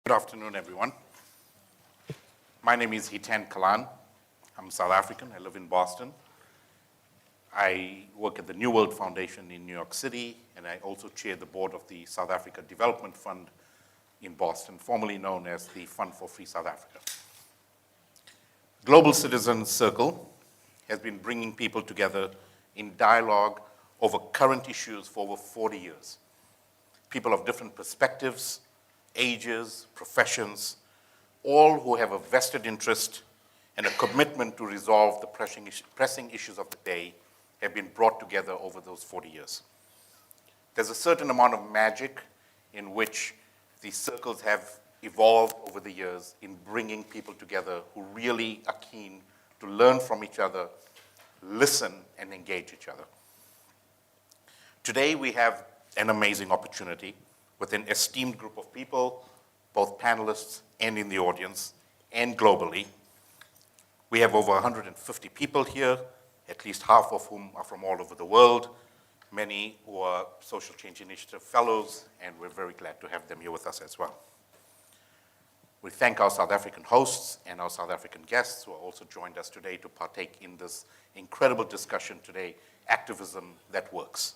Good afternoon, everyone. My name is Hitan Kalan. I'm South African. I live in Boston. I work at the New World Foundation in New York City, and I also chair the board of the South Africa Development Fund in Boston, formerly known as the Fund for Free South Africa. Global Citizens Circle has been bringing people together in dialogue over current issues for over 40 years. People of different perspectives, ages, professions, all who have a vested interest and a commitment to resolve the pressing issues of the day have been brought together over those 40 years. There's a certain amount of magic in which these circles have evolved over the years in bringing people together who really are keen to learn from each other, listen, and engage each other. Today we have an amazing opportunity with an esteemed group of people, both panelists and in the audience, and globally. We have over 150 people here, at least half of whom are from all over the world, many who are Social Change Initiative fellows, and we're very glad to have them here with us as well. We thank our South African hosts and our South African guests who have also joined us today to partake in this incredible discussion today, Activism That Works.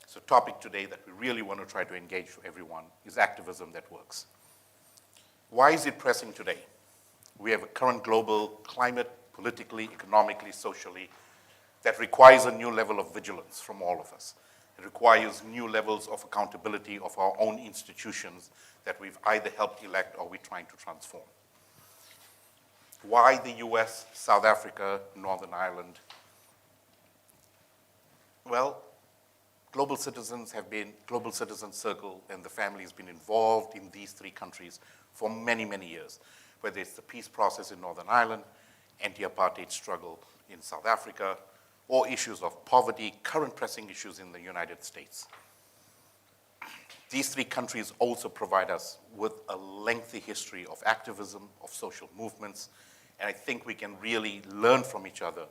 So the topic today that we really want to try to engage everyone is activism that works. Why is it pressing today? We have a current global climate, politically, economically, socially, that requires a new level of vigilance from all of us. It requires new levels of accountability of our own institutions that we've either helped elect or we're trying to transform. Why the US, South Africa, Northern Ireland? Well, Global Citizens Circle and the family has been involved in these three countries for many, many years, whether it's the peace process in Northern Ireland, anti-apartheid struggle in South Africa, or issues of poverty, current pressing issues in the United States. These three countries also provide us with a lengthy history of activism, of social movements, and I think we can really learn from each other,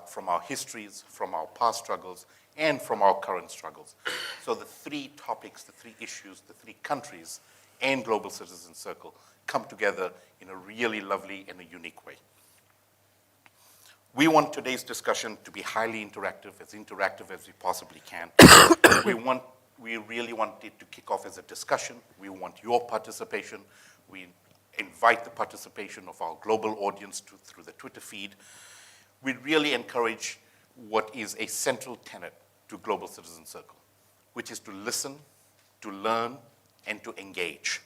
from our histories, from our past struggles, and from our current struggles. So the three topics, the three issues, the three countries, and Global Citizen Circle come together in a really lovely and a unique way. We want today's discussion to be highly interactive as we possibly can. We really want it to kick off as a discussion. We want your participation. We invite the participation of our global audience through the Twitter feed. We really encourage what is a central tenet to Global Citizen Circle, which is to listen, to learn, and to engage.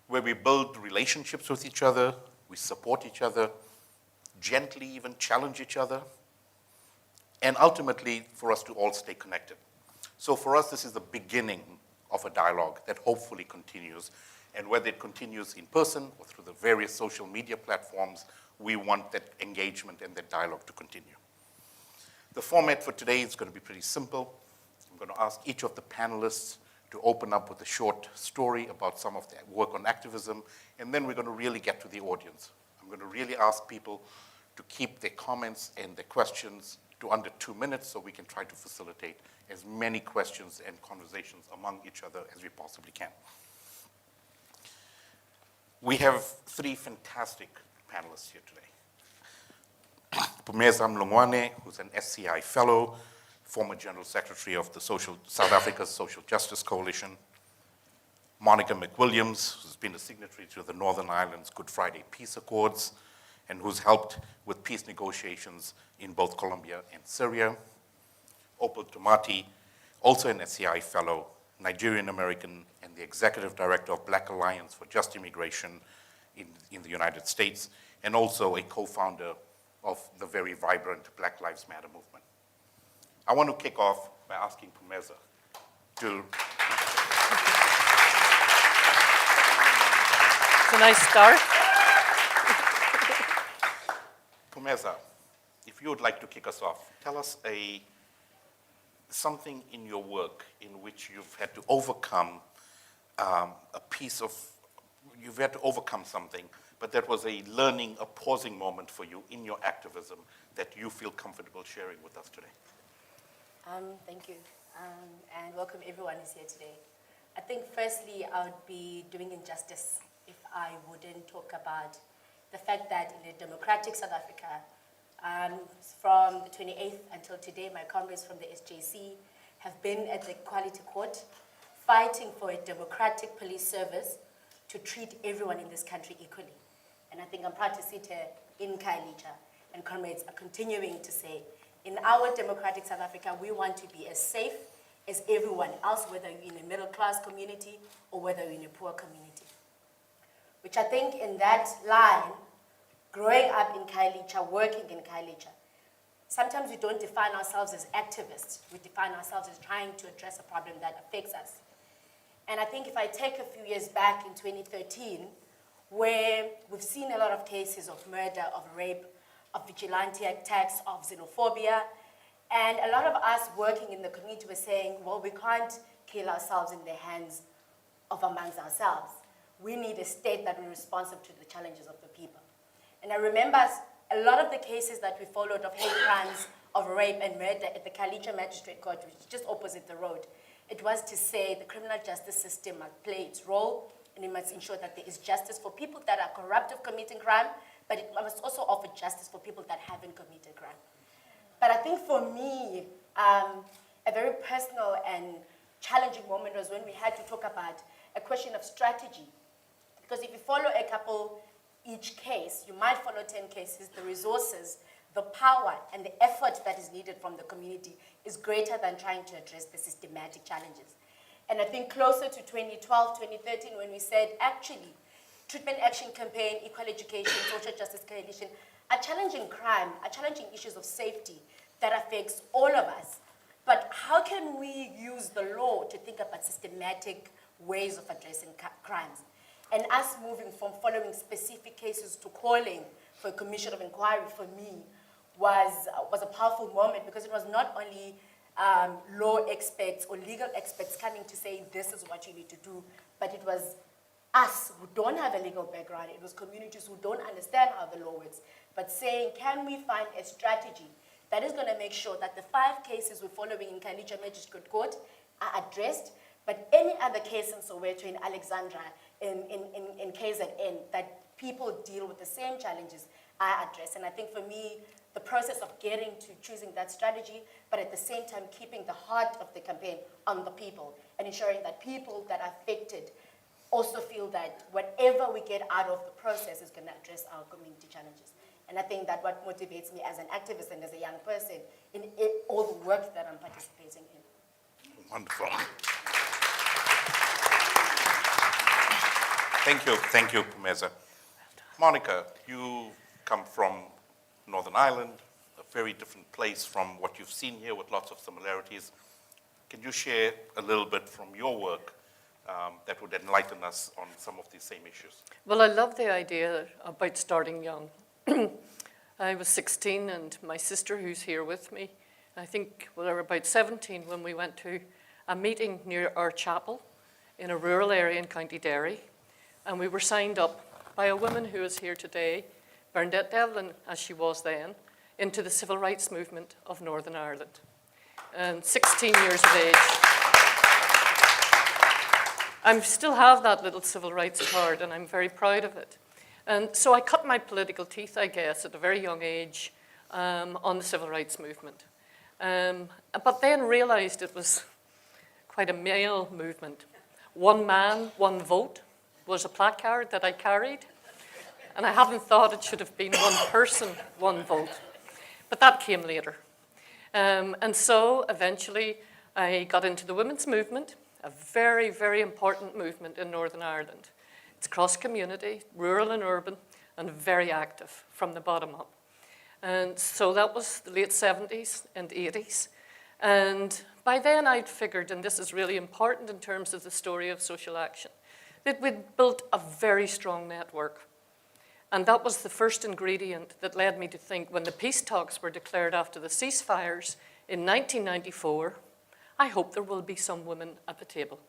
Where we build relationships with each other, we support each other, gently even challenge each other, and ultimately for us to all stay connected. So for us, this is the beginning of a dialogue that hopefully continues, and whether it continues in person or through the various social media platforms, we want that engagement and that dialogue to continue. The format for today is going to be pretty simple. I'm going to ask each of the panelists to open up with a short story about some of their work on activism, and then we're going to really get to the audience. I'm going to really ask people to keep their comments and their questions to under 2 minutes so we can try to facilitate as many questions and conversations among each other as we possibly can. We have three fantastic panelists here today. Pumeza Mlongwane, who's an SCI fellow, former General Secretary of the South Africa's Social Justice Coalition. Monica McWilliams, who's been a signatory to the Northern Ireland's Good Friday Peace Accords, and who's helped with peace negotiations in both Colombia and Syria. Opal Tomati, also an SCI fellow, Nigerian-American, and the Executive Director of Black Alliance for Just Immigration in the United States, and also a co-founder of the very vibrant Black Lives Matter movement. I want to kick off by asking Pumeza to... It's a nice start. Pumeza, if you would like to kick us off, tell us something in your work in which you've had to overcome you've had to overcome something, but that was a learning, a pausing moment for you in your activism that you feel comfortable sharing with us today. Thank you, and welcome everyone who's here today. I I think firstly I would be doing injustice if I wouldn't talk about the fact that in a democratic South Africa, from the 28th until today, my comrades from the SJC have been at the Equality Court fighting for a democratic police service to treat everyone in this country equally. And I think I'm proud to sit here in Khayelitsha, and comrades are continuing to say, in our democratic South Africa, we want to be as safe as everyone else, whether you're in a middle-class community or whether you're in a poor community. Which I think in that line, growing up in Khayelitsha, working in Khayelitsha, sometimes we don't define ourselves as activists. We define ourselves as trying to address a problem that affects us. And I think if I take a few years back in 2013, where we've seen a lot of cases of murder, of rape, of vigilante attacks, of xenophobia, and a lot of us working in the community were saying, well, we can't kill ourselves in the hands of amongst ourselves. We need a state that will be responsive to the challenges of the people. And I remember a lot of the cases that we followed of hate crimes, of rape and murder at the Khayelitsha Magistrate Court, which is just opposite the road. It was to say the criminal justice system must play its role, and it must ensure that there is justice for people that are corrupt of committing crime, but it must also offer justice for people that haven't committed crime. But I think for me, a very personal and challenging moment was when we had to talk about a question of strategy. Because if you follow a couple each case, you might follow 10 cases, the resources, the power, and the effort that is needed from the community is greater than trying to address the systematic challenges. And I think closer to 2012, 2013, when we said, actually, treatment action campaign, equal education, social justice coalition, are challenging crime, are challenging issues of safety that affects all of us. But how can we use the law to think about systematic ways of addressing crimes? And us moving from following specific cases to calling for a commission of inquiry, for me, was a powerful moment, because it was not only law experts or legal experts coming to say this is what you need to do, but it was us who don't have a legal background, it was communities who don't understand how the law works, but saying, can we find a strategy that is going to make sure that the 5 cases we're following in Khayelitsha Magistrate Court are addressed, but any other case in Soweto, in Alexandra, in KZN, that people deal with the same challenges are addressed. And I think for me, the process of getting to choosing that strategy, but at the same time keeping the heart of the campaign on the people and ensuring that people that are affected also feel that whatever we get out of the process is going to address our community challenges. And I think that what motivates me as an activist and as a young person in all the work that I'm participating in. Wonderful. Thank you, Pumeza. Monica, you come from Northern Ireland, a very different place from what you've seen here with lots of similarities. Can you share a little bit from your work that would enlighten us on some of these same issues? Well, I love the idea about starting young. I was 16 and my sister, who's here with me, I think we were about 17 when we went to a meeting near our chapel in a rural area in County Derry. And we were signed up by a woman who is here today, Bernadette Devlin, as she was then, into the civil rights movement of Northern Ireland. And 16 years of age. I still have that little civil rights card, and I'm very proud of it. And so I cut my political teeth, I guess, at a very young age on the civil rights movement. But then realized it was quite a male movement. One man, one vote was a placard that I carried. And I hadn't thought it should have been one person, one vote. But that came later. And so eventually I got into the women's movement, a very, very important movement in Northern Ireland. It's cross-community, rural and urban, and very active from the bottom up. And so that was the late 70s and 80s. And by then I'd figured, and this is really important in terms of the story of social action, that we'd built a very strong network. And that was the first ingredient that led me to think, when the peace talks were declared after the ceasefires in 1994, I hope there will be some women at the table.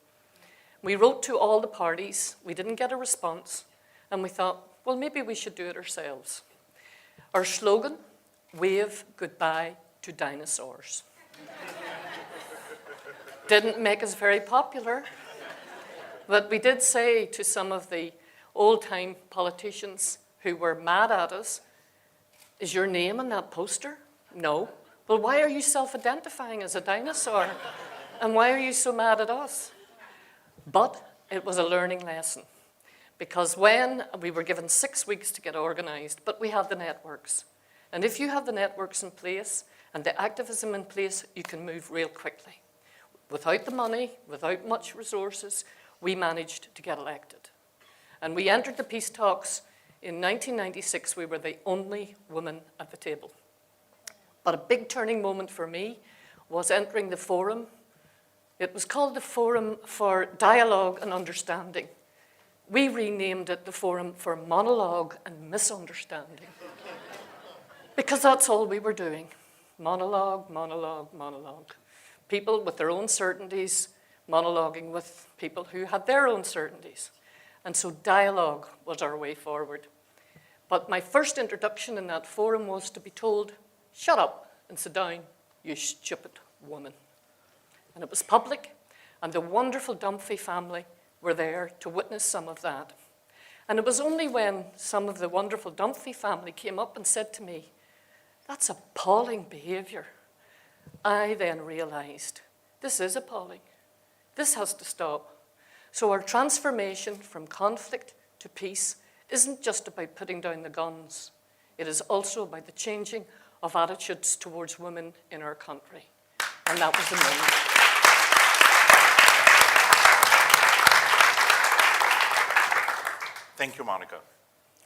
We wrote to all the parties, we didn't get a response, and we thought, well, maybe we should do it ourselves. Our slogan, wave goodbye to dinosaurs. Didn't make us very popular, But we did say to some of the old-time politicians who were mad at us, is your name on that poster? No. Well, why are you self-identifying as a dinosaur? And why are you so mad at us? But it was a learning lesson, because when we were given 6 weeks to get organized, but we have the networks. And if you have the networks in place and the activism in place, you can move real quickly. Without the money, without much resources, we managed to get elected. And we entered the peace talks in 1996. We were the only women at the table. But a big turning moment for me was entering the forum. It was called the Forum for Dialogue and Understanding. We renamed it the Forum for Monologue and Misunderstanding. Because that's all we were doing. Monologue, monologue, monologue. People with their own certainties, monologuing with people who had their own certainties. And so dialogue was our way forward. But my first introduction in that forum was to be told, shut up and sit down, you stupid woman. And it was public, and the wonderful Dunphy family were there to witness some of that. And it was only when some of the wonderful Dunphy family came up and said to me, that's appalling behavior. I then realized, this is appalling. This has to stop. So our transformation from conflict to peace isn't just about putting down the guns. It is also about the changing of attitudes towards women in our country. And that was the moment. Thank you, Monica.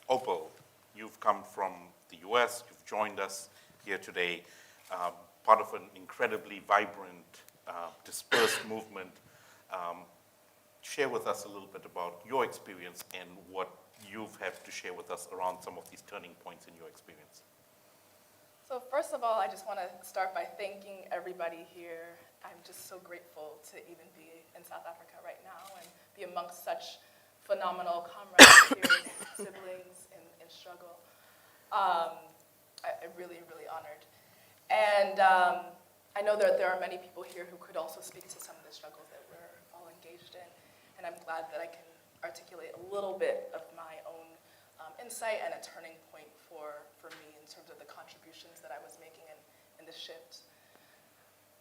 Opal, you've come from the US, you've joined us here today, part of an incredibly vibrant, dispersed movement. Share with us a little bit about your experience and what you've had to share with us around some of these turning points in your experience. So first of all, I just want to start by thanking everybody here. I'm just so grateful to even be in South Africa right now and be amongst such phenomenal comrades, peers, siblings in struggle. I'm really, really honored. And I know that there are many people here who could also speak to some of the struggles that we're all engaged in. And I'm glad that I can articulate a little bit of my own insight and a turning point for me in terms of the contributions that I was making in the shift.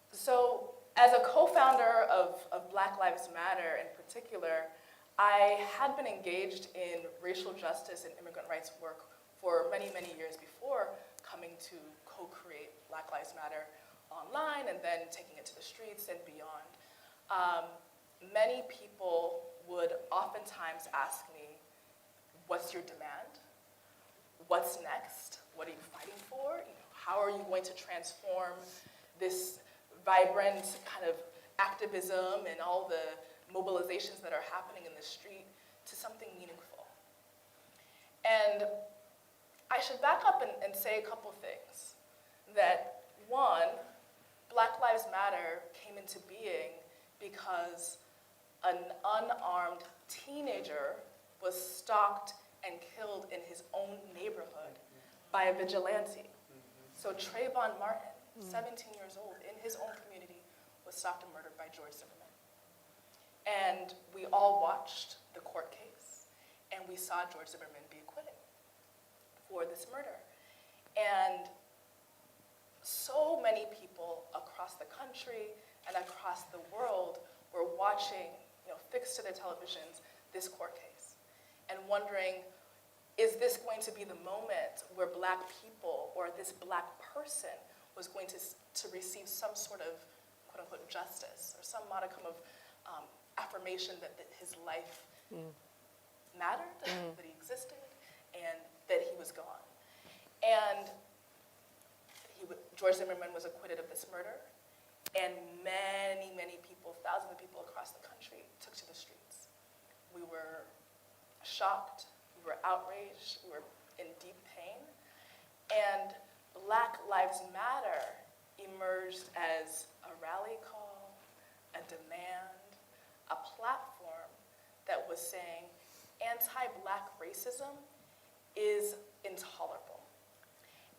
So as a co-founder of Black Lives Matter in particular, I had been engaged in racial justice and immigrant rights work for many, many years before coming to co-create Black Lives Matter online and then taking it to the streets and beyond. Many people would oftentimes ask me, what's your demand? What's next? What are you fighting for? How are you going to transform this vibrant kind of activism and all the mobilizations that are happening in the street to something meaningful? And I should back up and say a couple things. That one, Black Lives Matter came into being because an unarmed teenager was stalked and killed in his own neighborhood by a vigilante. So Trayvon Martin, 17 years old, in his own community, was stalked and murdered by George Zimmerman. And we all watched the court case, and we saw George Zimmerman be acquitted for this murder. And so many people across the country and across the world were watching, fixed to their televisions, this court case, and wondering, is this going to be the moment where Black people or this Black person was going to receive some sort of quote-unquote justice or some modicum of affirmation that his life mattered, that he existed, and that he was gone. And George Zimmerman was acquitted of this murder, and many, many people, thousands of people across the country took to the streets. We were shocked, we were outraged, we were in deep pain, and Black Lives Matter emerged as a rally call, a demand, a platform that was saying anti-Black racism is intolerable.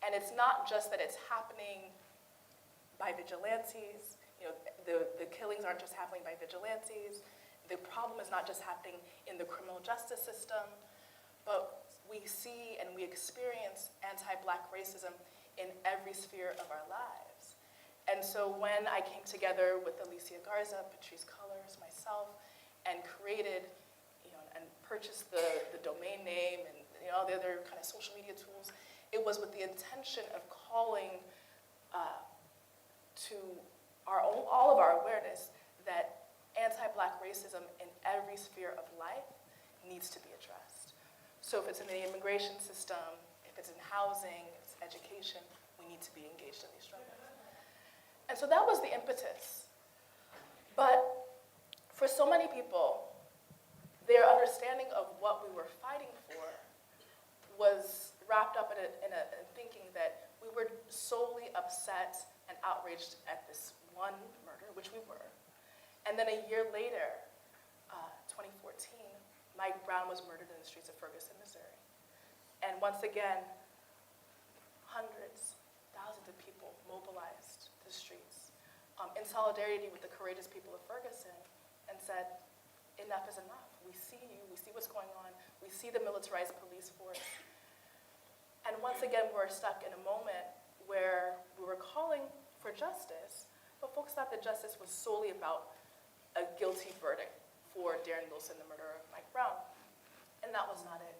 And it's not just that it's happening by vigilantes. The killings aren't just happening by vigilantes. the problem is not just happening in the criminal justice system, but we see and we experience anti-Black racism in every sphere of our lives. And so when I came together with Alicia Garza, Patrice Cullors, myself, and created, and purchased the domain name and all the other kind of social media tools, it was with the intention of calling to all of our awareness that anti-Black racism in every sphere of life needs to be addressed. So if it's in the immigration system, if it's in housing, if it's education, we need to be engaged in these struggles. And so that was the impetus. But for so many people, their understanding of what we were fighting for was wrapped up in a thinking that we were solely upset and outraged at this one murder, which we were. And then a year later, 2014, Mike Brown was murdered in the streets of Ferguson, Missouri. And once again, hundreds, thousands of people mobilized the streets in solidarity with the courageous people of Ferguson and said, enough is enough. We see you, we see what's going on, we see the militarized police force. And once again, we're stuck in a moment where we were calling for justice, but folks thought that justice was solely about a guilty verdict for Darren Wilson, the murderer of Mike Brown. And that was not it.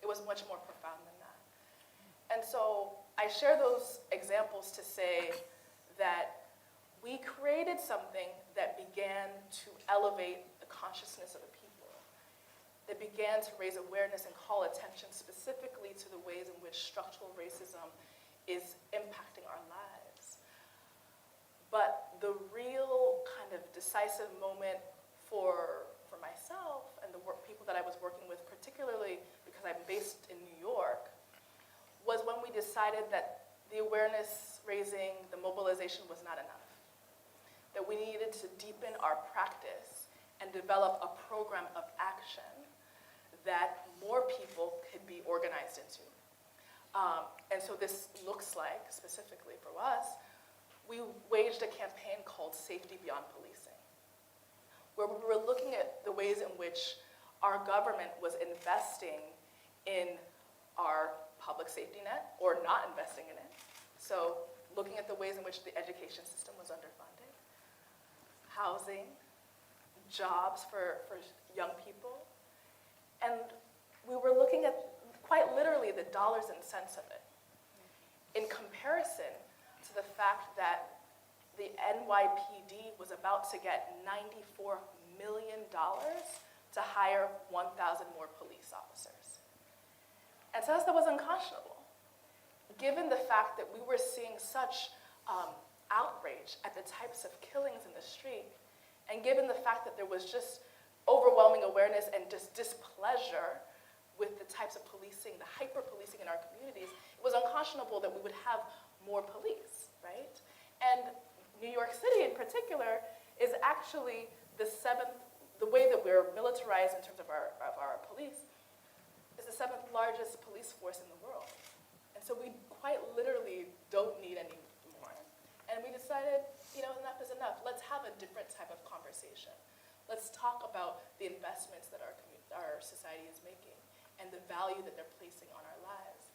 It was much more profound than that. And so I share those examples to say that we created something that began to elevate the consciousness of the people, that began to raise awareness and call attention specifically to the ways in which structural racism is impacting our lives. But the real kind of decisive moment for myself and the people that I was working with, particularly because I'm based in New York, was when we decided that the awareness raising, the mobilization was not enough. That we needed to deepen our practice and develop a program of action that more people could be organized into. And so this looks like, specifically for us, we waged a campaign called Safety Beyond Policing, where we were looking at the ways in which our government was investing in our public safety net or not investing in it. So looking at the ways in which the education system was underfunded, housing, jobs for young people. And we were looking at quite literally the dollars and cents of it in comparison to the fact that the NYPD was about to get $94 million to hire 1,000 more police officers. And to us, that was unconscionable, given the fact that we were seeing such outrage at the types of killings in the street, and given the fact that there was just overwhelming awareness and just displeasure with the types of policing, the hyper-policing in our communities, it was unconscionable that we would have more police, right? And New York City in particular is actually the way that we're militarized in terms of our police, is the 7th largest police force in the world. And so we quite literally don't need any more. And we decided, enough is enough. Let's have a different type of conversation. Let's talk about the investments that our society is making and the value that they're placing on our lives.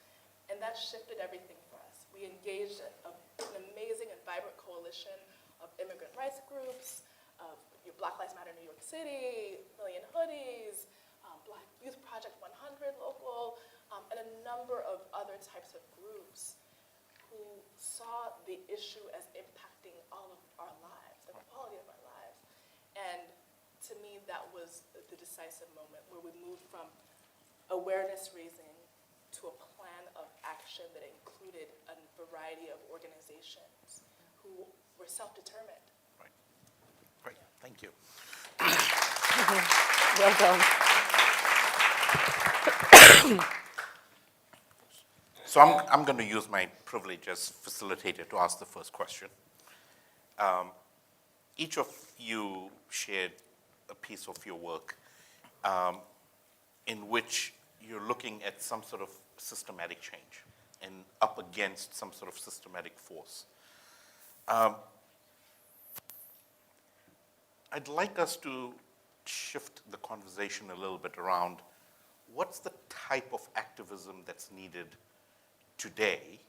And that shifted everything for us. We engaged an amazing and vibrant coalition of immigrant rights groups, of Black Lives Matter New York City, Million Hoodies, Black Youth Project 100 local, and a number of other types of groups who saw the issue as impacting all of our lives, the quality of our lives. And to me, that was the decisive moment where we moved from awareness raising to a plan of action that included a variety of organizations who were self-determined. Right. Great. Thank you. Well done. So I'm going to use my privilege as facilitator to ask the first question. Each of you shared a piece of your work in which you're looking at some sort of systematic change and up against some sort of systematic force. I'd like us to shift the conversation a little bit around what's the type of activism that's needed today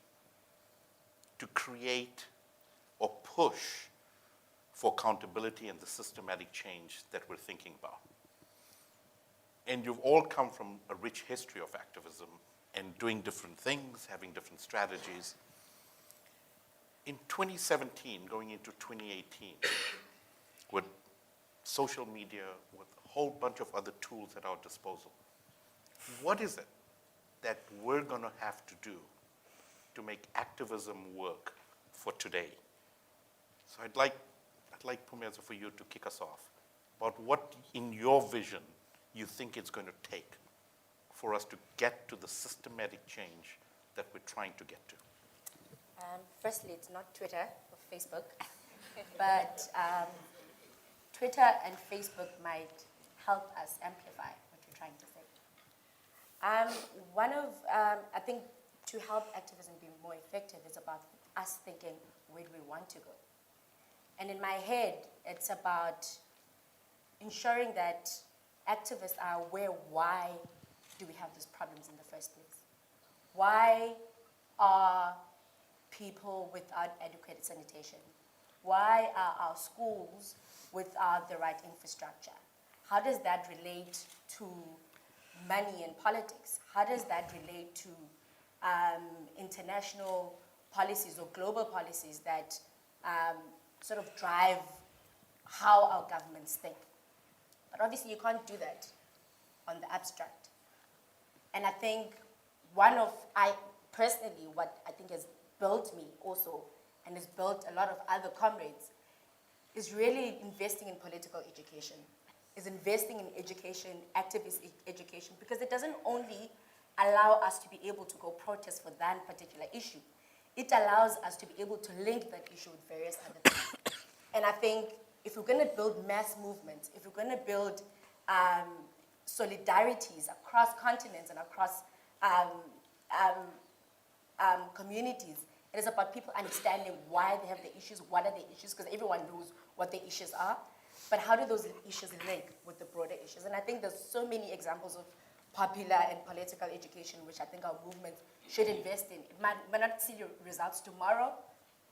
to create or push for accountability and the systematic change that we're thinking about. And you've all come from a rich history of activism and doing different things, having different strategies. In 2017, going into 2018, with social media, with a whole bunch of other tools at our disposal, what is it that we're going to have to do to make activism work for today? So I'd like Phumeza, for you to kick us off about what, in your vision, you think it's going to take for us to get to the systematic change that we're trying to get to. Firstly, it's not Twitter or Facebook, but Twitter and Facebook might help us amplify what you're trying to say. I think to help activism be more effective is about us thinking, where do we want to go? And in my head, it's about ensuring that activists are aware, why do we have these problems in the first place? Why are people without adequate sanitation? Why are our schools without the right infrastructure? How does that relate to money and politics? How does that relate to international policies or global policies that sort of drive how our governments think? But obviously you can't do that on the abstract. And I think what I think has built me also, and has built a lot of other comrades, is really investing in political education, is investing in education, activist education, because it doesn't only allow us to be able to go protest for that particular issue, it allows us to be able to link that issue with various other things. And I think if we're going to build mass movements, if we're going to build solidarities across continents and across communities, it is about people understanding why they have the issues, what are the issues, because everyone knows what the issues are, but how do those issues link with the broader issues? And I think there's so many examples of popular and political education which I think our movement should invest in. It might not see the results tomorrow,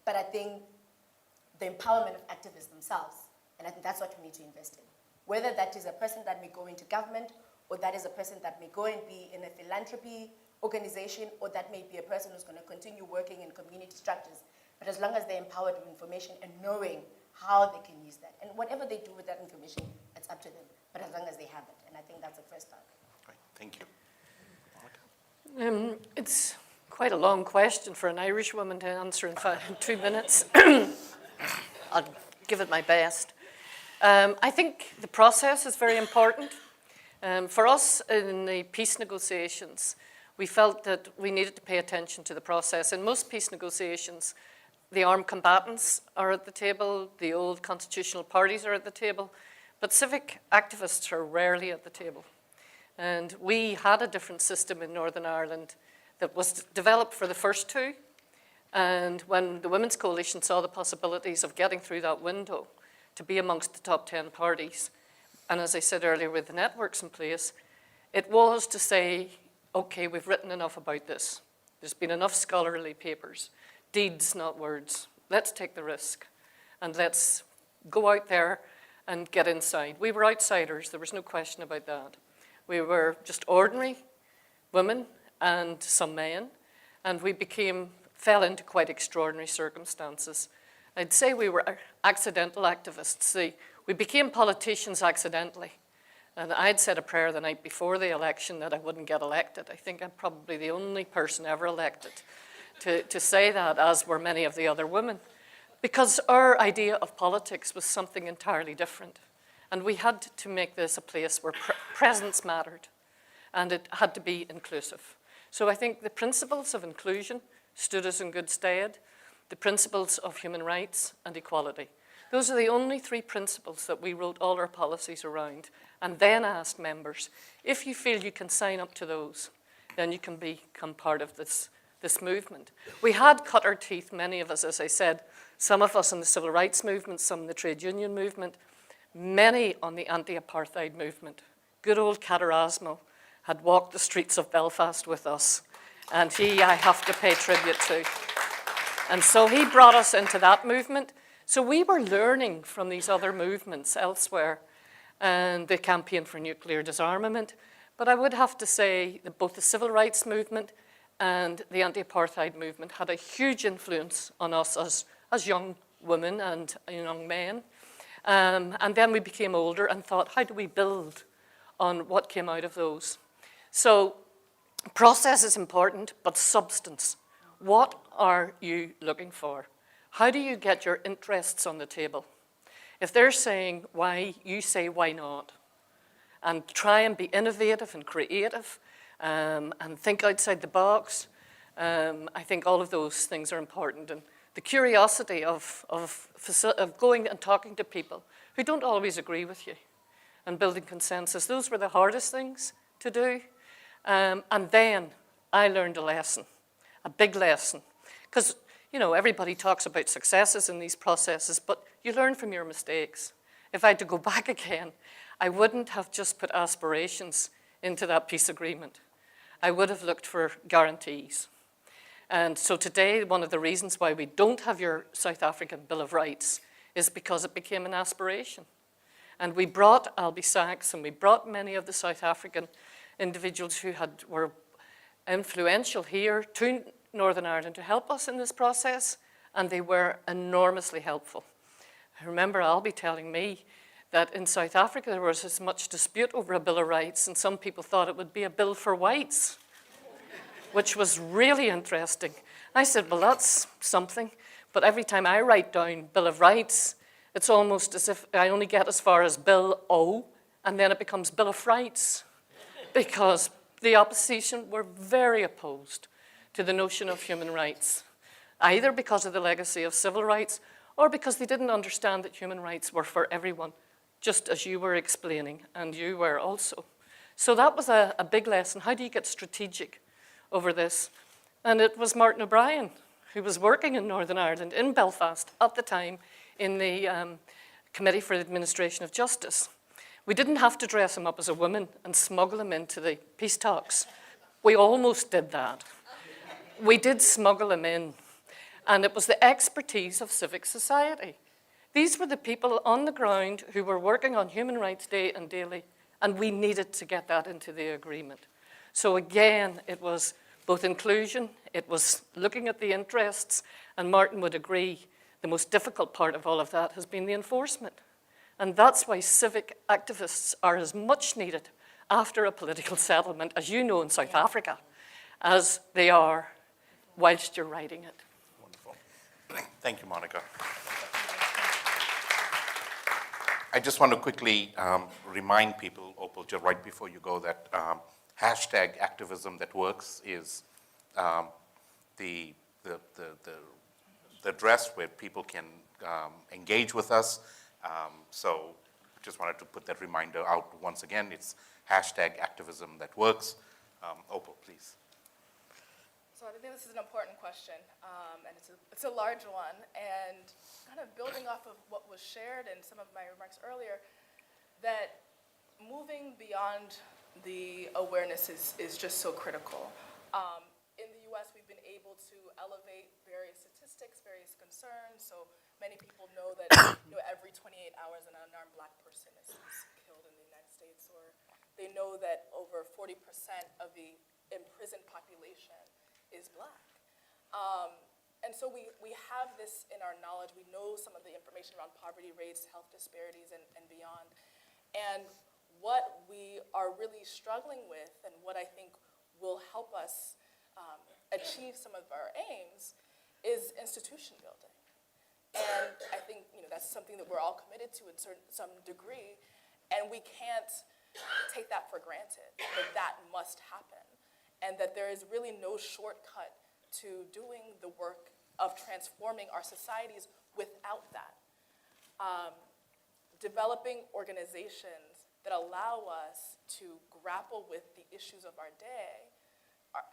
but I think the empowerment of activists themselves, and I think that's what we need to invest in. Whether that is a person that may go into government, or that is a person that may go and be in a philanthropy organization, or that may be a person who's going to continue working in community structures. But as long as they're empowered with information and knowing how they can use that, and whatever they do with that information, it's up to them. But as long as they have it, and I think that's the first start. Right, thank you. It's quite a long question for an Irish woman to answer in 2 minutes. I'll give it my best. I think the process is very important. For us in the peace negotiations, we felt that we needed to pay attention to the process. In most peace negotiations, the armed combatants are at the table, the old constitutional parties are at the table, but civic activists are rarely at the table. And we had a different system in Northern Ireland that was developed for the first two. And when the Women's Coalition saw the possibilities of getting through that window to be amongst the top 10 parties, and as I said earlier, with the networks in place, it was to say, okay, we've written enough about this. There's been enough scholarly papers, deeds, not words. Let's take the risk, and let's go out there and get inside. We were outsiders, there was no question about that. We were just ordinary women and some men, and we fell into quite extraordinary circumstances. I'd say we were accidental activists. We became politicians accidentally. And I'd said a prayer the night before the election that I wouldn't get elected. I think I'm probably the only person ever elected to say that, as were many of the other women. Because our idea of politics was something entirely different. And we had to make this a place where presence mattered. And it had to be inclusive. So I think the principles of inclusion stood us in good stead. The principles of human rights and equality. Those are the only 3 principles that we wrote all our policies around, and then asked members, if you feel you can sign up to those, then you can become part of this movement. We had cut our teeth, many of us, as I said, some of us in the civil rights movement, some in the trade union movement, many on the anti-apartheid movement. Good old Catarasmo had walked the streets of Belfast with us, and he I have to pay tribute to. And so he brought us into that movement. So we were learning from these other movements elsewhere, and the campaign for nuclear disarmament. But I would have to say that both the civil rights movement and the anti-apartheid movement had a huge influence on us as young women and young men. And then we became older and thought, how do we build on what came out of those? So process is important, but substance. What are you looking for? How do you get your interests on the table? If they're saying why, you say why not. And try and be innovative and creative and think outside the box. I think all of those things are important. And the curiosity of going and talking to people who don't always agree with you and building consensus, those were the hardest things to do. And then I learned a lesson, a big lesson. Because, you know, everybody talks about successes in these processes, but you learn from your mistakes. If I had to go back again, I wouldn't have just put aspirations into that peace agreement. I would have looked for guarantees. And so today, one of the reasons why we don't have your South African Bill of Rights is because it became an aspiration. And we brought Albie Sachs and we brought many of the South African individuals who were influential here to Northern Ireland to help us in this process, and they were enormously helpful. I remember Albie telling me that in South Africa there was as much dispute over a Bill of Rights, and some people thought it would be a bill for whites, which was really interesting. I said, well, that's something, but every time I write down Bill of Rights, it's almost as if I only get as far as Bill O, and then it becomes Bill of Rights, because the opposition were very opposed to the notion of human rights, either because of the legacy of civil rights or because they didn't understand that human rights were for everyone, just as you were explaining, and you were also. So that was a big lesson. How do you get strategic over this? And it was Martin O'Brien, who was working in Northern Ireland, in Belfast at the time, in the Committee for the Administration of Justice. We didn't have to dress him up as a woman and smuggle him into the peace talks. We almost did that. We did smuggle him in. And it was the expertise of civic society. These were the people on the ground who were working on human rights day and daily, and we needed to get that into the agreement. So again, it was both inclusion, it was looking at the interests, and Martin would agree the most difficult part of all of that has been the enforcement. And that's why civic activists are as much needed after a political settlement, as you know in South Africa, as they are whilst you're writing it. Wonderful. Thank you, Monica. I just want to quickly remind people, Opal, just right before you go, that hashtag activism that works is the address where people can engage with us. So just wanted to put that reminder out once again. It's hashtag activism that works. Opal, please. So I think this is an important question, and it's a large one, and kind of building off of what was shared in some of my remarks earlier, that moving beyond the awareness is just so critical. In the US, we've been able to elevate various statistics, various concerns, so many people know that every 28 hours an unarmed Black person is killed in the United States, or they know that over 40% of the imprisoned population is Black. And so we have this in our knowledge. We know some of the information around poverty rates, health disparities, and beyond. And what we are really struggling with, and what I think will help us achieve some of our aims, is institution building. And I think that's something that we're all committed to in some degree, and we can't take that for granted, that must happen, and that there is really no shortcut to doing the work of transforming our societies without that. Developing organizations that allow us to grapple with the issues of our day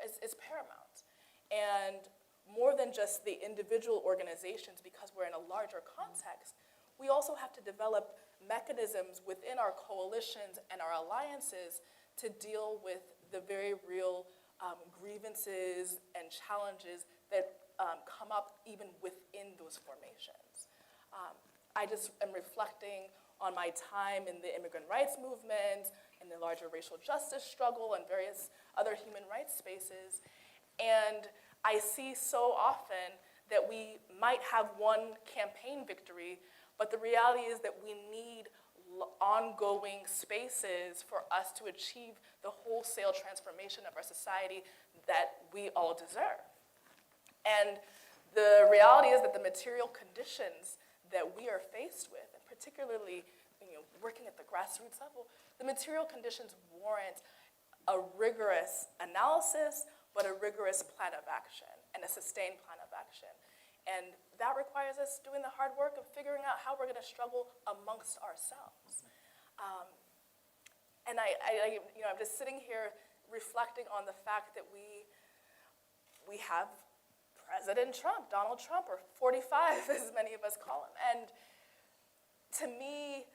is paramount. And more than just the individual organizations, because we're in a larger context, we also have to develop mechanisms within our coalitions and our alliances to deal with the very real grievances and challenges that come up even within those formations. I just am reflecting on my time in the immigrant rights movement, in the larger racial justice struggle, and various other human rights spaces. And I see so often that we might have one campaign victory, but the reality is that we need ongoing spaces for us to achieve the wholesale transformation of our society that we all deserve. And the reality is that the material conditions that we are faced with, and particularly working at the grassroots level, the material conditions warrant a rigorous analysis, but a rigorous plan of action and a sustained plan of action. And that requires us doing the hard work of figuring out how we're going to struggle amongst ourselves. And I'm just sitting here reflecting on the fact that we have President Trump, Donald Trump, or 45, as many of us call him. And to me,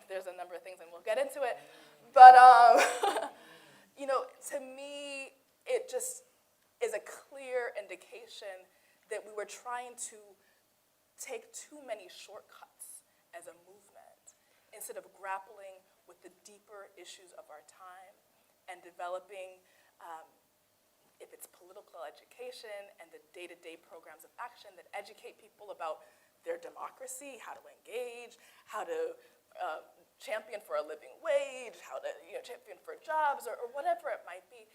there's a number of things, and we'll get into it. But, to me, it just is a clear indication that we were trying to take too many shortcuts as a movement instead of grappling with the deeper issues of our time and developing, if it's political education and the day-to-day programs of action that educate people about their democracy, how to engage, how to champion for a living wage, how to champion for jobs, or whatever it might be.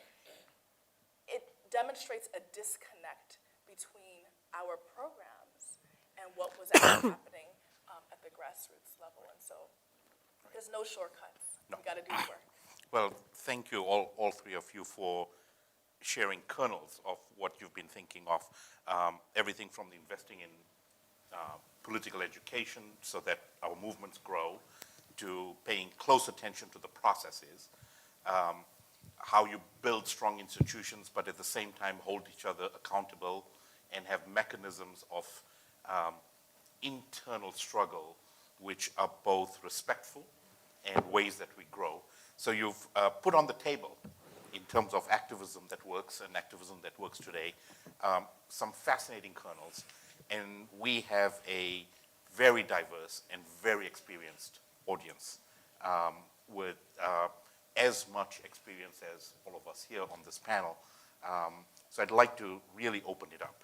It demonstrates a disconnect between our programs and what was actually happening at the grassroots level. And so there's no shortcuts. No. We got to do the work. Well, thank you, all three of you, for sharing kernels of what you've been thinking of, everything from the investing in political education so that our movements grow, to paying close attention to the processes, how you build strong institutions, but at the same time hold each other accountable and have mechanisms of internal struggle which are both respectful and ways that we grow. So you've put on the table, in terms of activism that works and activism that works today, some fascinating kernels. And we have a very diverse and very experienced audience with as much experience as all of us here on this panel. So I'd like to really open it up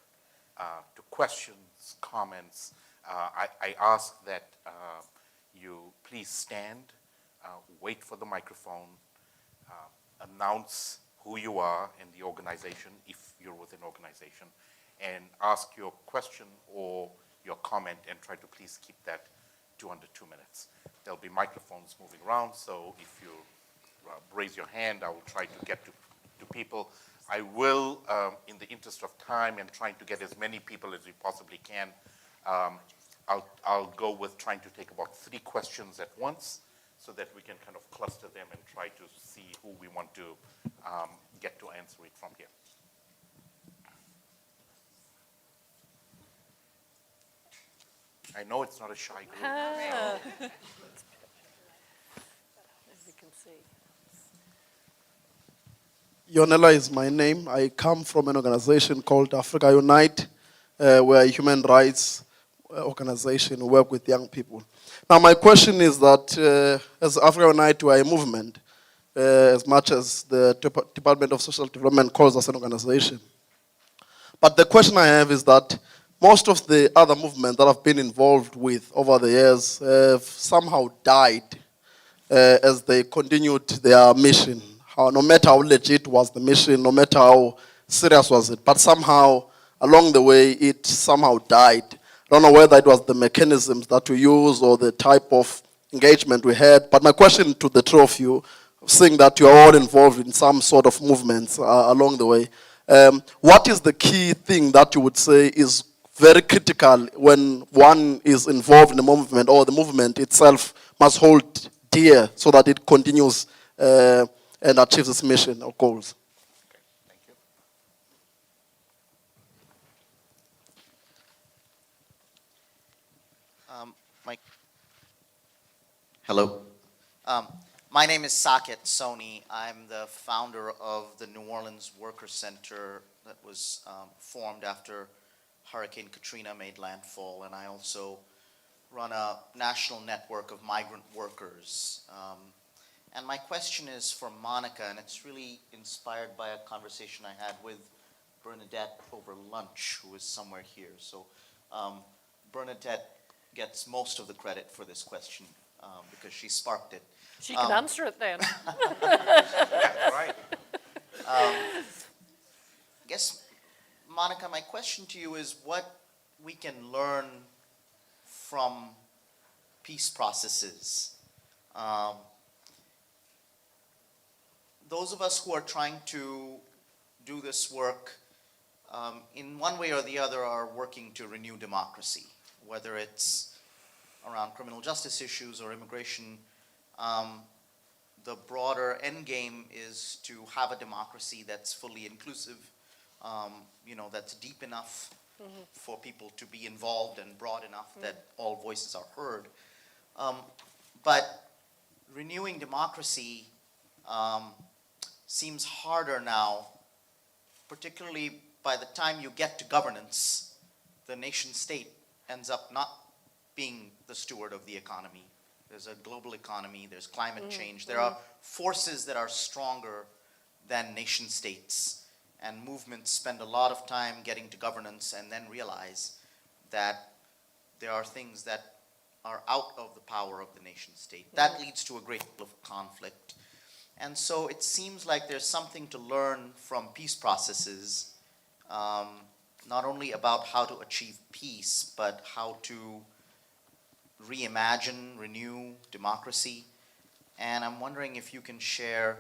to questions, comments. I ask that you please stand, wait for the microphone, announce who you are and the organization, if you're with an organization, and ask your question or your comment, and try to please keep that to under 2 minutes. There'll be microphones moving around, so if you raise your hand, I will try to get to people. I will, in the interest of time and trying to get as many people as we possibly can, I'll go with trying to take about 3 questions at once, so that we can kind of cluster them and try to see who we want to get to answer it from here. I know it's not a shy group. As you can see. Yonela is my name. I come from an organization called Africa Unite. We're a human rights organization who work with young people. Now, my question is that as Africa Unite, we're a movement, as much as the Department of Social Development calls us an organization. But the question I have is that most of the other movements that I've been involved with over the years have somehow died as they continued their mission. No matter how legit was the mission, no matter how serious was it, but somehow along the way it somehow died. I don't know whether it was the mechanisms that we use or the type of engagement we had, but my question to the two of you, seeing that you are all involved in some sort of movements along the way, what is the key thing that you would say is very critical when one is involved in a movement, or the movement itself must hold dear so that it continues and achieves its mission or goals? Okay, thank you. Hello. Um, my name is Saket Soni. I'm the founder of the New Orleans Worker Center that was formed after Hurricane Katrina made landfall, and I also run a national network of migrant workers. And my question is for Monica, and it's really inspired by a conversation I had with Bernadette over lunch, who is somewhere here. So Bernadette gets most of the credit for this question because she sparked it. She can answer it then. Right. I guess, Monica, my question to you is what we can learn from peace processes. Those of us who are trying to do this work in one way or the other are working to renew democracy, whether it's around criminal justice issues or immigration. The broader end game is to have a democracy that's fully inclusive, that's deep enough for people to be involved and broad enough that all voices are heard. But renewing democracy seems harder now, particularly by the time you get to governance, the nation state ends up not being the steward of the economy. There's a global economy, there's climate change. There are forces that are stronger than nation states. And movements spend a lot of time getting to governance and then realize that there are things that are out of the power of the nation state. That leads to a great deal of conflict. And so it seems like there's something to learn from peace processes, not only about how to achieve peace, but how to reimagine, renew democracy. And I'm wondering if you can share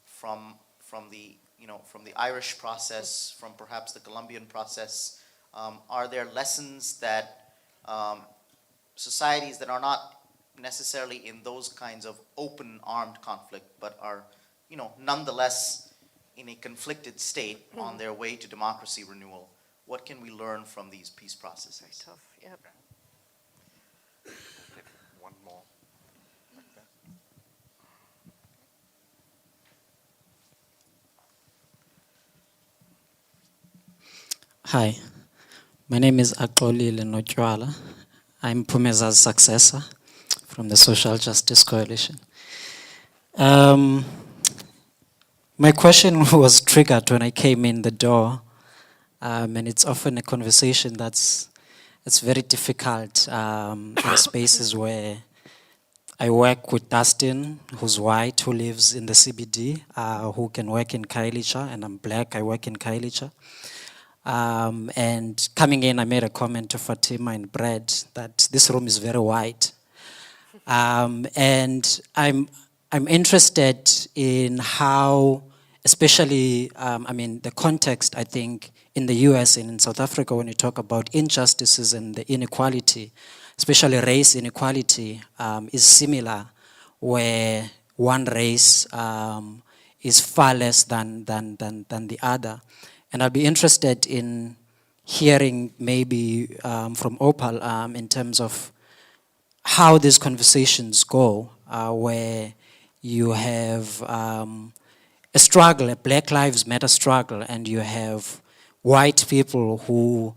from the Irish process, from perhaps the Colombian process, are there lessons that societies that are not necessarily in those kinds of open armed conflict, but are, nonetheless in a conflicted state on their way to democracy renewal, what can we learn from these peace processes? Tough, yep. One more. Like that. Hi, my name is Akoli Lenotwala. I'm Pumeza's successor from the Social Justice Coalition. My question was triggered when I came in the door, and it's often a conversation it's very difficult in spaces where I work with Dustin, who's white, who lives in the CBD, who can work in Kailicha, and I'm black, I work in Kailicha. And coming in, I made a comment to Fatima and Brad that this room is very white. And I'm interested in how, especially, the context, I think, in the US and in South Africa, when you talk about injustices and the inequality, especially race inequality, is similar, where one race is far less than the other. And I'll be interested in hearing maybe from Opal in terms of how these conversations go, where you have a struggle, a Black Lives Matter struggle, and you have white people who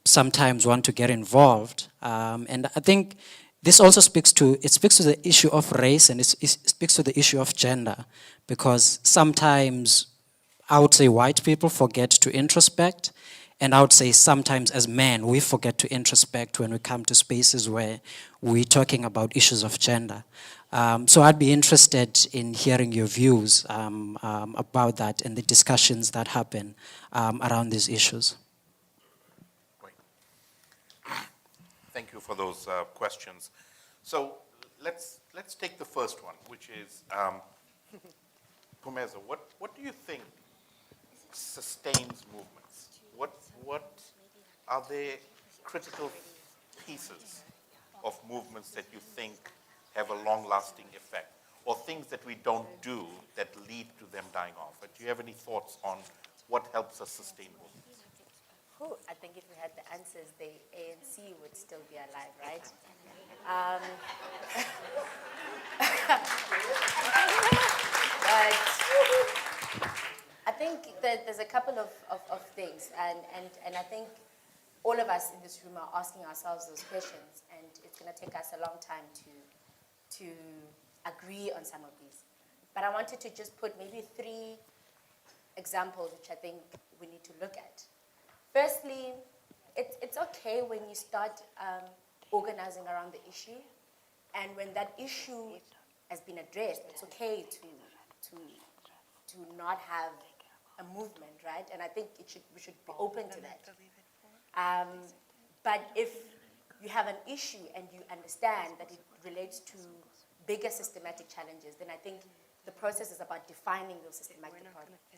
sometimes want to get involved. And I think this also speaks to the issue of race, and it speaks to the issue of gender, because sometimes I would say white people forget to introspect, and I would say sometimes as men, we forget to introspect when we come to spaces where we're talking about issues of gender. So I'd be interested in hearing your views about that and the discussions that happen around these issues. Great. Thank you for those questions. So let's take the first one, which is, Pumeza, what do you think sustains movements? What are there critical pieces of movements that you think have a long-lasting effect, or things that we don't do that lead to them dying off? Do you have any thoughts on what helps us sustain movements? Cool. I think if we had the answers, the ANC would still be alive, right? But I think that there's a couple of things, and I think all of us in this room are asking ourselves those questions, and it's going to take us a long time to agree on some of these. But I wanted to just put maybe 3 examples which I think we need to look at. Firstly, it's okay when you start organizing around the issue, and when that issue has been addressed, it's okay to not have a movement, right? And I think we should be open to that. But if you have an issue and you understand that it relates to bigger systematic challenges, then I think the process is about defining those systematic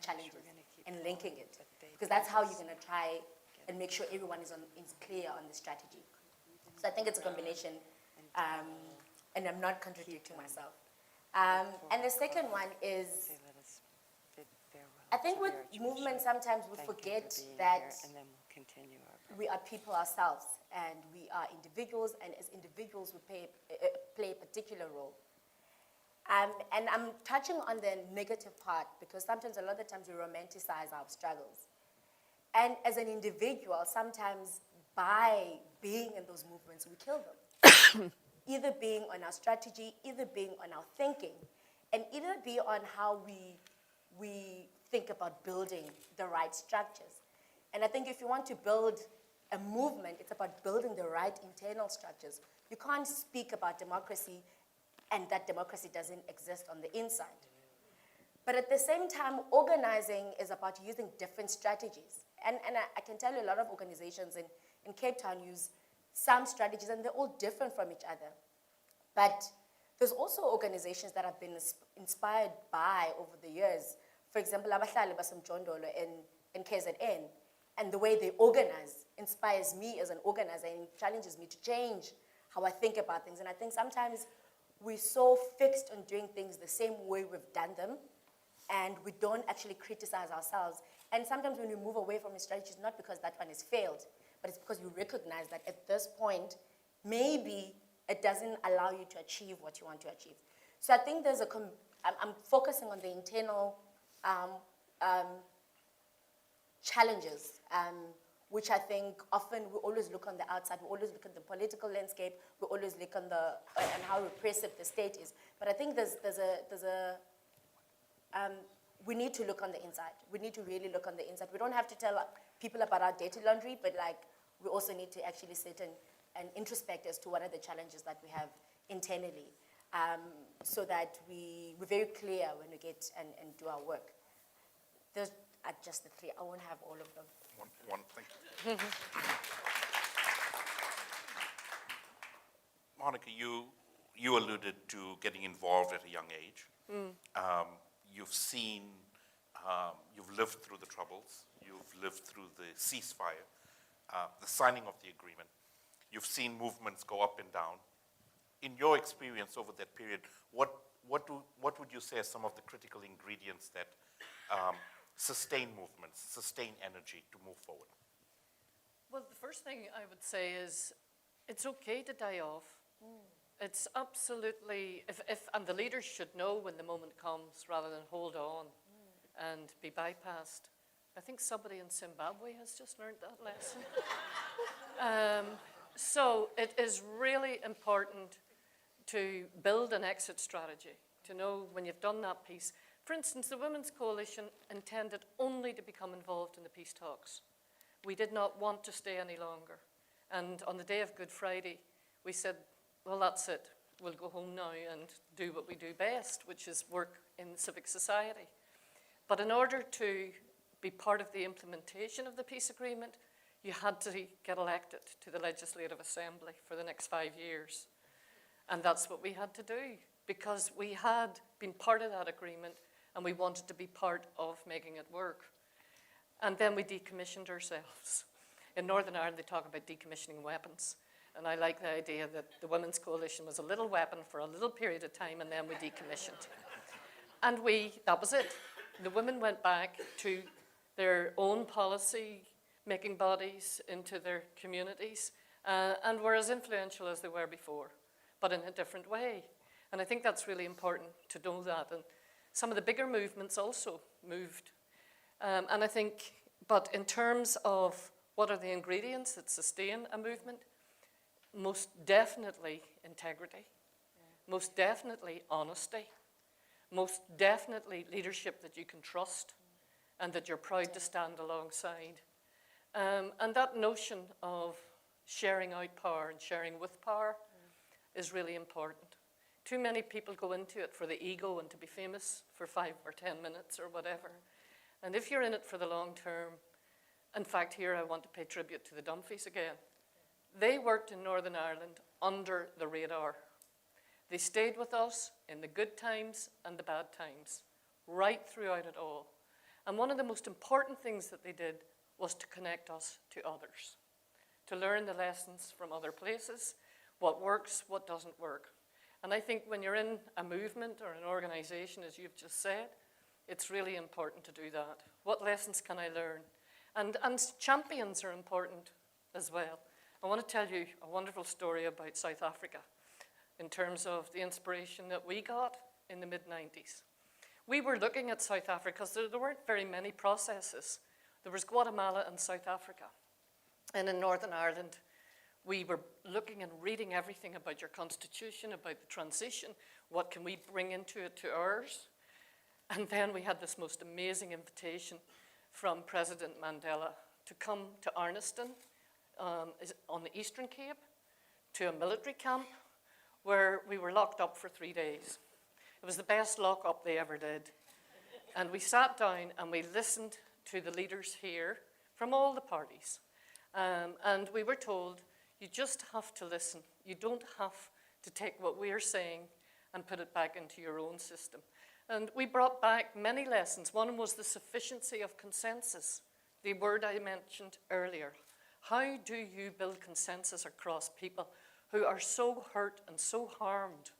challenges and linking it. Because that's how you're going to try and make sure everyone is clear on the strategy. So I think it's a combination, and I'm not contradicting myself. And the second one is, I think with movement sometimes we forget that we are people ourselves, and we are individuals, and as individuals we play a particular role. And I'm touching on the negative part because sometimes, a lot of times, we romanticize our struggles. And as an individual, sometimes by being in those movements, we kill them. Either being on our strategy, either being on our thinking, and either be on how we think about building the right structures. And I think if you want to build a movement, it's about building the right internal structures. You can't speak about democracy and that democracy doesn't exist on the inside. But at the same time, organizing is about using different strategies. And I can tell you a lot of organizations in Cape Town use some strategies, and they're all different from each other. But there's also organizations that have been inspired by, over the years, for example, Abahlali Basemjondolo in KZN, and the way they organize inspires me as an organizer and challenges me to change how I think about things. And I think sometimes we're so fixed on doing things the same way we've done them, and we don't actually criticize ourselves. And sometimes when we move away from a strategy, it's not because that one has failed, but it's because you recognize that at this point, maybe it doesn't allow you to achieve what you want to achieve. So I think there's I'm focusing on the internal challenges, which I think often we always look on the outside, we always look at the political landscape, we always look on how repressive the state is. But I think we need to look on the inside. We need to really look on the inside. We don't have to tell people about our dirty laundry, but we also need to actually sit and introspect as to what are the challenges that we have internally, so that we're very clear when we get and do our work. Those are just the 3. I won't have all of them. One thank you. Monica, you alluded to getting involved at a young age. You've seen, you've lived through the Troubles, you've lived through the ceasefire, the signing of the agreement. You've seen movements go up and down. In your experience over that period, what would you say are some of the critical ingredients that sustain movements, sustain energy to move forward? Well, the first thing I would say is it's okay to die off. It's absolutely, and the leaders should know when the moment comes rather than hold on and be bypassed. I think somebody in Zimbabwe has just learned that lesson. So it is really important to build an exit strategy, to know when you've done that piece. For instance, the Women's Coalition intended only to become involved in the peace talks. We did not want to stay any longer. And on the day of Good Friday, we said, well, that's it. We'll go home now and do what we do best, which is work in civic society. But in order to be part of the implementation of the peace agreement, you had to get elected to the Legislative Assembly for the next 5 years. And that's what we had to do, because we had been part of that agreement and we wanted to be part of making it work. And then we decommissioned ourselves. In Northern Ireland, they talk about decommissioning weapons. And I like the idea that the Women's Coalition was a little weapon for a little period of time, and then we decommissioned. And that was it. The women went back to their own policy making bodies into their communities, and were as influential as they were before, but in a different way. And I think that's really important to know that. And some of the bigger movements also moved. And I think, but in terms of what are the ingredients that sustain a movement, most definitely integrity, most definitely honesty, most definitely leadership that you can trust and that you're proud to stand alongside. And that notion of sharing out power and sharing with power is really important. Too many people go into it for the ego and to be famous for 5 or 10 minutes or whatever. And if you're in it for the long term, in fact, here I want to pay tribute to the Dumphries again. They worked in Northern Ireland under the radar. They stayed with us in the good times and the bad times, right throughout it all. And one of the most important things that they did was to connect us to others, to learn the lessons from other places, what works, what doesn't work. And I think when you're in a movement or an organization, as you've just said, it's really important to do that. What lessons can I learn? And champions are important as well. I want to tell you a wonderful story about South Africa in terms of the inspiration that we got in the mid-90s. We were looking at South Africa because there weren't very many processes. There was Guatemala and South Africa. And in Northern Ireland, we were looking and reading everything about your constitution, about the transition. What can we bring into it to ours? And then we had this most amazing invitation from President Mandela to come to Arniston on the Eastern Cape, to a military camp where we were locked up for 3 days. It was the best lock-up they ever did. And we sat down and we listened to the leaders here from all the parties. And we were told, you just have to listen. You don't have to take what we're saying and put it back into your own system. And we brought back many lessons. One was the sufficiency of consensus, the word I mentioned earlier. How do you build consensus across people who are so hurt and so harmed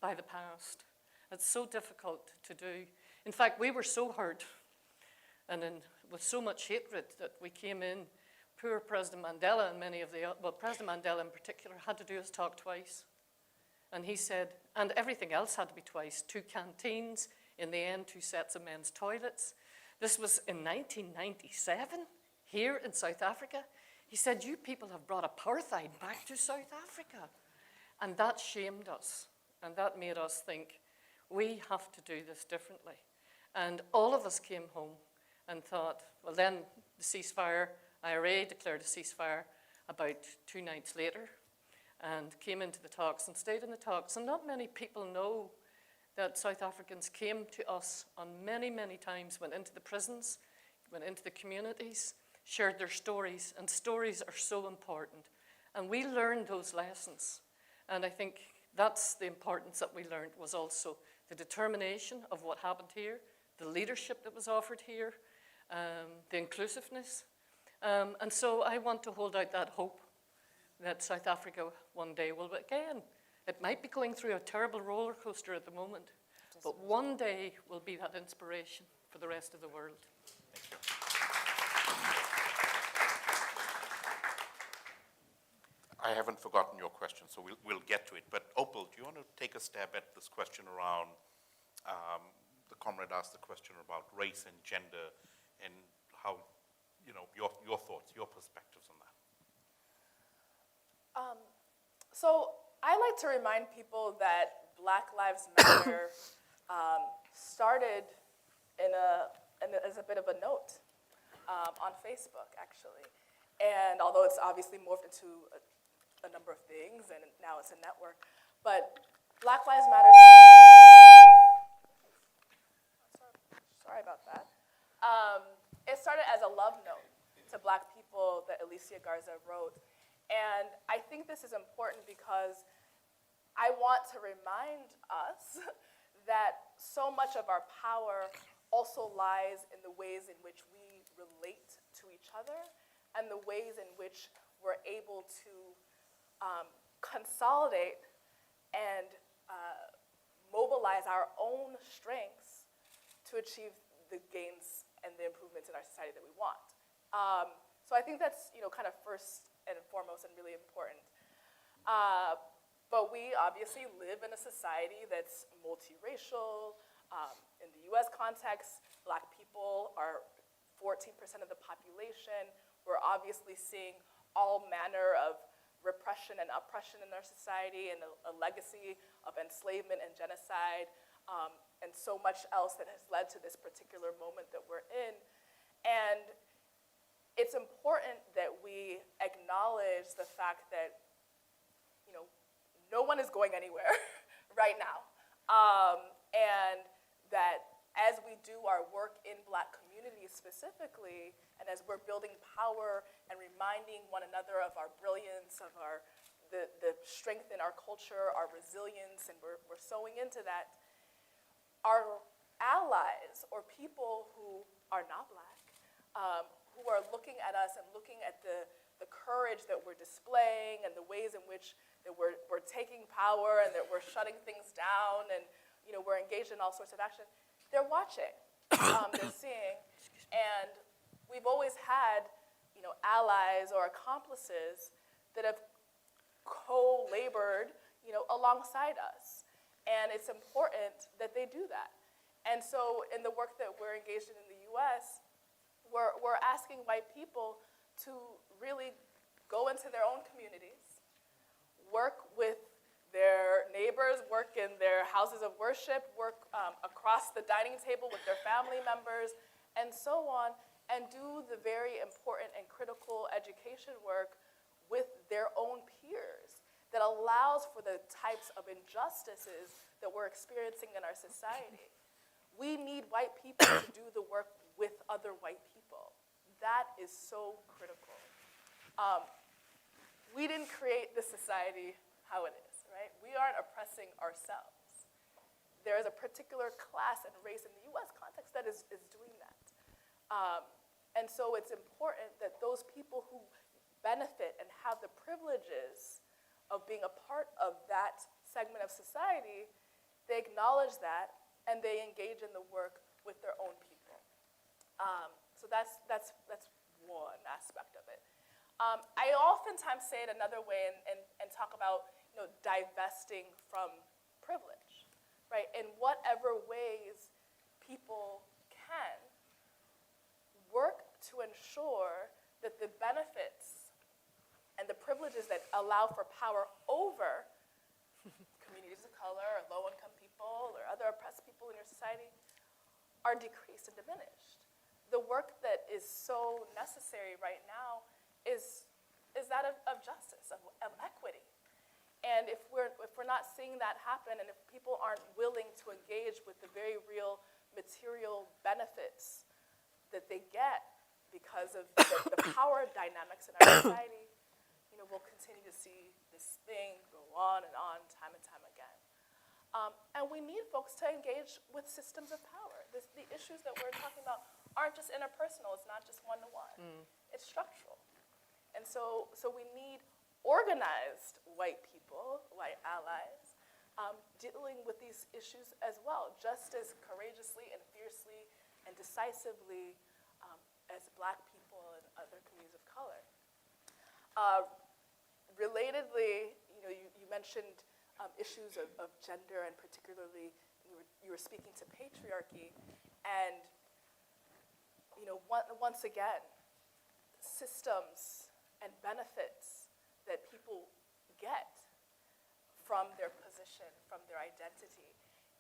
by the past? It's so difficult to do. In fact, we were so hurt and with so much hatred that we came in. Poor President Mandela and President Mandela in particular had to do his talk twice. And he said, and everything else had to be twice, 2 canteens, in the end 2 sets of men's toilets. This was in 1997, here in South Africa. He said, you people have brought apartheid back to South Africa. And that shamed us, and that made us think, we have to do this differently. And all of us came home and thought, well then the ceasefire, IRA declared a ceasefire about 2 nights later and came into the talks and stayed in the talks. And not many people know that South Africans came to us on many, many times, went into the prisons, went into the communities, shared their stories, and stories are so important. And we learned those lessons. And I think that's the importance that we learned, was also the determination of what happened here, the leadership that was offered here, the inclusiveness. And so I want to hold out that hope that South Africa one day will, again, it might be going through a terrible roller coaster at the moment, but one day will be that inspiration for the rest of the world. Thank you. I haven't forgotten your question, so we'll get to it. But Opal, do you want to take a stab at this question around, the comrade asked the question about race and gender and how, your thoughts, your perspectives on that. So I like to remind people that Black Lives Matter started as a bit of a note on Facebook, actually. And although it's obviously morphed into a number of things, and now it's a network, but Black Lives Matter. Sorry about that. It started as a love note to Black people that Alicia Garza wrote. And I think this is important because I want to remind us that so much of our power also lies in the ways in which we relate to each other and the ways in which we're able to consolidate and mobilize our own strengths to achieve the gains and the improvements in our society that we want. So I think that's, kind of first and foremost and really important. But we obviously live in a society that's multiracial. In the US context, Black people are 14% of the population. We're obviously seeing all manner of repression and oppression in our society, and a legacy of enslavement and genocide, and so much else that has led to this particular moment that we're in. And it's important that we acknowledge the fact that, no one is going anywhere right now. And that as we do our work in Black communities specifically, and as we're building power and reminding one another of our brilliance, of the strength in our culture, our resilience, and we're sewing into that, our allies or people who are not Black, who are looking at us and looking at the courage that we're displaying and the ways in which that we're taking power and that we're shutting things down and we're engaged in all sorts of action, they're watching, they're seeing. And we've always had allies or accomplices that have co-labored alongside us. And it's important that they do that. And so in the work that we're engaged in the US, we're asking white people to really go into their own communities, work with their neighbors, work in their houses of worship, work across the dining table with their family members, and so on, and do the very important and critical education work with their own peers that allows for the types of injustices that we're experiencing in our society. We need white people to do the work with other white people. That is so critical. We didn't create this society how it is, right? We aren't oppressing ourselves. There is a particular class and race in the US context that is doing that. And so it's important that those people who benefit and have the privileges of being a part of that segment of society, they acknowledge that and they engage in the work with their own people. So that's one aspect of it. I oftentimes say it another way and talk about divesting from privilege, right? In whatever ways people can work to ensure that the benefits and the privileges that allow for power over communities of color or low-income people or other oppressed people in your society are decreased and diminished. The work that is so necessary right now is that of justice, of equity. And if we're not seeing that happen, and if people aren't willing to engage with the very real material benefits that they get because of the power dynamics in our society, we'll continue to see this thing go on and on, time and time again. And we need folks to engage with systems of power. The issues that we're talking about aren't just interpersonal. It's not just one-to-one. It's structural. And so we need organized white people, white allies, dealing with these issues as well, just as courageously and fiercely and decisively as Black people and other communities of color. Relatedly, you mentioned issues of gender, and particularly you were speaking to patriarchy, and once again, systems and benefits that people get from their position, from their identity.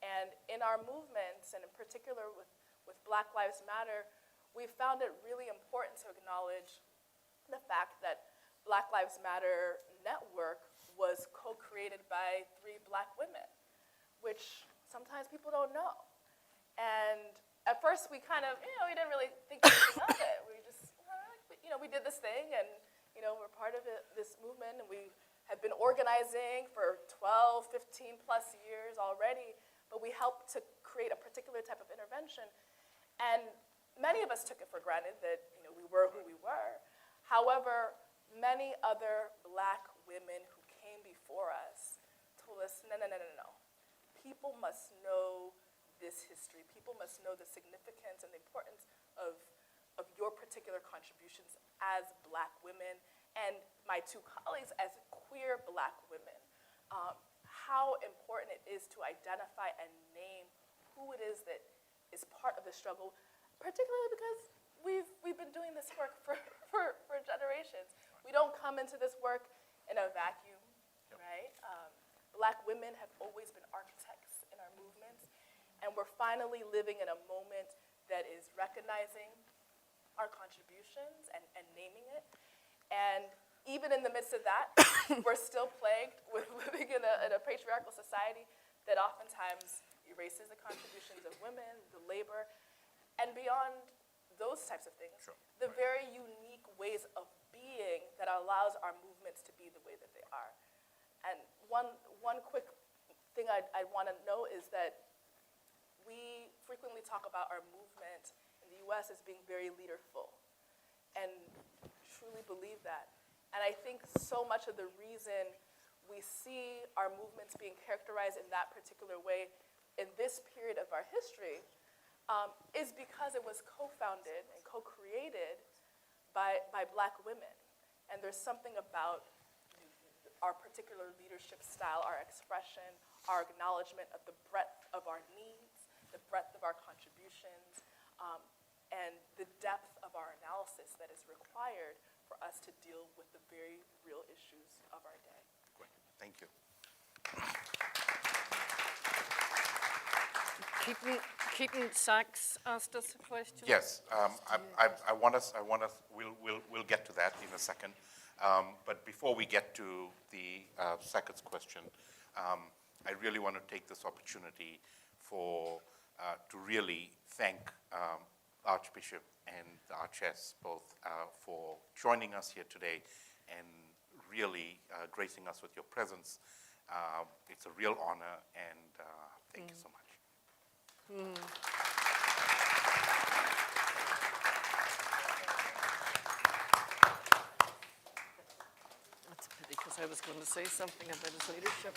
And in our movements, and in particular with Black Lives Matter, we found it really important to acknowledge the fact that Black Lives Matter network was co-created by 3 Black women, which sometimes people don't know. And at first we kind of, we didn't really think anything of it. We just, we did this thing, and we're part of this movement, and we had been organizing for 12, 15 plus years already, but we helped to create a particular type of intervention. And many of us took it for granted that we were who we were. However, many other Black women who came before us told us, no. People must know this history. People must know the significance and the importance of your particular contributions as Black women, and my two colleagues as queer Black women, how important it is to identify and name who it is that is part of the struggle, particularly because we've been doing this work for generations. We don't come into this work in a vacuum, right? Black women have always been architects in our movements, and we're finally living in a moment that is recognizing our contributions and naming it. And even in the midst of that, we're still plagued with living in a patriarchal society that oftentimes erases the contributions of women, the labor, and beyond those types of things, the very unique ways of being that allows our movements to be the way that they are. And one quick thing I want to know is that we frequently talk about our movement in the US as being very leaderful, and truly believe that. And I think so much of the reason we see our movements being characterized in that particular way in this period of our history is because it was co-founded and co-created by Black women. And there's something about our particular leadership style, our expression, our acknowledgement of the breadth of our needs, the breadth of our contributions, and the depth of our analysis that is required for us to deal with the very real issues of our day. Great. Thank you. Keaton Sachs asked us a question. Yes, we'll get to that in a second. But before we get to the Sackett's question, I really want to take this opportunity to really thank Archbishop and the Archess both for joining us here today and really gracing us with your presence. It's a real honor, and thank you so much. That's a pity, because I was going to say something about his leadership.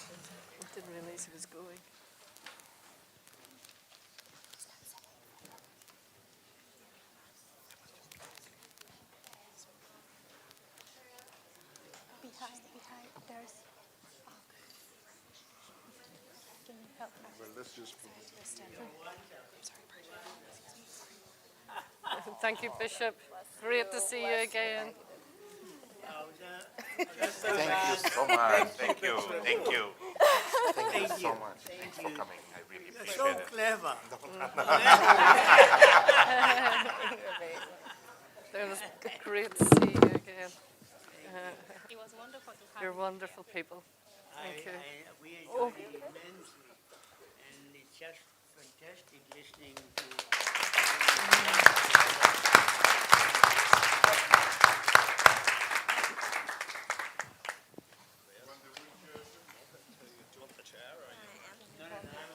I didn't realize he was going. Behind, there's. Can you help us? Well, let's just. Thank you, Bishop. Great to see you again. Thank you so much. Thank you. Thank you. Thank you so much. Thanks for coming. I really appreciate So it. clever. It was great to see you again. It was wonderful to have You're wonderful people. Thank you. We enjoyed it immensely, and it's just fantastic listening to.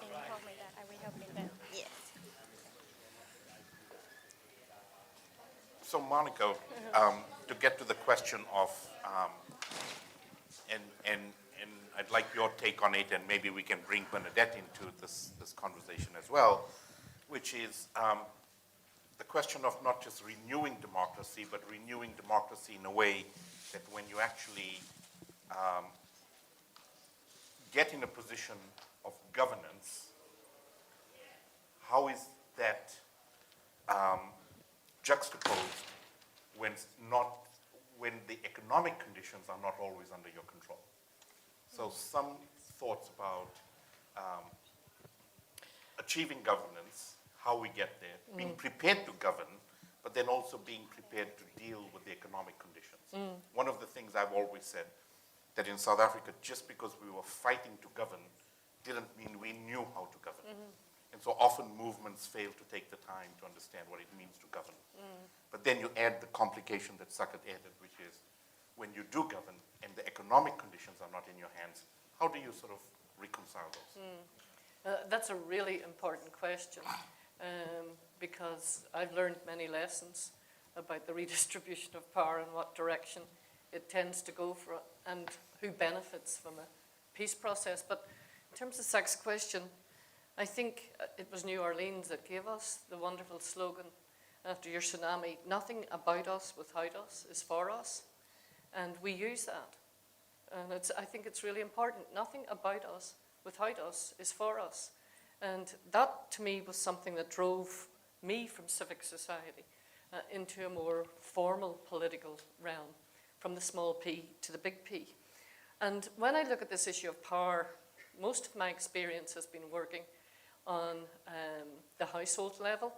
Can you help me that? I will help you that. Yes. So Monica, to get to the question of, and I'd like your take on it, and maybe we can bring Bernadette into this conversation as well, which is the question of not just renewing democracy, but renewing democracy in a way that when you actually get in a position of governance, how is that juxtaposed when the economic conditions are not always under your control? So some thoughts about achieving governance, how we get there, being prepared to govern, but then also being prepared to deal with the economic conditions. One of the things I've always said, that in South Africa, just because we were fighting to govern, didn't mean we knew how to govern. And so often movements fail to take the time to understand what it means to govern. But then you add the complication that Saket added, which is when you do govern and the economic conditions are not in your hands, how do you sort of reconcile those? That's a really important question, because I've learned many lessons about the redistribution of power and what direction it tends to go for, and who benefits from a peace process. But in terms of Zach's question, I think it was New Orleans that gave us the wonderful slogan, after your tsunami, nothing about us without us is for us. And we use that. And I think it's really important. Nothing about us without us is for us. And that, to me, was something that drove me from civic society into a more formal political realm, from the small p to the big P. And when I look at this issue of power, most of my experience has been working on the household level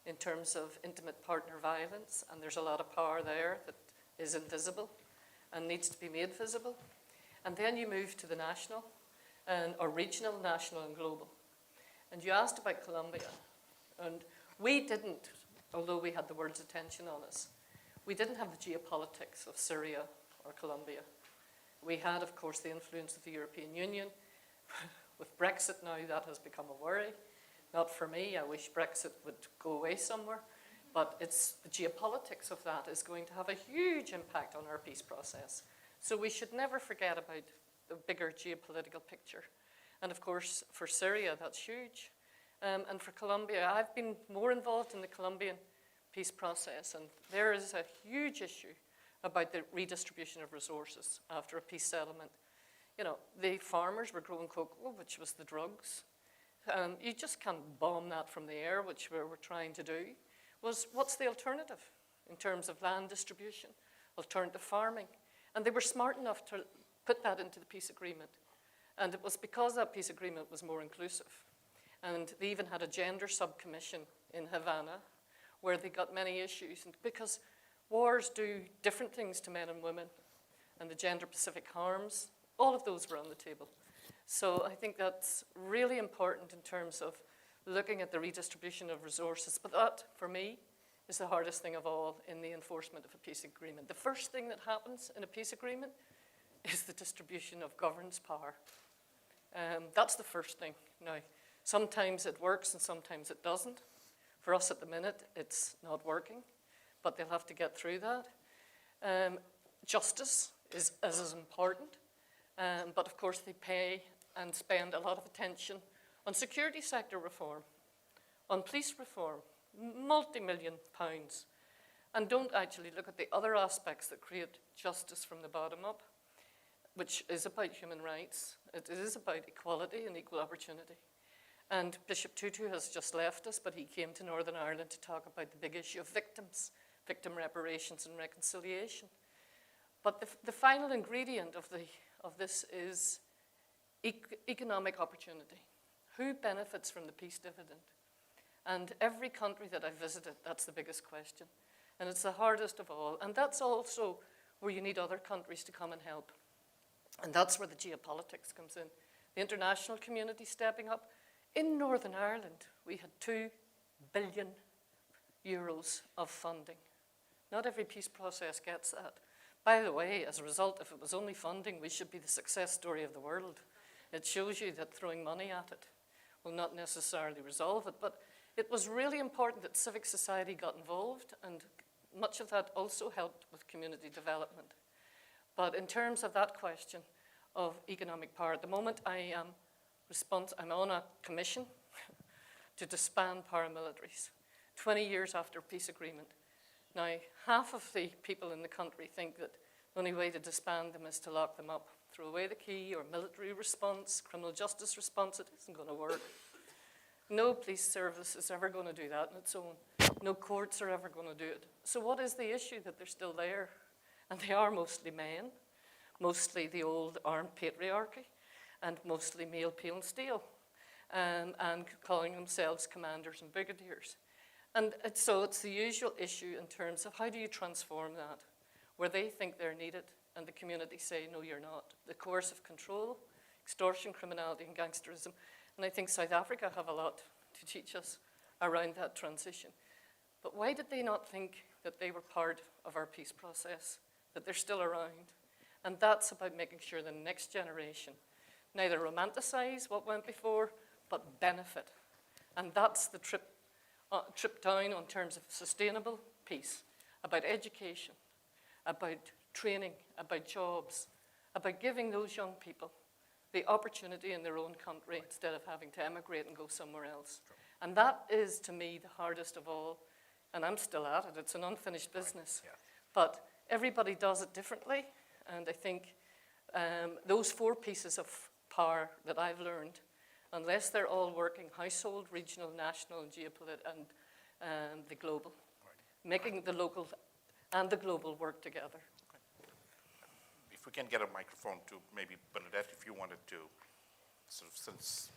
in terms of intimate partner violence, and there's a lot of power there that is invisible and needs to be made visible. And then you move to the national, or regional, national, and global. And you asked about Colombia, and we didn't, although we had the world's attention on us, we didn't have the geopolitics of Syria or Colombia. We had, of course, the influence of the European Union. With Brexit now, that has become a worry. Not for me, I wish Brexit would go away somewhere, but it's the geopolitics of that is going to have a huge impact on our peace process. So we should never forget about the bigger geopolitical picture. And of course, for Syria, that's huge. And for Colombia, I've been more involved in the Colombian peace process, and there is a huge issue about the redistribution of resources after a peace settlement. You know, the farmers were growing cocoa, which was the drugs. You just can't bomb that from the air, which we were trying to do. What's the alternative in terms of land distribution, alternative farming? And they were smart enough to put that into the peace agreement. And it was because that peace agreement was more inclusive. And they even had a gender subcommission in Havana where they got many issues. And because wars do different things to men and women, and the gender-specific harms, all of those were on the table. So I think that's really important in terms of looking at the redistribution of resources. But that, for me, is the hardest thing of all in the enforcement of a peace agreement. The first thing that happens in a peace agreement is the distribution of governance power. That's the first thing. Now, sometimes it works and sometimes it doesn't. For us at the minute, it's not working, but they'll have to get through that. Justice is as important, but of course they pay and spend a lot of attention on security sector reform, on police reform, multi-million pounds, and don't actually look at the other aspects that create justice from the bottom up, which is about human rights. It is about equality and equal opportunity. And Bishop Tutu has just left us, but he came to Northern Ireland to talk about the big issue of victims, victim reparations and reconciliation. But the final ingredient of this is economic opportunity. Who benefits from the peace dividend? And every country that I've visited, that's the biggest question. And it's the hardest of all. And that's also where you need other countries to come and help. And that's where the geopolitics comes in. The international community stepping up. In Northern Ireland, we had €2 billion of funding. Not every peace process gets that. By the way, as a result, if it was only funding, we should be the success story of the world. It shows you that throwing money at it will not necessarily resolve it. But it was really important that civic society got involved, and much of that also helped with community development. But in terms of that question of economic power, at the moment I'm on a commission to disband paramilitaries, 20 years after peace agreement. Now, half of the people in the country think that the only way to disband them is to lock them up, throw away the key, or military response, criminal justice response. It isn't going to work. No police service is ever going to do that on its own. No courts are ever going to do it. So what is the issue that they're still there? And they are mostly men, mostly the old armed patriarchy, and mostly male pale and steel, and calling themselves commanders and brigadiers. And so it's the usual issue in terms of how do you transform that, where they think they're needed and the community say, no, you're not. The coercive control, extortion, criminality, and gangsterism. And I think South Africa have a lot to teach us around that transition. But why did they not think that they were part of our peace process, that they're still around? And that's about making sure the next generation neither romanticize what went before, but benefit. And that's the trip down in terms of sustainable peace, about education, about training, about jobs, about giving those young people the opportunity in their own country instead of having to emigrate and go somewhere else. And that is, to me, the hardest of all and I'm still at it. It's an unfinished business. yeah. But everybody does it differently, and I think those 4 pieces of power that I've learned, unless they're all working household, regional, national, geopolitical, and the global, making the local and the global work together. If we can get a microphone to maybe Bernadette, if you wanted to, sort of since.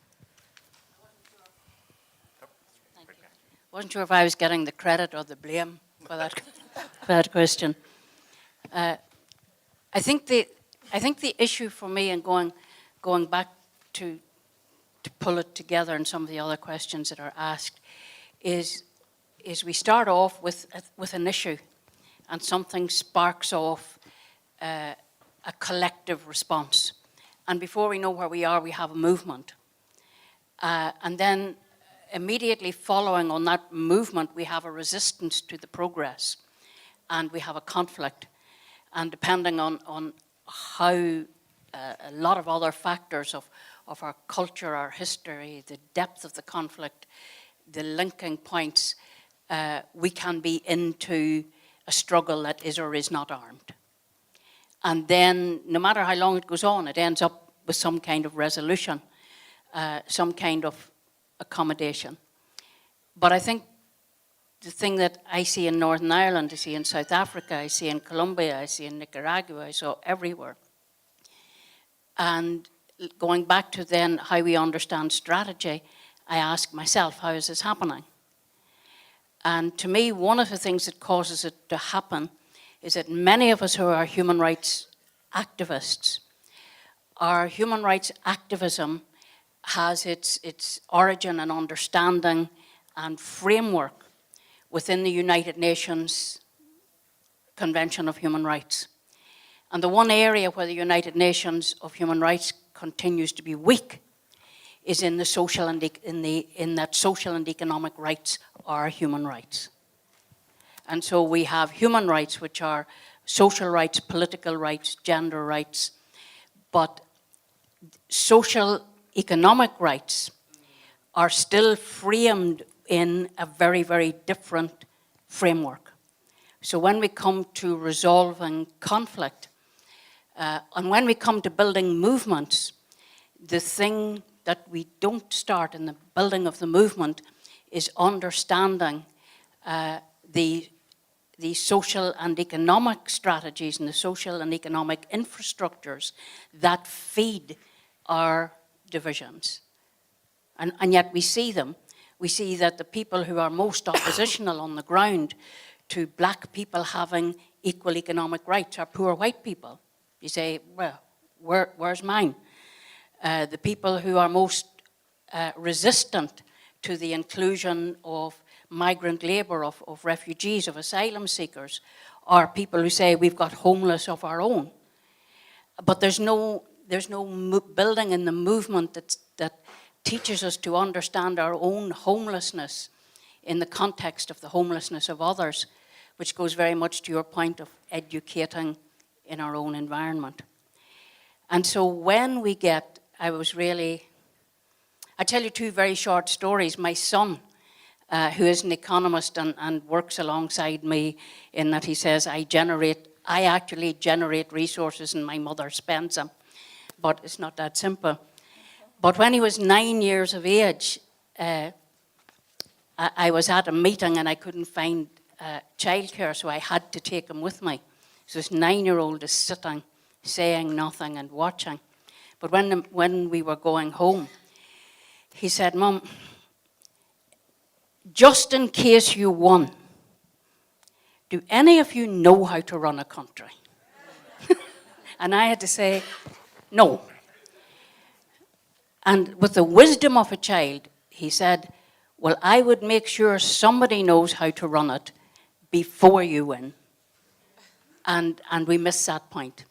Thank you. Wasn't sure if I was getting the credit or the blame for that, for that question. I think the issue for me, and going back to pull it together and some of the other questions that are asked, is we start off with an issue, and something sparks off a collective response. And before we know where we are, we have a movement. And then immediately following on that movement, we have a resistance to the progress, and we have a conflict. And depending on how a lot of other factors of our culture, our history, the depth of the conflict, the linking points, we can be into a struggle that is or is not armed. And then, no matter how long it goes on, it ends up with some kind of resolution, some kind of accommodation. But I think the thing that I see in Northern Ireland, I see in South Africa, I see in Colombia, I see in Nicaragua, I saw everywhere. And going back to then how we understand strategy, I ask myself, how is this happening? And to me, one of the things that causes it to happen is that many of us who are human rights activists, our human rights activism has its origin and understanding and framework within the United Nations Convention of Human Rights. And the one area where the United Nations of Human Rights continues to be weak is in the social and in that social and economic rights are human rights. And so we have human rights, which are social rights, political rights, gender rights, but social economic rights are still framed in a very, very different framework. So when we come to resolving conflict, and when we come to building movements, the thing that we don't start in the building of the movement is understanding the social and economic strategies and the social and economic infrastructures that feed our divisions. And yet we see them. We see that the people who are most oppositional on the ground to black people having equal economic rights are poor white people. You say, well, where's mine? The people who are most resistant to the inclusion of migrant labour, of refugees, of asylum seekers, are people who say we've got homeless of our own. But there's no building in the movement that teaches us to understand our own homelessness in the context of the homelessness of others, which goes very much to your point of educating in our own environment. And so when we get, I tell you 2 very short stories. My son, who is an economist and works alongside me in that he says, I actually generate resources and my mother spends them. But it's not that simple. But when he was 9 years of age, I was at a meeting and I couldn't find childcare, so I had to take him with me. So this 9-year-old is sitting, saying nothing and watching. But when we were going home, he said, Mum, just in case you won, do any of you know how to run a country? And I had to say, no. And with the wisdom of a child, he said, well, I would make sure somebody knows how to run it before you win. And we miss that point.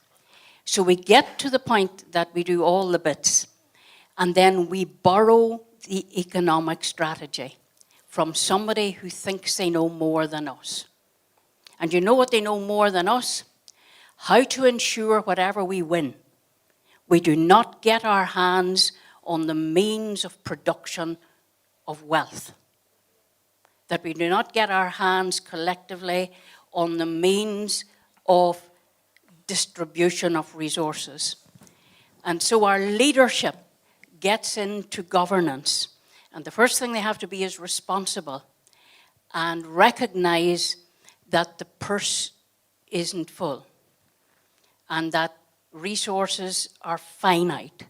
So we get to the point that we do all the bits, and then we borrow the economic strategy from somebody who thinks they know more than us. And you know what they know more than us? How to ensure whatever we win, we do not get our hands on the means of production of wealth. that we do not get our hands collectively on the means of distribution of resources. And so our leadership gets into governance. And the first thing they have to be is responsible and recognize that the purse isn't full and that resources are finite.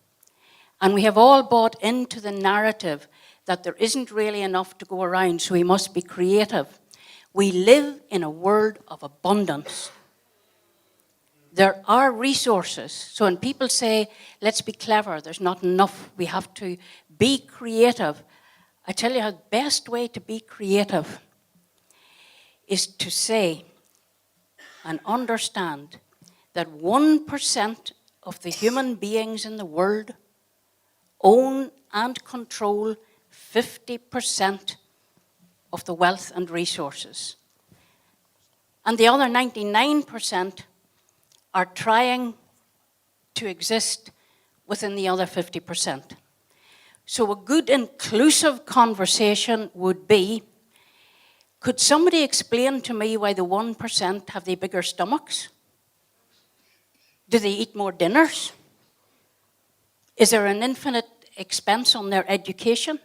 And we have all bought into the narrative that there isn't really enough to go around, so we must be creative. We live in a world of abundance. There are resources. So when people say, let's be clever, there's not enough, we have to be creative, I tell you, the best way to be creative is to say and understand that 1% of the human beings in the world own and control 50% of the wealth and resources. And the other 99% are trying to exist within the other 50%. So a good inclusive conversation would be, could somebody explain to me why the 1% have the bigger stomachs? Do they eat more dinners? Is there an infinite expense on their education?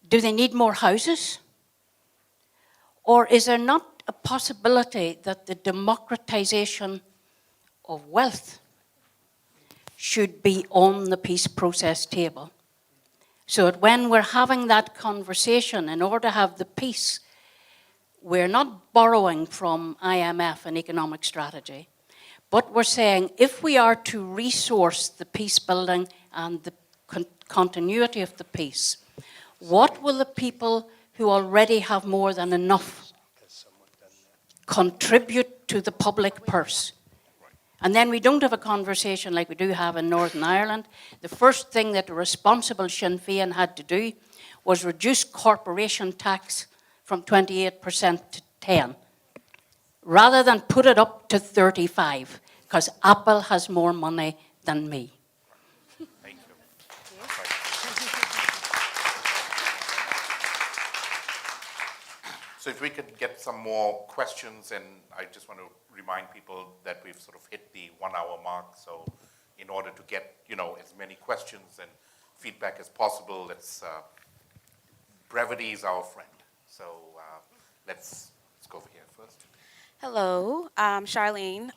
Do they need more houses? Or is there not a possibility that the democratization of wealth should be on the peace process table? So that when we're having that conversation, in order to have the peace, we're not borrowing from IMF and economic strategy, but we're saying if we are to resource the peace building and the continuity of the peace, what will the people who already have more than enough contribute to the public purse? And then we don't have a conversation like we do have in Northern Ireland. The first thing that the responsible Sinn Féin had to do was reduce corporation tax from 28% to 10%, rather than put it up to 35%, because Apple has more money than me. Thank you. So if we could get some more questions, and I just want to remind people that we've sort of hit the 1 hour mark. So in order to get, as many questions and feedback as possible, brevity is our friend. So let's go over here first. Hello, I'm Charlene.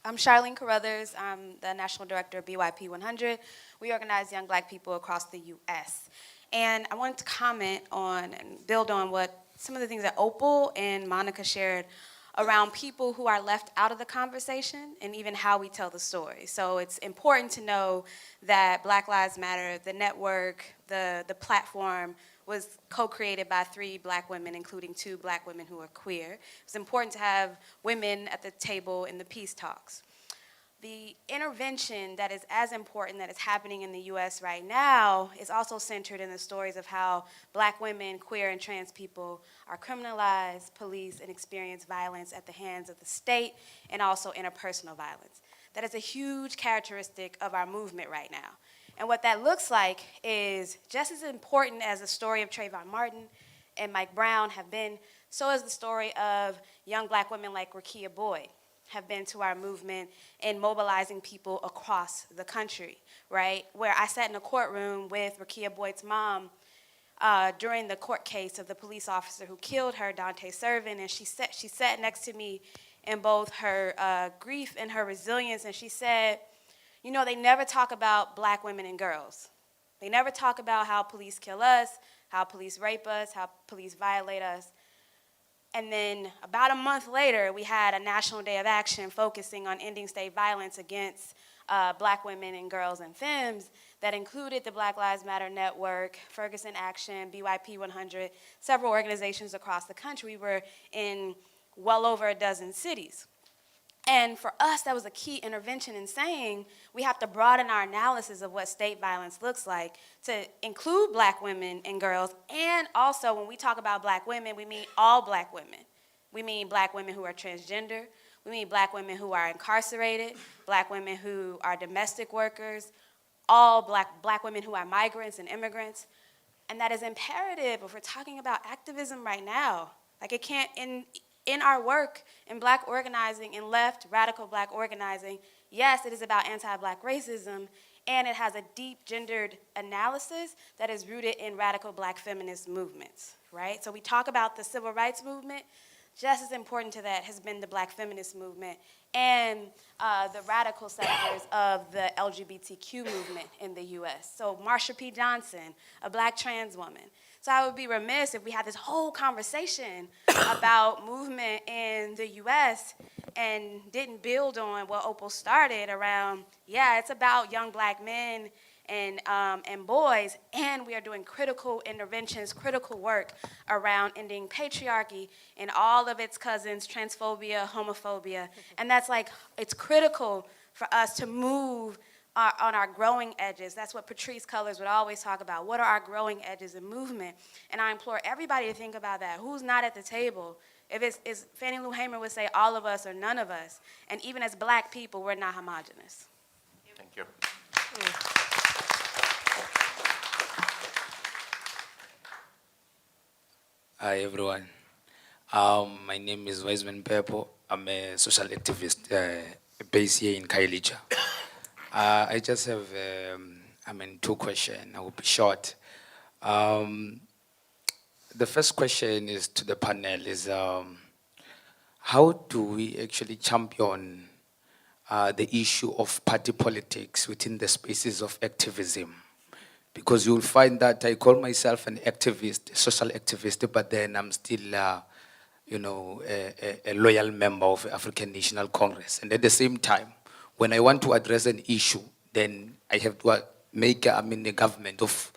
I'm Charlene Carruthers. I'm the National Director of BYP 100. We organize young Black people across the U.S. And I wanted to comment on and build on what some of the things that Opal and Monica shared around people who are left out of the conversation and even how we tell the story. So it's important to know that Black Lives Matter, the network, the platform, was co-created by 3 Black women, including 2 Black women who are queer. It's important to have women at the table in the peace talks. The intervention that is as important that is happening in the U.S. right now is also centered in the stories of how Black women, queer, and trans people are criminalized, policed, and experience violence at the hands of the state, and also interpersonal violence. That is a huge characteristic of our movement right now. And what that looks like is just as important as the story of Trayvon Martin and Mike Brown have been, so is the story of young Black women like Rekia Boyd have been to our movement in mobilizing people across the country, right? Where I sat in a courtroom with Rekia Boyd's mom during the court case of the police officer who killed her, Dante Servin, and she sat next to me in both her grief and her resilience, and she said, they never talk about Black women and girls. They never talk about how police kill us, how police rape us, how police violate us. And then about a month later, we had a National Day of Action focusing on ending state violence against Black women and girls and femmes that included the Black Lives Matter Network, Ferguson Action, BYP 100, several organizations across the country. We were in well over a dozen cities. And for us, that was a key intervention in saying we have to broaden our analysis of what state violence looks like to include Black women and girls. And also, when we talk about Black women, we mean all Black women. We mean Black women who are transgender. We mean Black women who are incarcerated, Black women who are domestic workers, all Black women who are migrants and immigrants. And that is imperative if we're talking about activism right now. Like it can't, in our work in black organizing, in left, radical black organizing, yes, it is about anti-black racism, and it has a deep gendered analysis that is rooted in radical black feminist movements, right? So we talk about the civil rights movement, just as important to that has been the black feminist movement and the radical sectors of the LGBTQ movement in the US. So Marsha P. Johnson, a black trans woman. So I would be remiss if we had this whole conversation about movement in the US and didn't build on what Opal started around, yeah, it's about young black men and boys, and we are doing critical interventions, critical work around ending patriarchy and all of its cousins, transphobia, homophobia, and that's like, it's critical for us to move on our growing edges. That's what Patrisse Cullors would always talk about. What are our growing edges in movement? And I implore everybody to think about that. Who's not at the table? If it's Fannie Lou Hamer would say all of us or none of us, and even as black people, we're not homogenous. Thank you. Hi everyone. My name is Wiseman Pepo. I'm a social activist based here in Kailija. I just have, 2 questions. I will be short. The first question is to the panel is, how do we actually champion the issue of party politics within the spaces of activism? Because you'll find that I call myself an activist, a social activist, but then I'm still, a loyal member of African National Congress. And at the same time, when I want to address an issue, then I have to make a government of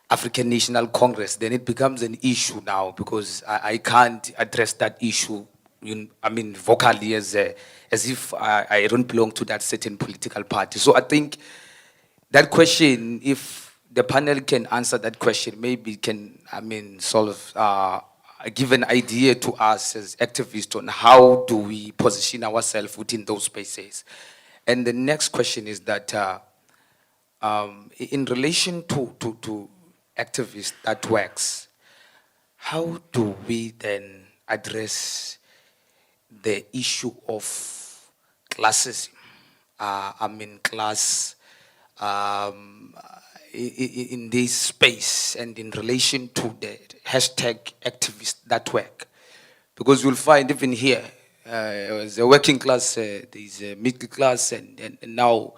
African National Congress. Then it becomes an issue now because I can't address that issue, vocally as if I don't belong to that certain political party. So I think that question, if the panel can answer that question, maybe can, give an idea to us as activists on how do we position ourselves within those spaces. And the next question is that in relation to activist that works, how do we then address the issue of classism? Class in this space and in relation to the hashtag activists that work. Because you'll find even here, there's a working class, there's a middle class, and now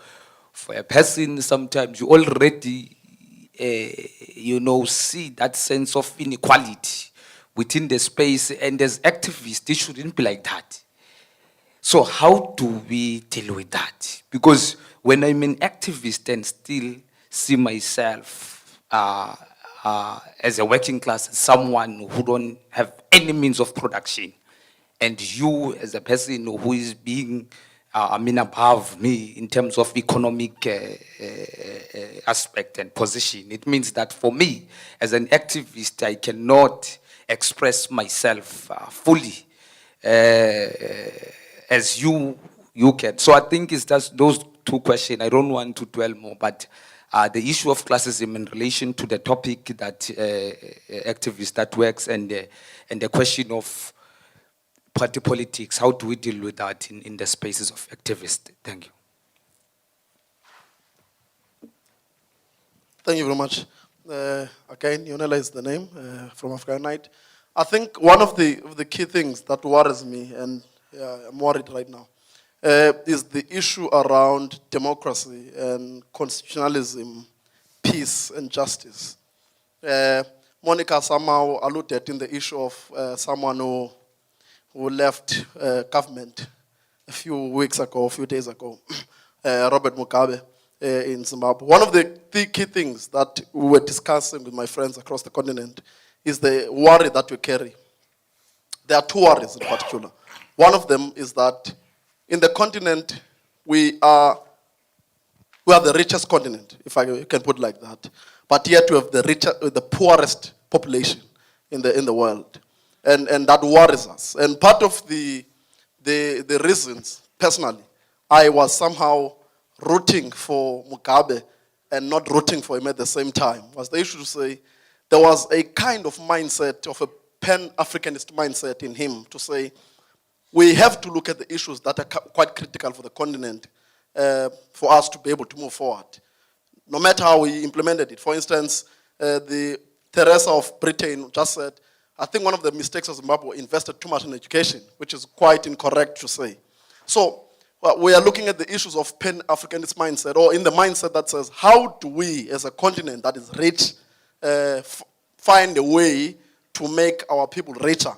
for a person, sometimes you already, see that sense of inequality within the space, and as activists, it shouldn't be like that. So how do we deal with that? Because when I'm an activist and still see myself as a working class, someone who don't have any means of production, and you as a person who is being above me in terms of economic aspect and position, it means that for me as an activist, I cannot express myself fully as you can. So I think it's just those 2 questions. I don't want to dwell more, but the issue of classism in relation to the topic that activists that works, and the question of party politics, how do we deal with that in the spaces of activists? Thank you. Thank you very much. Again, Yonela is the name, from Africa Unite. I think one of the key things that worries me, and I'm worried right now, is the issue around democracy and constitutionalism, peace and justice. Monica somehow alluded in the issue of someone who left government a few days ago, Robert Mugabe in Zimbabwe. One of the key things that we were discussing with my friends across the continent is the worry that we carry. There are 2 worries in particular. One of them is that in the continent, we are the richest continent, if I can put it like that. But yet we have the poorest population in the world. And that worries us. And part of the reasons, personally, I was somehow rooting for Mugabe and not rooting for him at the same time, was the issue to say, there was a kind of mindset, of a pan-Africanist mindset in him to say, we have to look at the issues that are quite critical for the continent for us to be able to move forward, no matter how we implemented it. For instance, the Teresa of Britain just said, I think one of the mistakes of Zimbabwe invested too much in education, which is quite incorrect to say. So we are looking at the issues of pan-Africanist mindset, or in the mindset that says, how do we, as a continent that is rich, find a way to make our people richer?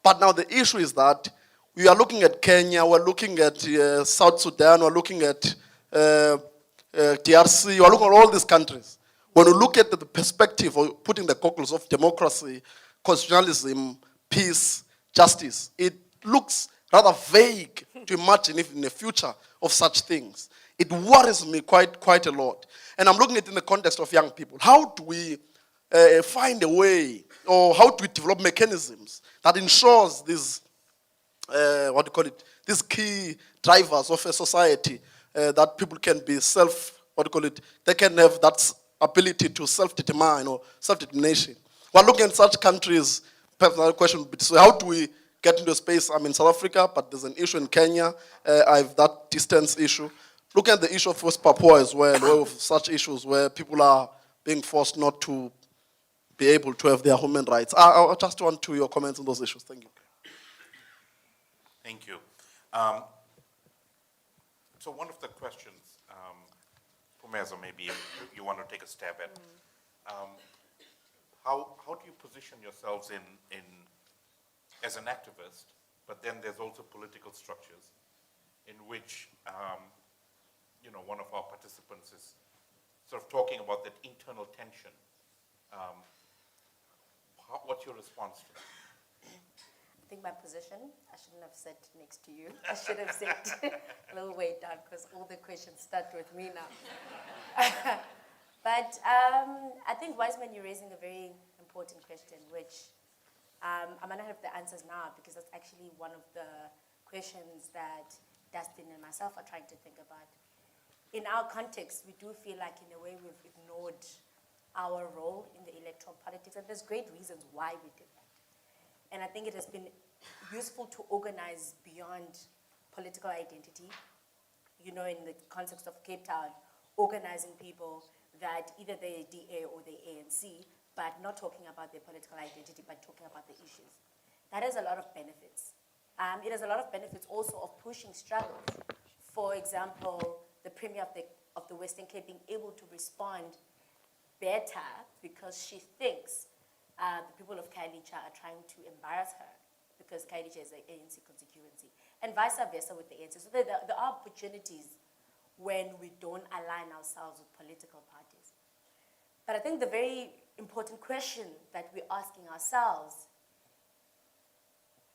But now the issue is that we are looking at Kenya, we're looking at South Sudan, we're looking at DRC, we're looking at all these countries. When we look at the perspective of putting the goggles of democracy, constitutionalism, peace, justice, it looks rather vague to imagine if in the future of such things. It worries me quite a lot. And I'm looking at it in the context of young people. How do we find a way, or how do we develop mechanisms that ensures these, these key drivers of a society, that people can be they can have that ability to self-determine or self-determination. We're looking at such countries, perhaps another question would be, so how do we get into a space? I'm in South Africa, but there's an issue in Kenya. I have that distance issue. Looking at the issue of West Papua as well, where with such issues where people are being forced not to be able to have their human rights. I just want to your comments on those issues. Thank you. Thank you. So one of the questions, Pumezo, maybe you want to take a stab at. How do you position yourselves in as an activist, but then there's also political structures in which, one of our participants is sort of talking about that internal tension. What's your response to that? I think my position, I shouldn't have sat next to you. I should have sat a little way down because all the questions start with me now. But I think, Wiseman, you're raising a very important question, which I might not have the answers now because that's actually one of the questions that Dustin and myself are trying to think about. In our context, we do feel like in a way we've ignored our role in the electoral politics, and there's great reasons why we did that. And I think it has been useful to organize beyond political identity, in the context of Cape Town, organizing people that either they're DA or they're ANC, but not talking about their political identity, but talking about the issues. That has a lot of benefits. It has a lot of benefits also of pushing struggles. For example, the Premier of the Western Cape being able to respond better because she thinks the people of Kailicha are trying to embarrass her because Kailicha is an ANC constituency, and vice versa with the ANC. So there are opportunities when we don't align ourselves with political parties. But I think the very important question that we're asking ourselves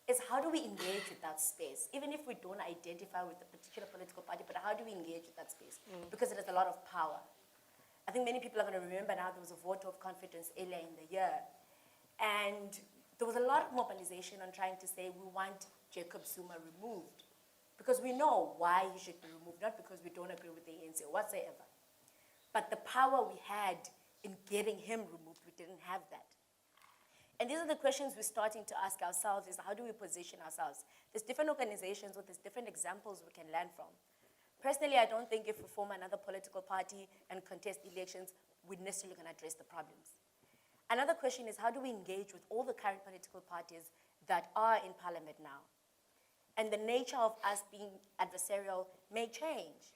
is how do we engage with that space? Even if we don't identify with a particular political party, but how do we engage with that space? Because it has a lot of power. I think many people are going to remember now there was a vote of confidence earlier in the year. And there was a lot of mobilization on trying to say we want Jacob Zuma removed. Because we know why he should be removed, not because we don't agree with the ANC or whatsoever. But the power we had in getting him removed, we didn't have that. And these are the questions we're starting to ask ourselves is how do we position ourselves? There's different organizations with there's different examples we can learn from. Personally, I don't think if we form another political party and contest elections, we're necessarily going to address the problems. Another question is how do we engage with all the current political parties that are in parliament now? And the nature of us being adversarial may change.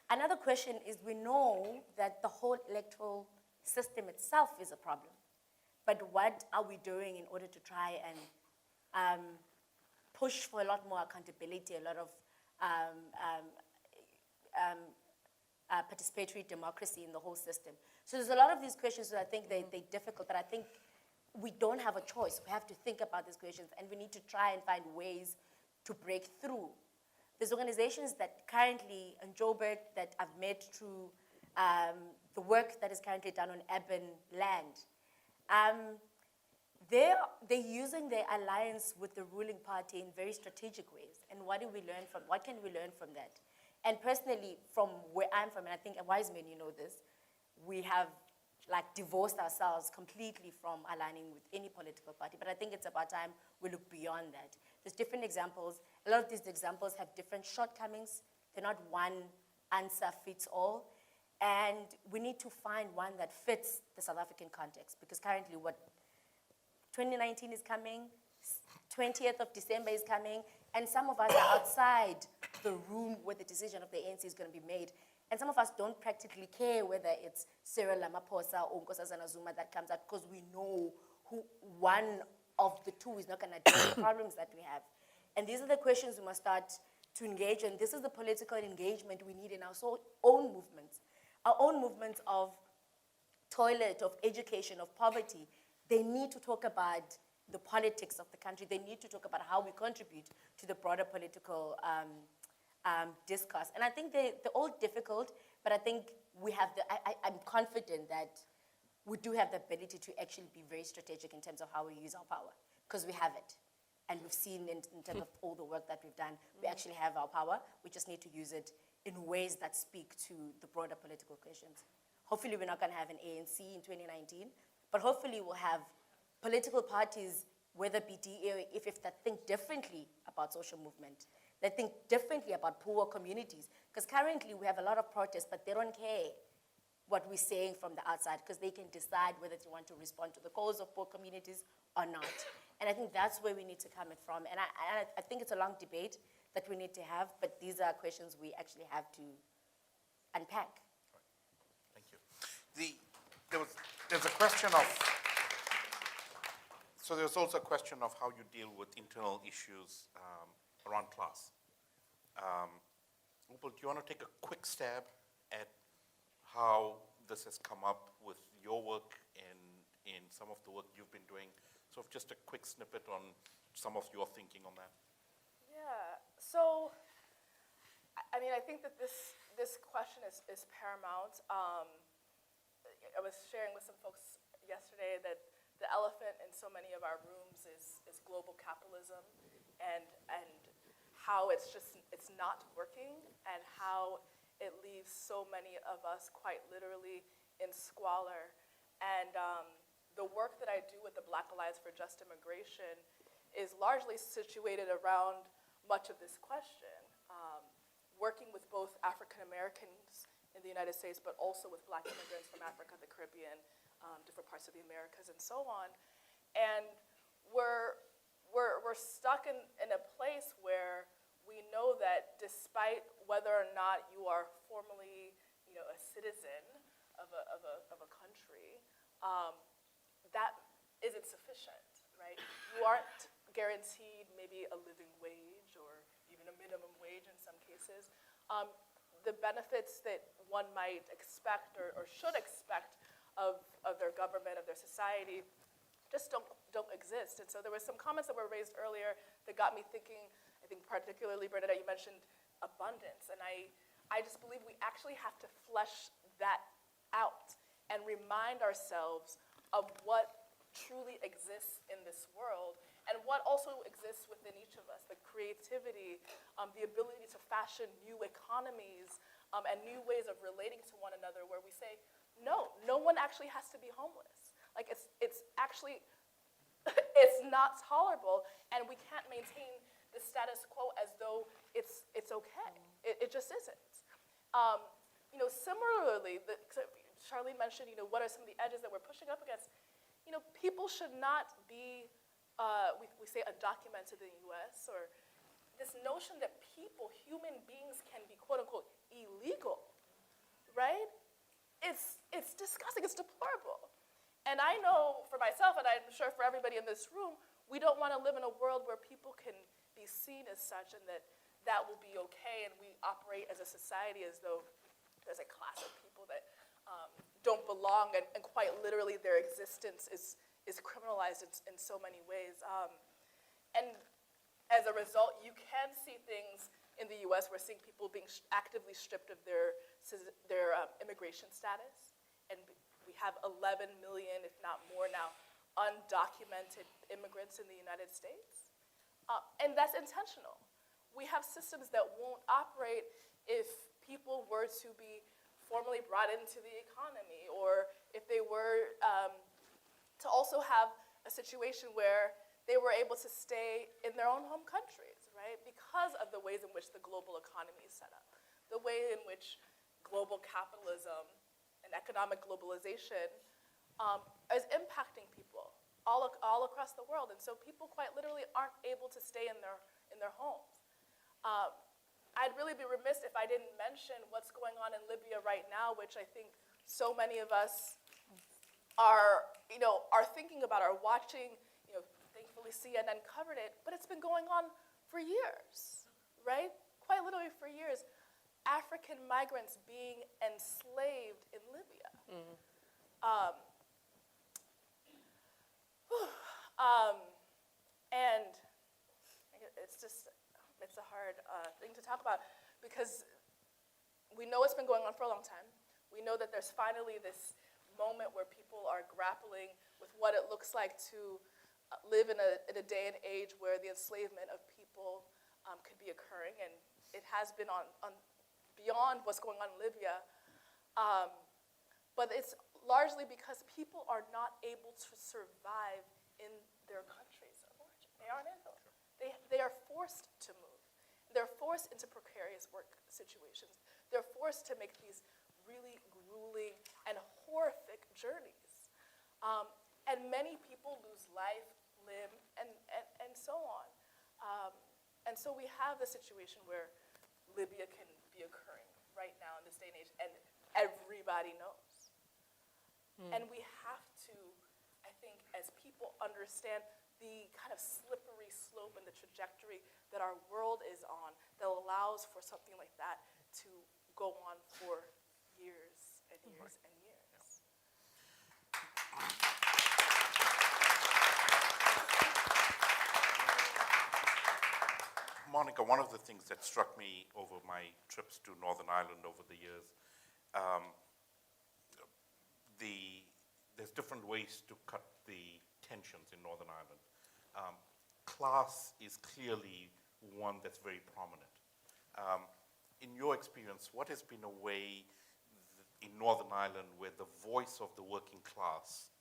Another question is we know that the whole electoral system itself is a problem. But what are we doing in order to try and push for a lot more accountability, a lot of participatory democracy in the whole system? So there's a lot of these questions that I think they're difficult, but I think we don't have a choice. We have to think about these questions, and we need to try and find ways to break through. There's organizations that currently, in Joburg, that I've met through the work that is currently done on urban land. They're using their alliance with the ruling party in very strategic ways. And what can we learn from that? And personally, from where I'm from, and I think Wiseman, you know this, we have like divorced ourselves completely from aligning with any political party. But I think it's about time we look beyond that. There's different examples. A lot of these examples have different shortcomings. They're not one answer fits all. And we need to find one that fits the South African context, because currently 2019 is coming, 20th of December is coming, and some of us are outside the room where the decision of the ANC is going to be made. And some of us don't practically care whether it's Cyril Ramaphosa or Nkosazana Zuma that comes out, because we know who one of the two is not going to deal with the problems that we have. And these are the questions we must start to engage in. This is the political engagement we need in our own movements. Our own movements of toilet, of education, of poverty. They need to talk about the politics of the country. They need to talk about how we contribute to the broader political discourse. And I think they're all difficult, but I think we have I'm confident that we do have the ability to actually be very strategic in terms of how we use our power, because we have it. And we've seen in terms of all the work that we've done, we actually have our power. We just need to use it in ways that speak to the broader political questions. Hopefully we're not going to have an ANC in 2019, but hopefully we'll have political parties, whether be DA or EFF, that think differently about social movement, that think differently about poor communities. Because currently we have a lot of protests, but they don't care what we're saying from the outside, because they can decide whether they want to respond to the calls of poor communities or not. And I think that's where we need to come from. And I think it's a long debate that we need to have, but these are questions we actually have to unpack. Thank you. There's a question of, so there's also a question of how you deal with internal issues around class. Upal, do you want to take a quick stab at how this has come up with your work and in some of the work you've been doing? So just a quick snippet on some of your thinking on that. Yeah, so, I mean, I think that this question is paramount. I was sharing with some folks yesterday that the elephant in so many of our rooms is global capitalism and how it's not working, and how it leaves so many of us quite literally in squalor. And the work that I do with the Black Alliance for Just Immigration is largely situated around much of this question, working with both African Americans in the United States, but also with Black immigrants from Africa, the Caribbean, different parts of the Americas, and so on. And we're stuck in a place where we know that despite whether or not you are formally, a citizen of a country, that isn't sufficient, right? You aren't guaranteed maybe a living wage or even a minimum wage in some cases. The benefits that one might expect or should expect of their government, of their society, just don't exist. And so there were some comments that were raised earlier that got me thinking. I think particularly, Bernadette, you mentioned abundance. And I just believe we actually have to flesh that out and remind ourselves of what truly exists in this world and what also exists within each of us, the creativity, the ability to fashion new economies and new ways of relating to one another, where we say, no one actually has to be homeless. Like it's actually, it's not tolerable, and we can't maintain the status quo as though it's okay. It just isn't. Similarly, Charlene mentioned, what are some of the edges that we're pushing up against? People should not be, we say undocumented in the US, or this notion that human beings can be quote unquote illegal, right? It's disgusting, it's deplorable. And I know for myself, and I'm sure for everybody in this room, we don't want to live in a world where people can be seen as such and that will be okay, and we operate as a society as though there's a class of people that don't belong, and quite literally their existence is criminalized in so many ways. And as a result, you can see things in the US. We're seeing people being actively stripped of their immigration status, and we have 11 million, if not more now, undocumented immigrants in the United States. And that's intentional. We have systems that won't operate if people were to be formally brought into the economy, or if they were to also have a situation where they were able to stay in their own home countries, right? Because of the ways in which the global economy is set up, the way in which global capitalism and economic globalization is impacting people all across the world. And so people quite literally aren't able to stay in their homes. I'd really be remiss if I didn't mention what's going on in Libya right now, which I think so many of us are thinking about, are watching. Thankfully CNN covered it, but it's been going on for years, right? Quite literally for years. African migrants being enslaved in Libya. And it's a hard thing to talk about, because we know it's been going on for a long time. We know that there's finally this moment where people are grappling with what it looks like to live in a day and age where the enslavement of people could be occurring, and it has been on beyond what's going on in Libya. But it's largely because people are not able to survive in their countries of origin. They aren't able. They are forced to move. They're forced into precarious work situations. They're forced to make these really grueling and horrific journeys. And many people lose life, limb, and so on. And so we have the situation where Libya can be occurring right now in this day and age, and everybody knows. And we have to, I think, as people understand the kind of slippery slope and the trajectory that our world is on that allows for something like that to go on for years and years and years. Monica, one of the things that struck me over my trips to Northern Ireland over the years, there's different ways to cut the tensions in Northern Ireland. Class is clearly one that's very prominent. In your experience, what has been a way in Northern Ireland where the voice of the working class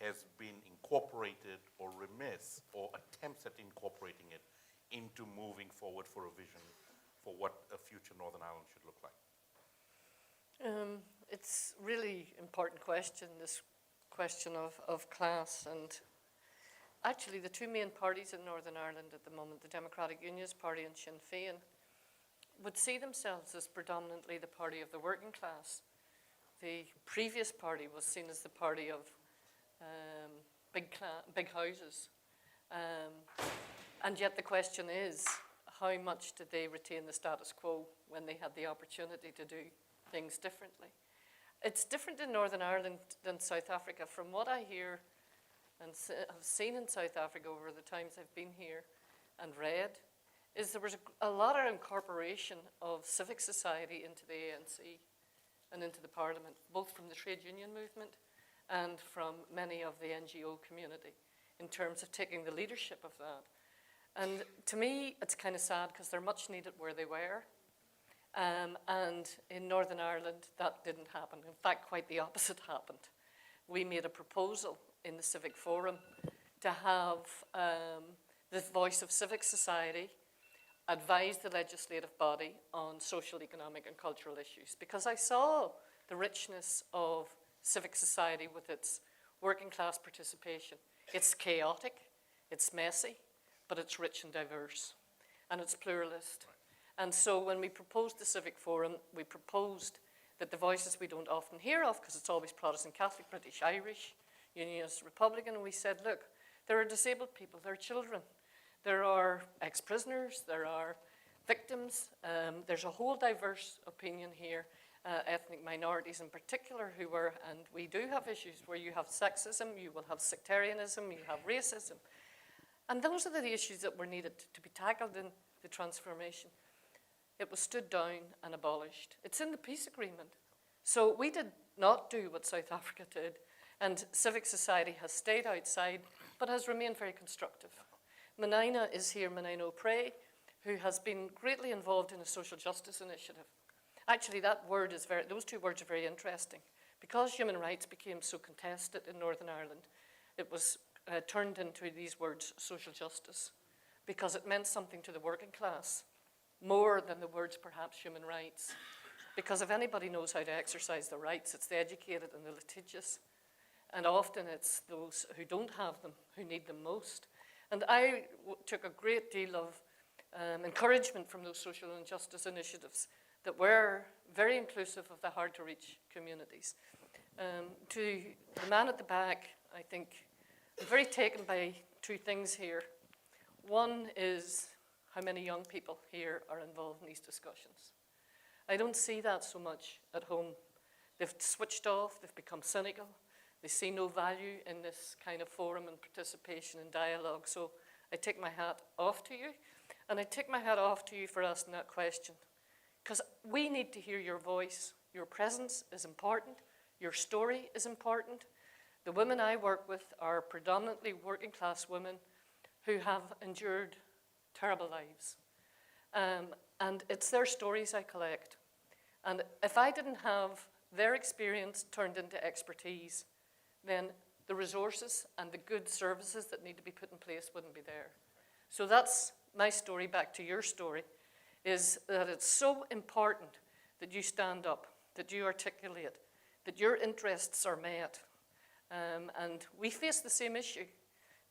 has been incorporated or remiss, or attempts at incorporating it into moving forward for a vision for what a future Northern Ireland should look like? It's really important question, this question of class. And actually the two main parties in Northern Ireland at the moment, the Democratic Unionist Party and Sinn Féin, would see themselves as predominantly the party of the working class. The previous party was seen as the party of big houses. And yet the question is, how much did they retain the status quo when they had the opportunity to do things differently? It's different in Northern Ireland than South Africa. From what I hear and have seen in South Africa over the times I've been here and read, is there was a lot of incorporation of civic society into the ANC and into the parliament, both from the trade union movement and from many of the NGO community, in terms of taking the leadership of that. And to me, it's kind of sad because they're much needed where they were. And in Northern Ireland, that didn't happen. In fact, quite the opposite happened. We made a proposal in the Civic Forum to have the voice of civic society advise the legislative body on social, economic, and cultural issues, because I saw the richness of civic society with its working class participation. It's chaotic, it's messy, but it's rich and diverse, and it's pluralist. And so when we proposed the Civic Forum, we proposed that the voices we don't often hear of, because it's always Protestant, Catholic, British, Irish, Unionist, Republican, and we said, look, there are disabled people, there are children, there are ex-prisoners, there are victims, there's a whole diverse opinion here, ethnic minorities in particular who are, and we do have issues where you have sexism, you will have sectarianism, you have racism. And those are the issues that were needed to be tackled in the transformation. It was stood down and abolished. It's in the peace agreement. So we did not do what South Africa did, and civic society has stayed outside, but has remained very constructive. Menina is here, Menina O'Prey, who has been greatly involved in a social justice initiative. Actually, those two words are very interesting. Because human rights became so contested in Northern Ireland, it was turned into these words, social justice, because it meant something to the working class, more than the words perhaps human rights. Because if anybody knows how to exercise their rights, it's the educated and the litigious. And often it's those who don't have them, who need them most. And I took a great deal of encouragement from those social injustice initiatives that were very inclusive of the hard-to-reach communities. To the man at the back, I think I'm very taken by two things here. One is how many young people here are involved in these discussions. I don't see that so much at home. They've switched off, they've become cynical, they see no value in this kind of forum and participation and dialogue. So I take my hat off to you, and I take my hat off to you for asking that question. Because we need to hear your voice. Your presence is important, your story is important. The women I work with are predominantly working class women who have endured terrible lives. And it's their stories I collect. And if I didn't have their experience turned into expertise, then the resources and the good services that need to be put in place wouldn't be there. So that's my story back to your story, is that it's so important that you stand up, that you articulate, that your interests are met. And we face the same issue.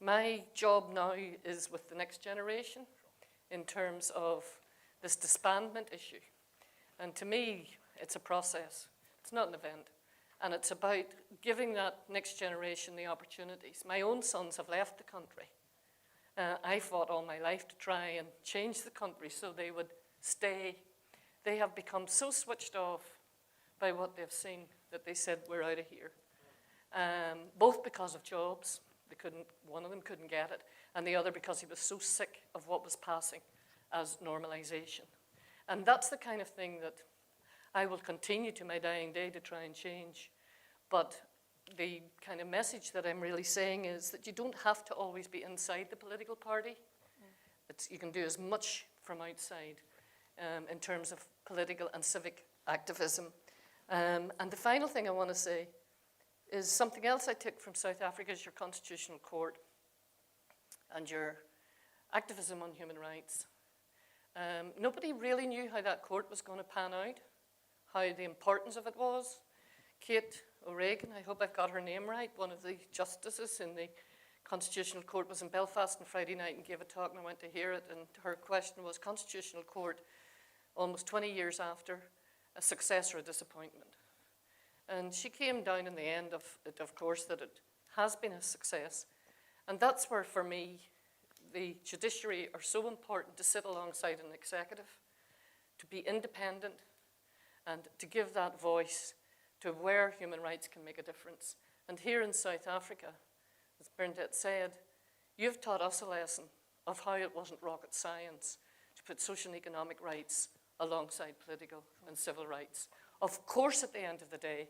My job now is with the next generation in terms of this disbandment issue. And to me, it's a process. It's not an event. And it's about giving that next generation the opportunities. My own sons have left the country. I fought all my life to try and change the country so they would stay. They have become so switched off by what they've seen that they said, we're out of here. Both because of jobs. One of them couldn't get it, and the other because he was so sick of what was passing as normalization. And that's the kind of thing that I will continue to my dying day to try and change. But the kind of message that I'm really saying is that you don't have to always be inside the political party. You can do as much from outside in terms of political and civic activism. And the final thing I want to say is something else I took from South Africa is your constitutional court and your activism on human rights. Nobody really knew how that court was going to pan out, how the importance of it was. Kate O'Regan, I hope I've got her name right, one of the justices in the Constitutional Court, was in Belfast on Friday night and gave a talk, and I went to hear it, and her question was, Constitutional Court, almost 20 years after, a success or a disappointment? And she came down in the end of it, of course, that it has been a success. And that's where, for me, the judiciary are so important to sit alongside an executive, to be independent, and to give that voice to where human rights can make a difference. And here in South Africa, as Bernadette said, you've taught us a lesson of how it wasn't rocket science to put social and economic rights alongside political and civil rights. Of course, at the end of the day,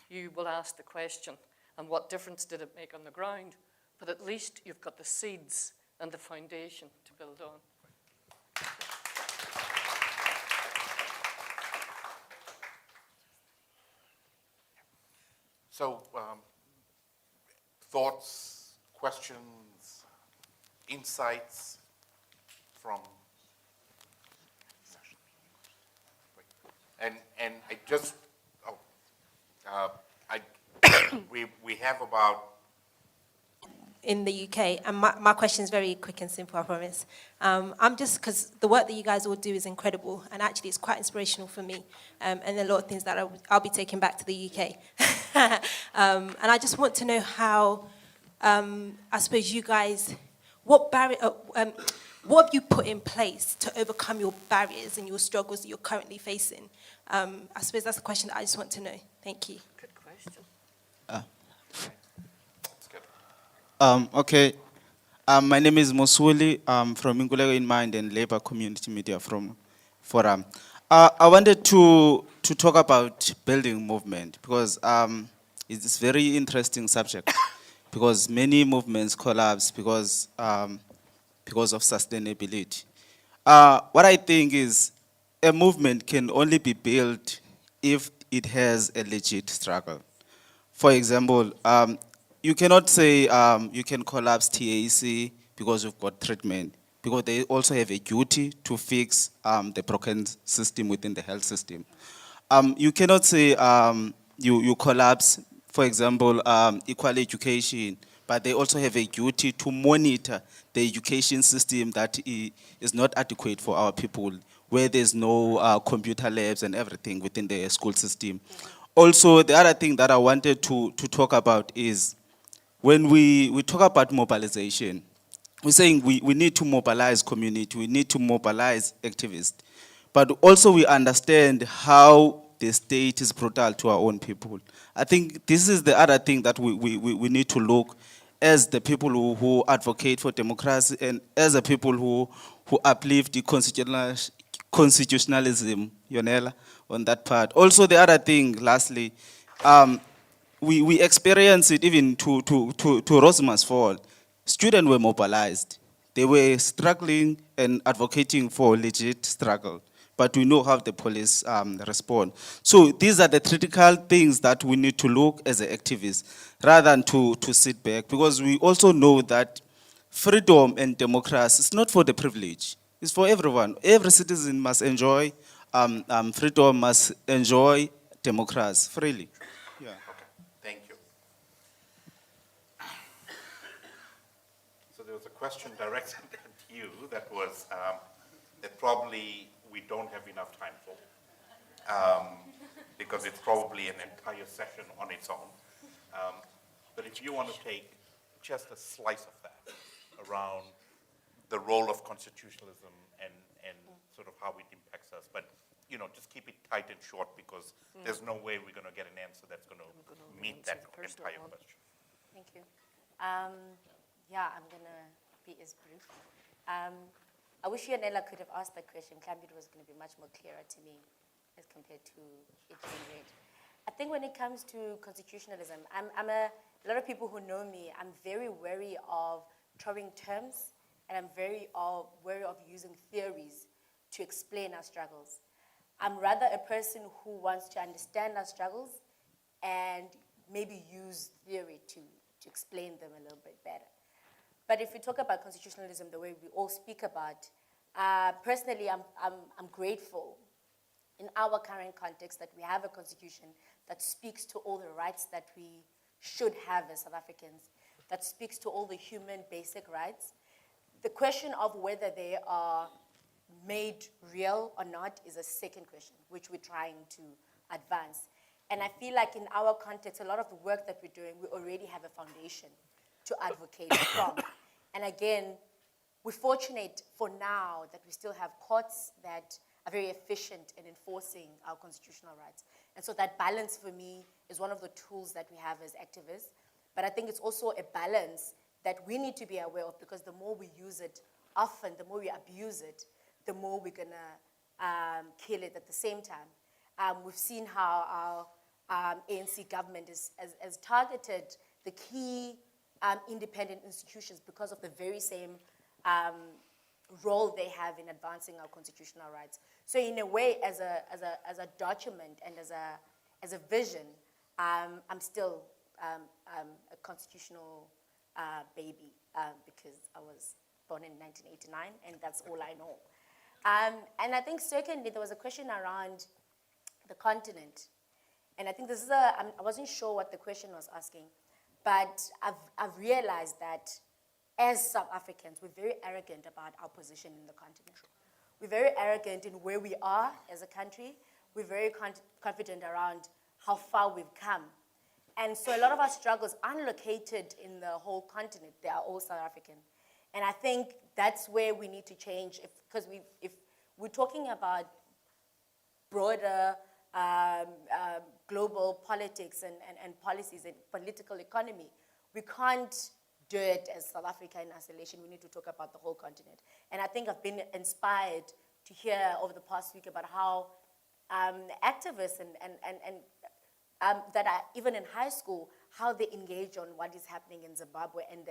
you will ask the question, and what difference did it make on the ground? But at least you've got the seeds and the foundation to build on. So, thoughts, questions, insights from, and I just, we have about. In the UK, and my question is very quick and simple, I promise. I'm just, because the work that you guys all do is incredible, and actually it's quite inspirational for me, and a lot of things that I'll be taking back to the UK. And I just want to know how, I suppose you guys, what have you put in place to overcome your barriers and your struggles that you're currently facing? I suppose that's the question that I just want to know. Thank you. Good question. Okay. My name is Mosuli. I'm from Ingulego in Mind and Labour Community Media from Forum. I wanted to talk about building movement because it's a very interesting subject because many movements collapse because of sustainability. What I think is, a movement can only be built if it has a legit struggle. For example, you cannot say you can collapse TAC because you've got treatment, because they also have a duty to fix the broken system within the health system. You cannot say you collapse, for example, equal education, but they also have a duty to monitor the education system that is not adequate for our people, where there's no computer labs and everything within the school system. Also, the other thing that I wanted to talk about is when we talk about mobilization, we're saying we need to mobilize community, we need to mobilize activists, but also we understand how the state is brutal to our own people. I think this is the other thing that we need to look as the people who advocate for democracy and as the people who uplift the constitutionalism, Yonela, on that part. Also, the other thing, lastly, we experience it even to Rosma's fall. Students were mobilized. They were struggling and advocating for legit struggle. But we know how the police respond. So these are the critical things that we need to look as an activist rather than to sit back, because we also know that freedom and democracy is not for the privileged. It's for everyone. Every citizen must enjoy freedom, must enjoy democracy freely. Yeah. Thank you. So there was a question directed at you that was that probably we don't have enough time for, because it's probably an entire session on its own. But if you want to take just a slice of that around the role of constitutionalism and sort of how it impacts us, but just keep it tight and short, because there's no way we're going to get an answer that's going to meet that entire question. Thank you. Yeah, I'm going to be as brief. I wish Yanela could have asked that question. It was going to be much more clearer to me as compared to it being read. I think when it comes to constitutionalism, a lot of people who know me, I'm very wary of throwing terms, and I'm very wary of using theories to explain our struggles. I'm rather a person who wants to understand our struggles and maybe use theory to explain them a little bit better. But if we talk about constitutionalism the way we all speak about, personally, I'm grateful in our current context that we have a constitution that speaks to all the rights that we should have as South Africans, that speaks to all the human basic rights. The question of whether they are made real or not is a second question, which we're trying to advance. And I feel like in our context, a lot of the work that we're doing, we already have a foundation to advocate from. And again, we're fortunate for now that we still have courts that are very efficient in enforcing our constitutional rights. And so that balance for me is one of the tools that we have as activists. But I think it's also a balance that we need to be aware of, because the more we use it often, the more we abuse it, the more we're gonna kill it at the same time. We've seen how our ANC government has targeted the key independent institutions because of the very same role they have in advancing our constitutional rights. So in a way, as a document and as a vision, I'm still a constitutional baby because I was born in 1989, and that's all I know. And I think secondly, there was a question around the continent. And I think this is I wasn't sure what the question was asking, but I've realized that as South Africans, we're very arrogant about our position in the continent. We're very arrogant in where we are as a country. We're very confident around how far we've come. And so a lot of our struggles aren't located in the whole continent. They are all South African. And I think that's where we need to change, because if we're talking about broader global politics and policies and political economy, we can't do it as South Africa in isolation. We need to talk about the whole continent. And I think I've been inspired to hear over the past week about how activists that are even in high school, how they engage on what is happening in Zimbabwe and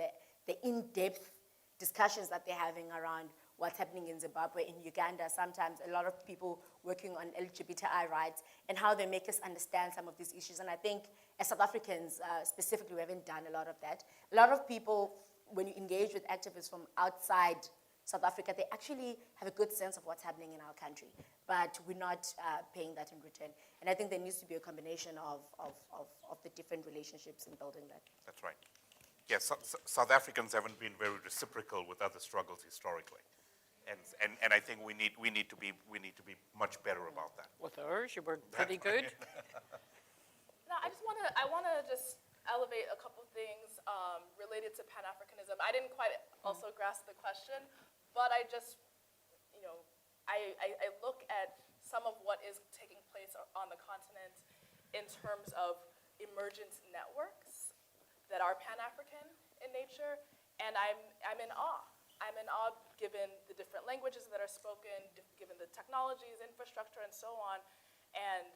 the in-depth discussions that they're having around what's happening in Zimbabwe, in Uganda, sometimes a lot of people working on LGBTI rights and how they make us understand some of these issues. And I think as South Africans specifically, we haven't done a lot of that. A lot of people, when you engage with activists from outside South Africa, they actually have a good sense of what's happening in our country, but we're not paying that in return. And I think there needs to be a combination of the different relationships in building that. That's right. Yes, South Africans haven't been very reciprocal with other struggles historically. And I think we need to be much better about that. With ours, you were pretty good. No, I want to just elevate a couple things related to Pan-Africanism. I didn't quite also grasp the question, but I just, I look at some of what is taking place on the continent in terms of emergent networks that are Pan-African in nature, and I'm in awe. I'm in awe given the different languages that are spoken, given the technologies, infrastructure, and so on, and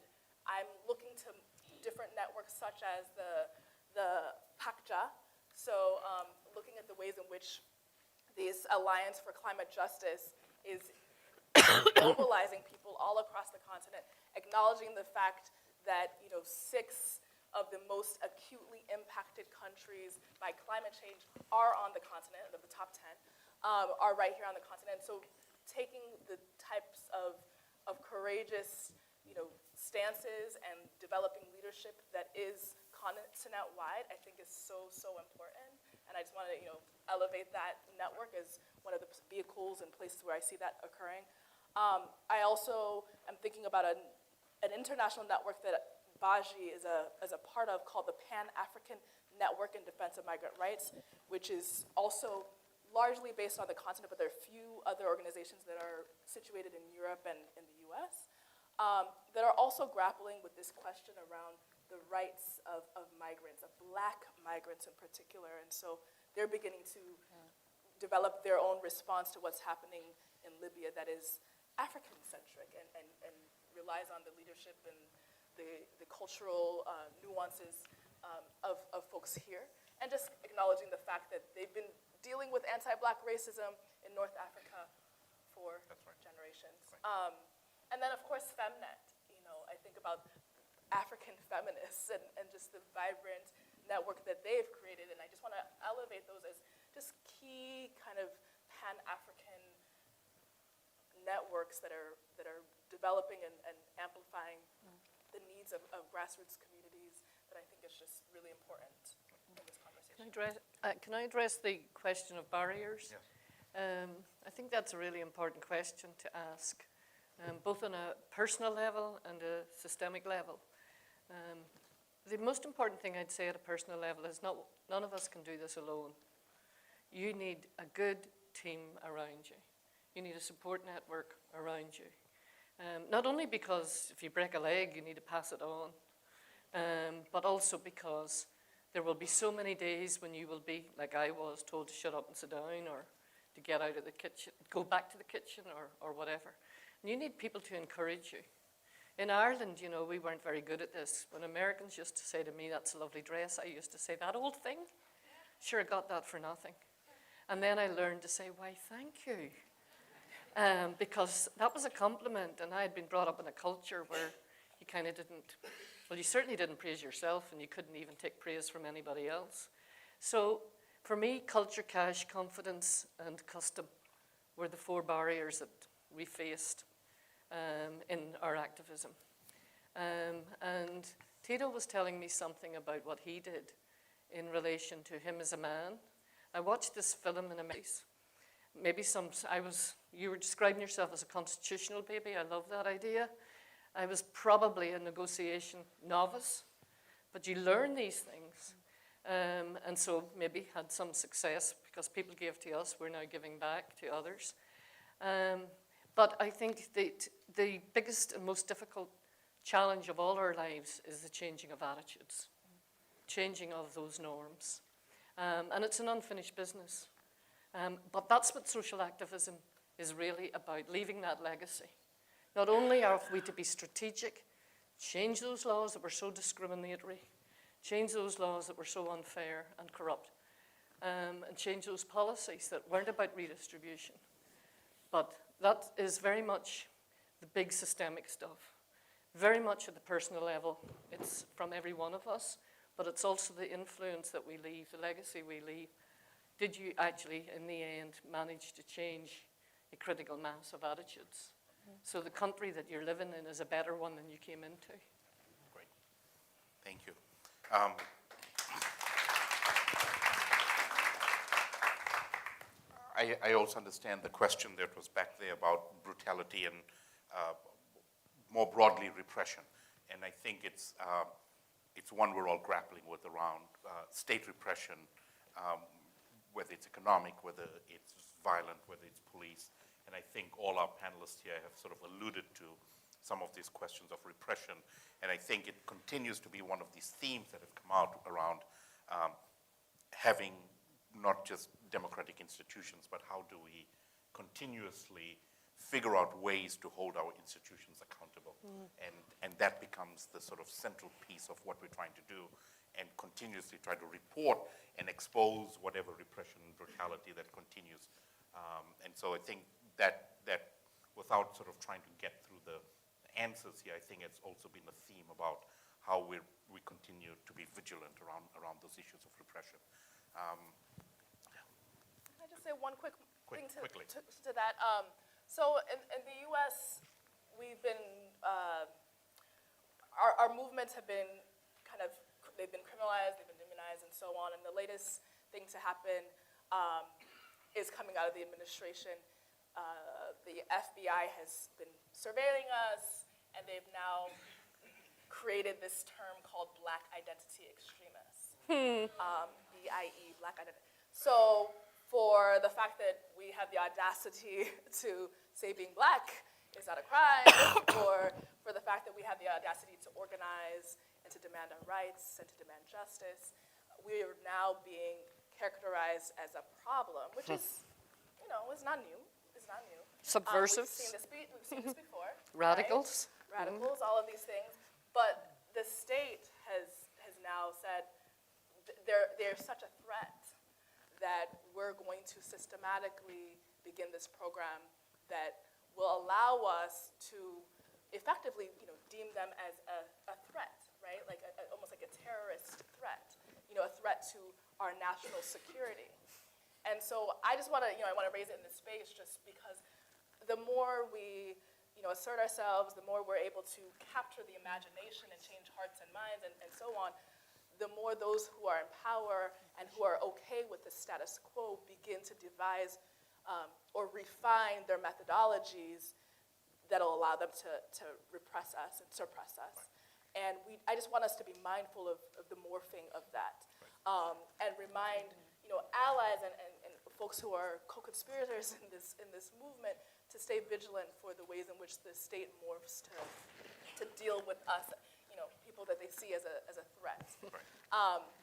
I'm looking to different networks such as the PACJA, so looking at the ways in which this Alliance for Climate Justice is mobilizing people all across the continent, acknowledging the fact that 6 of the most acutely impacted countries by climate change are on the continent, of the top 10, are right here on the continent. So taking the types of courageous stances and developing leadership that is continent-wide, I think is so, so important. And I just want to, elevate that network as one of the vehicles and places where I see that occurring. I also am thinking about an international network that Baji is a part of called the Pan-African Network in Defense of Migrant Rights, which is also largely based on the continent, but there are a few other organizations that are situated in Europe and in the US that are also grappling with this question around the rights of migrants, of Black migrants in particular. And so they're beginning to develop their own response to what's happening in Libya that is African-centric and relies on the leadership and the cultural nuances of folks here. And just acknowledging the fact that they've been dealing with anti-Black racism in North Africa for generations. Right. And then, of course, Femnet. I think about African feminists and just the vibrant network that they've created. And I just want to elevate those as just key kind of Pan-African networks that are developing and amplifying the needs of grassroots communities that I think is just really important in this conversation. Can I address the question of barriers? Yes. I think that's a really important question to ask, both on a personal level and a systemic level. The most important thing I'd say at a personal level is none of us can do this alone. You need a good team around you. You need a support network around you. Not only because if you break a leg, you need to pass it on, but also because there will be so many days when you will be, like I was, told to shut up and sit down or to get out of the kitchen, go back to the kitchen or whatever. And you need people to encourage you. In Ireland, we weren't very good at this. When Americans used to say to me, "That's a lovely dress," I used to say, "That old thing? Sure, I got that for nothing." And then I learned to say, "Why, thank you." Because that was a compliment, and I had been brought up in a culture where you kind of didn't, well, you certainly didn't praise yourself, and you couldn't even take praise from anybody else. So for me, culture, cash, confidence, and custom were the 4 barriers that we faced in our activism. And Tito was telling me something about what he did in relation to him as a man. I watched this film in a maze. Maybe you were describing yourself as a constitutional baby. I love that idea. I was probably a negotiation novice, but you learn these things. And so maybe had some success because people gave to us, we're now giving back to others. But I think that the biggest and most difficult challenge of all our lives is the changing of attitudes, changing of those norms. And it's an unfinished business. But that's what social activism is really about, leaving that legacy. Not only are we to be strategic, change those laws that were so discriminatory, change those laws that were so unfair and corrupt, and change those policies that weren't about redistribution, But that is very much the big systemic stuff. Very much at the personal level. It's from every one of us, but it's also the influence that we leave, the legacy we leave. Did you actually, in the end, manage to change a critical mass of attitudes? So the country that you're living in is a better one than you came into. Great. Thank you. I also understand the question that was back there about brutality and more broadly repression. And I think it's one we're all grappling with around state repression, whether it's economic, whether it's violent, whether it's police. And I think all our panelists here have sort of alluded to some of these questions of repression. And I think it continues to be one of these themes that have come out around having not just democratic institutions, but how do we continuously figure out ways to hold our institutions accountable. And that becomes the sort of central piece of what we're trying to do, and continuously try to report and expose whatever repression and brutality that continues. And so I think that without sort of trying to get through the answers here, I think it's also been a theme about how we continue to be vigilant around those issues of repression. Can I just say one quick thing quickly. to that? So in the U.S., we've been, our movements have been they've been criminalized, they've been demonized, and so on. And the latest thing to happen is coming out of the administration. The FBI has been surveilling us, and they've now created this term called Black Identity Extremists. BIE, Black Identity. So for the fact that we have the audacity to say being black is not a crime, or for the fact that we have the audacity to organize and to demand our rights and to demand justice, we are now being characterized as a problem, which is, is not new. It's not new. Subversives. We've seen this before. Radicals. Right? Radicals, all of these things. But the state has now said they're such a threat that we're going to systematically begin this program that will allow us to effectively, deem them as a threat, right? Like almost like a terrorist threat, a threat to our national security. And so I just want to, I want to raise it in this space just because the more we, assert ourselves, the more we're able to capture the imagination and change hearts and minds and so on, the more those who are in power and who are okay with the status quo begin to devise or refine their methodologies that'll allow them to repress us and suppress us. And I just want us to be mindful of the morphing of that, and remind allies and folks who are co-conspirators in this movement to stay vigilant for the ways in which the state morphs to deal with us, people that they see as a threat. Right.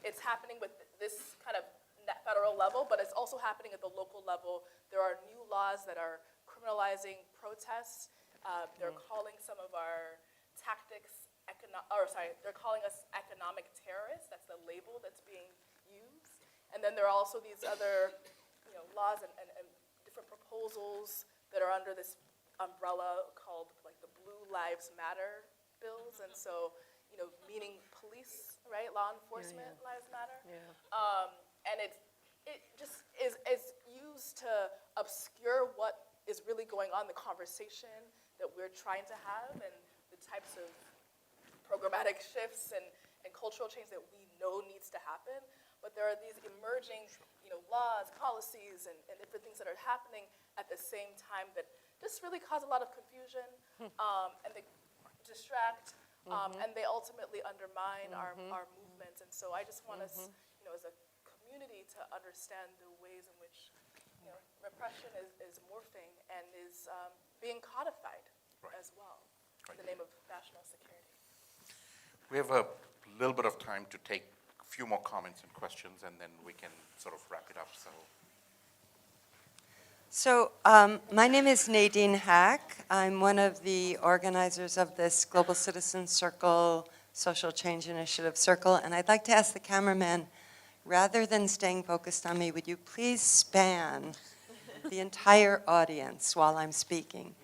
It's happening with this kind of federal level, but it's also happening at the local level. There are new laws that are criminalizing protests. They're calling some of our tactics, they're calling us economic terrorists. That's the label that's being used. And then there are also these other, laws and different proposals that are under this umbrella called like the Blue Lives Matter bills. And so, meaning police, right? Law enforcement lives matter. Yeah. And it just is used to obscure what is really going on, the conversation that we're trying to have, and the types of programmatic shifts and cultural change that we know needs to happen. But there are these emerging, laws, policies, and different things that are happening at the same time that just really cause a lot of confusion, and they distract, and they ultimately undermine our movements. And so I just want us, as a community, to understand the ways in which repression is morphing and is being codified as well in the name of national security. We have a little bit of time to take a few more comments and questions, and then we can sort of wrap it up. So my name is Nadine Hack. I'm one of the organizers of this Global Citizen Circle Social Change Initiative Circle, and I'd like to ask the cameraman, rather than staying focused on me, would you please span the entire audience while I'm speaking.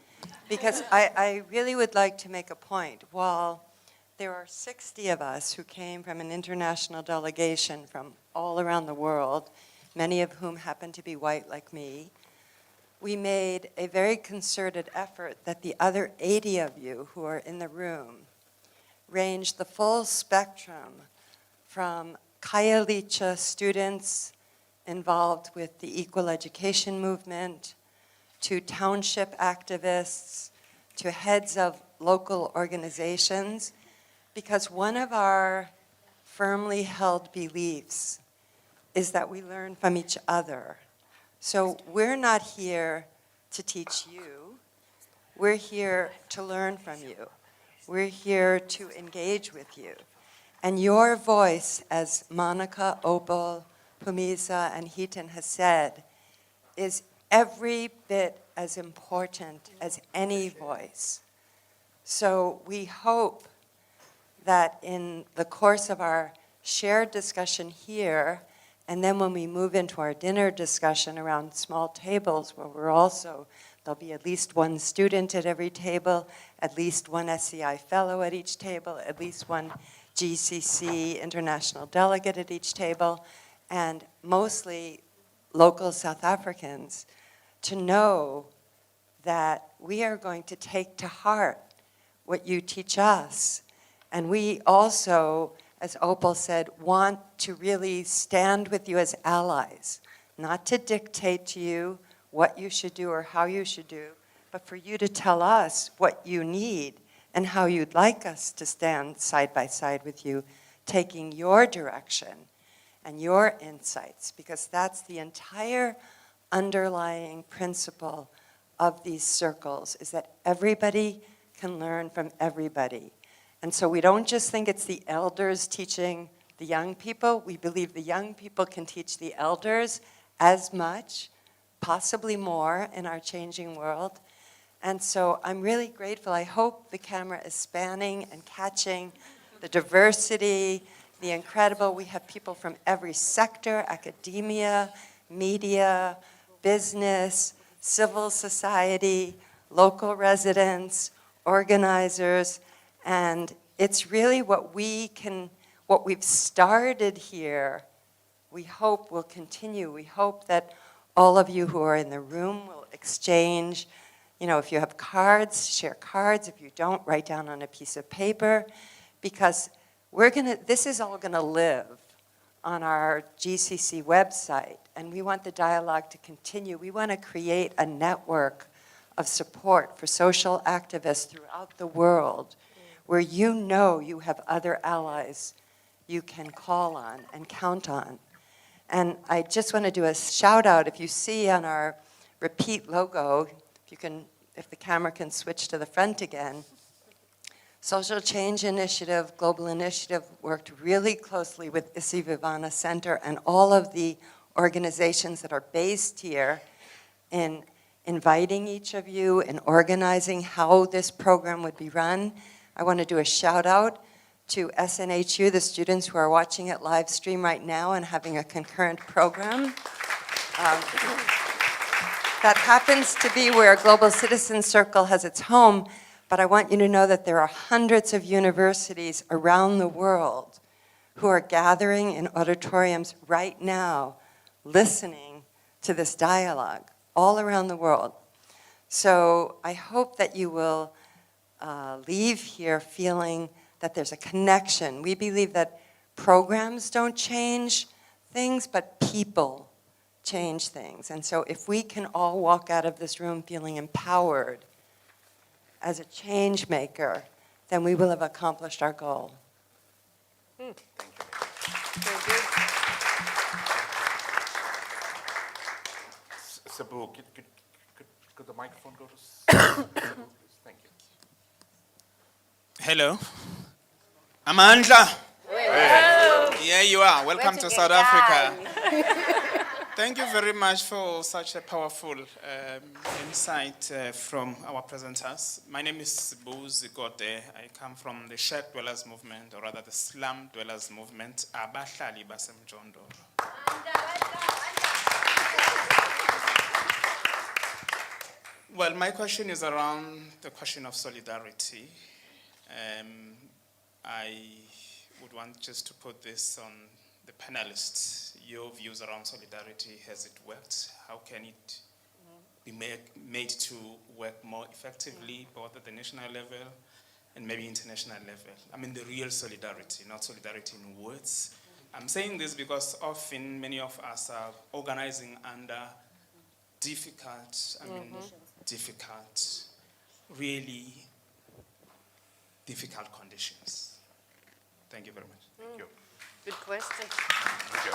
Because I really would like to make a point. While there are 60 of us who came from an international delegation from all around the world, many of whom happen to be white like me, we made a very concerted effort that the other 80 of you who are in the room ranged the full spectrum from Khayelitsha students involved with the equal education movement, to township activists, to heads of local organizations, because one of our firmly held beliefs is that we learn from each other. So we're not here to teach you, we're here to learn from you. We're here to engage with you. And your voice, as Monica, Opal, Pumisa, and Heaton has said, is every bit as important as any voice. So we hope that in the course of our shared discussion here, and then when we move into our dinner discussion around small tables where there'll be at least one student at every table, at least one SCI fellow at each table, at least one GCC international delegate at each table, and mostly local South Africans, to know that we are going to take to heart what you teach us. And we also, as Opal said, want to really stand with you as allies, not to dictate to you what you should do or how you should do, but for you to tell us what you need and how you'd like us to stand side by side with you, taking your direction and your insights, because that's the entire underlying principle of these circles, is that everybody can learn from everybody. And so we don't just think it's the elders teaching the young people. We believe the young people can teach the elders as much, possibly more, in our changing world. And so I'm really grateful. I hope the camera is spanning and catching the diversity, the incredible. We have people from every sector: academia, media, business, civil society, local residents, organizers, and it's really what we've started here, we hope will continue. We hope that all of you who are in the room will exchange, if you have cards, share cards. If you don't, write down on a piece of paper, because this is all gonna live on our GCC website, and we want the dialogue to continue. We want to create a network of support for social activists throughout the world, where you have other allies you can call on and count on. And I just want to do a shout out. If you see on our repeat logo, if the camera can switch to the front again, Social Change Initiative, Global Initiative worked really closely with Issy Vivana Center and all of the organizations that are based here in inviting each of you and organizing how this program would be run. I want to do a shout out to SNHU, the students who are watching it live stream right now and having a concurrent program. That happens to be where Global Citizen Circle has its home, but I want you to know that there are hundreds of universities around the world who are gathering in auditoriums right now, listening to this dialogue all around the world. So I hope that you will leave here feeling that there's a connection. We believe that programs don't change things, but people change things. And so if we can all walk out of this room feeling empowered as a change maker, then we will have accomplished our goal. Thank you. Sabu, could the microphone go to Sabu, please? Thank you. Hello. Amandla. Here you are. Welcome to South Africa. Thank you very much for such a powerful insight from our presenters. My name is Buz Gode. I come from the Shared Dwellers Movement, or rather the Slum Dwellers Movement, Abahlali Basemjondoro. Well, my question is around the question of solidarity. I would want just to put this on the panelists. Your views around solidarity, has it worked? How can it be made to work more effectively, both at the national level and maybe international level? I mean, the real solidarity, not solidarity in words. I'm saying this because often many of us are organizing under difficult, really difficult conditions. Thank you very much. Thank you. Good question. Thank you.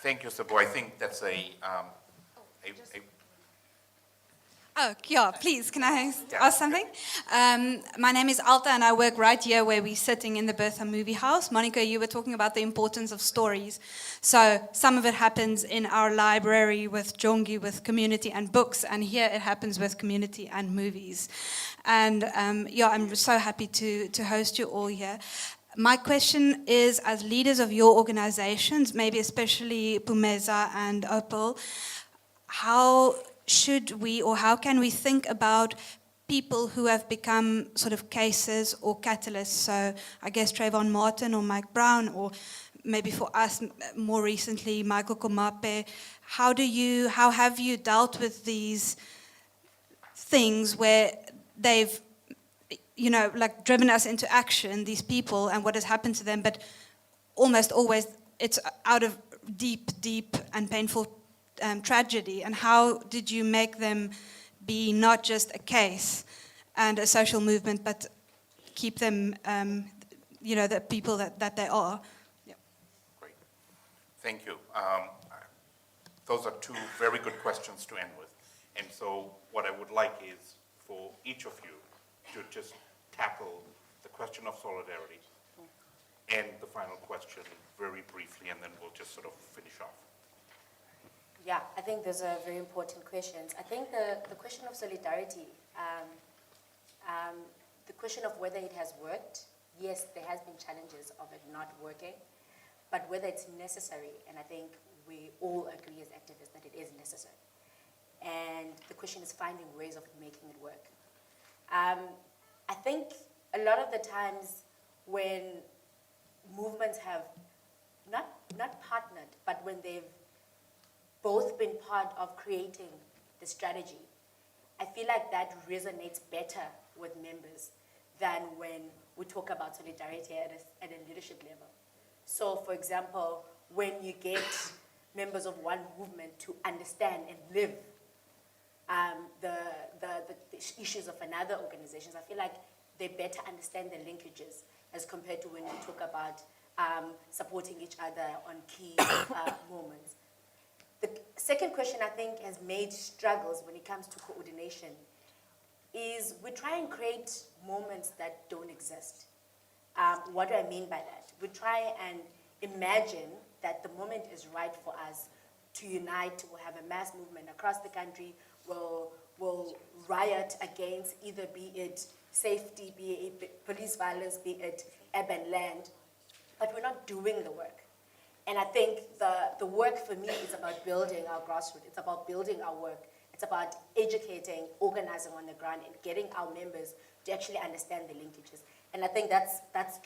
Thank you, Sabo. I think that's a Oh, yeah, please, can I ask something? My name is Alta and I work right here where we're sitting in the Bertha Movie House. Monica, you were talking about the importance of stories. So some of it happens in our library with Jongi, with community and books, and here it happens with community and movies. And yeah, I'm so happy to host you all here. My question is, as leaders of your organizations, maybe especially Pumeza and Opal, how should we or how can we think about people who have become sort of cases or catalysts? So I guess Trayvon Martin or Mike Brown, or maybe for us more recently, Michael Komape. How have you dealt with these things where they've, you know, like driven us into action, these people, and what has happened to them, but almost always it's out of deep and painful tragedy, and how did you make them be not just a case and a social movement, but keep them, you know, the people that they are? Yeah. Great. Thank you. Those are two very good questions to end with. And so what I would like is for each of you to just tackle the question of solidarity and the final question very briefly, and then we'll just sort of finish off. Yeah, I think those are very important questions. I think the question of solidarity, the question of whether it has worked, yes, there has been challenges of it not working, but whether it's necessary, and I think we all agree as activists that it is necessary. And the question is finding ways of making it work. I think a lot of the times when movements have not partnered, but when they've both been part of creating the strategy, I feel like that resonates better with members than when we talk about solidarity at a leadership level. So, for example, when you get members of one movement to understand and live the issues of another organization, I feel like they better understand the linkages as compared to when we talk about supporting each other on key moments. The second question I think has made struggles when it comes to coordination is we try and create moments that don't exist. What do I mean by that? We try and imagine that the moment is right for us to unite. We'll have a mass movement across the country. We'll riot against either be it safety, be it police violence, be it urban land, but we're not doing the work. And I think the work for me is about building our grassroots. It's about building our work. It's about educating, organizing on the ground, and getting our members to actually understand the linkages. And I think that's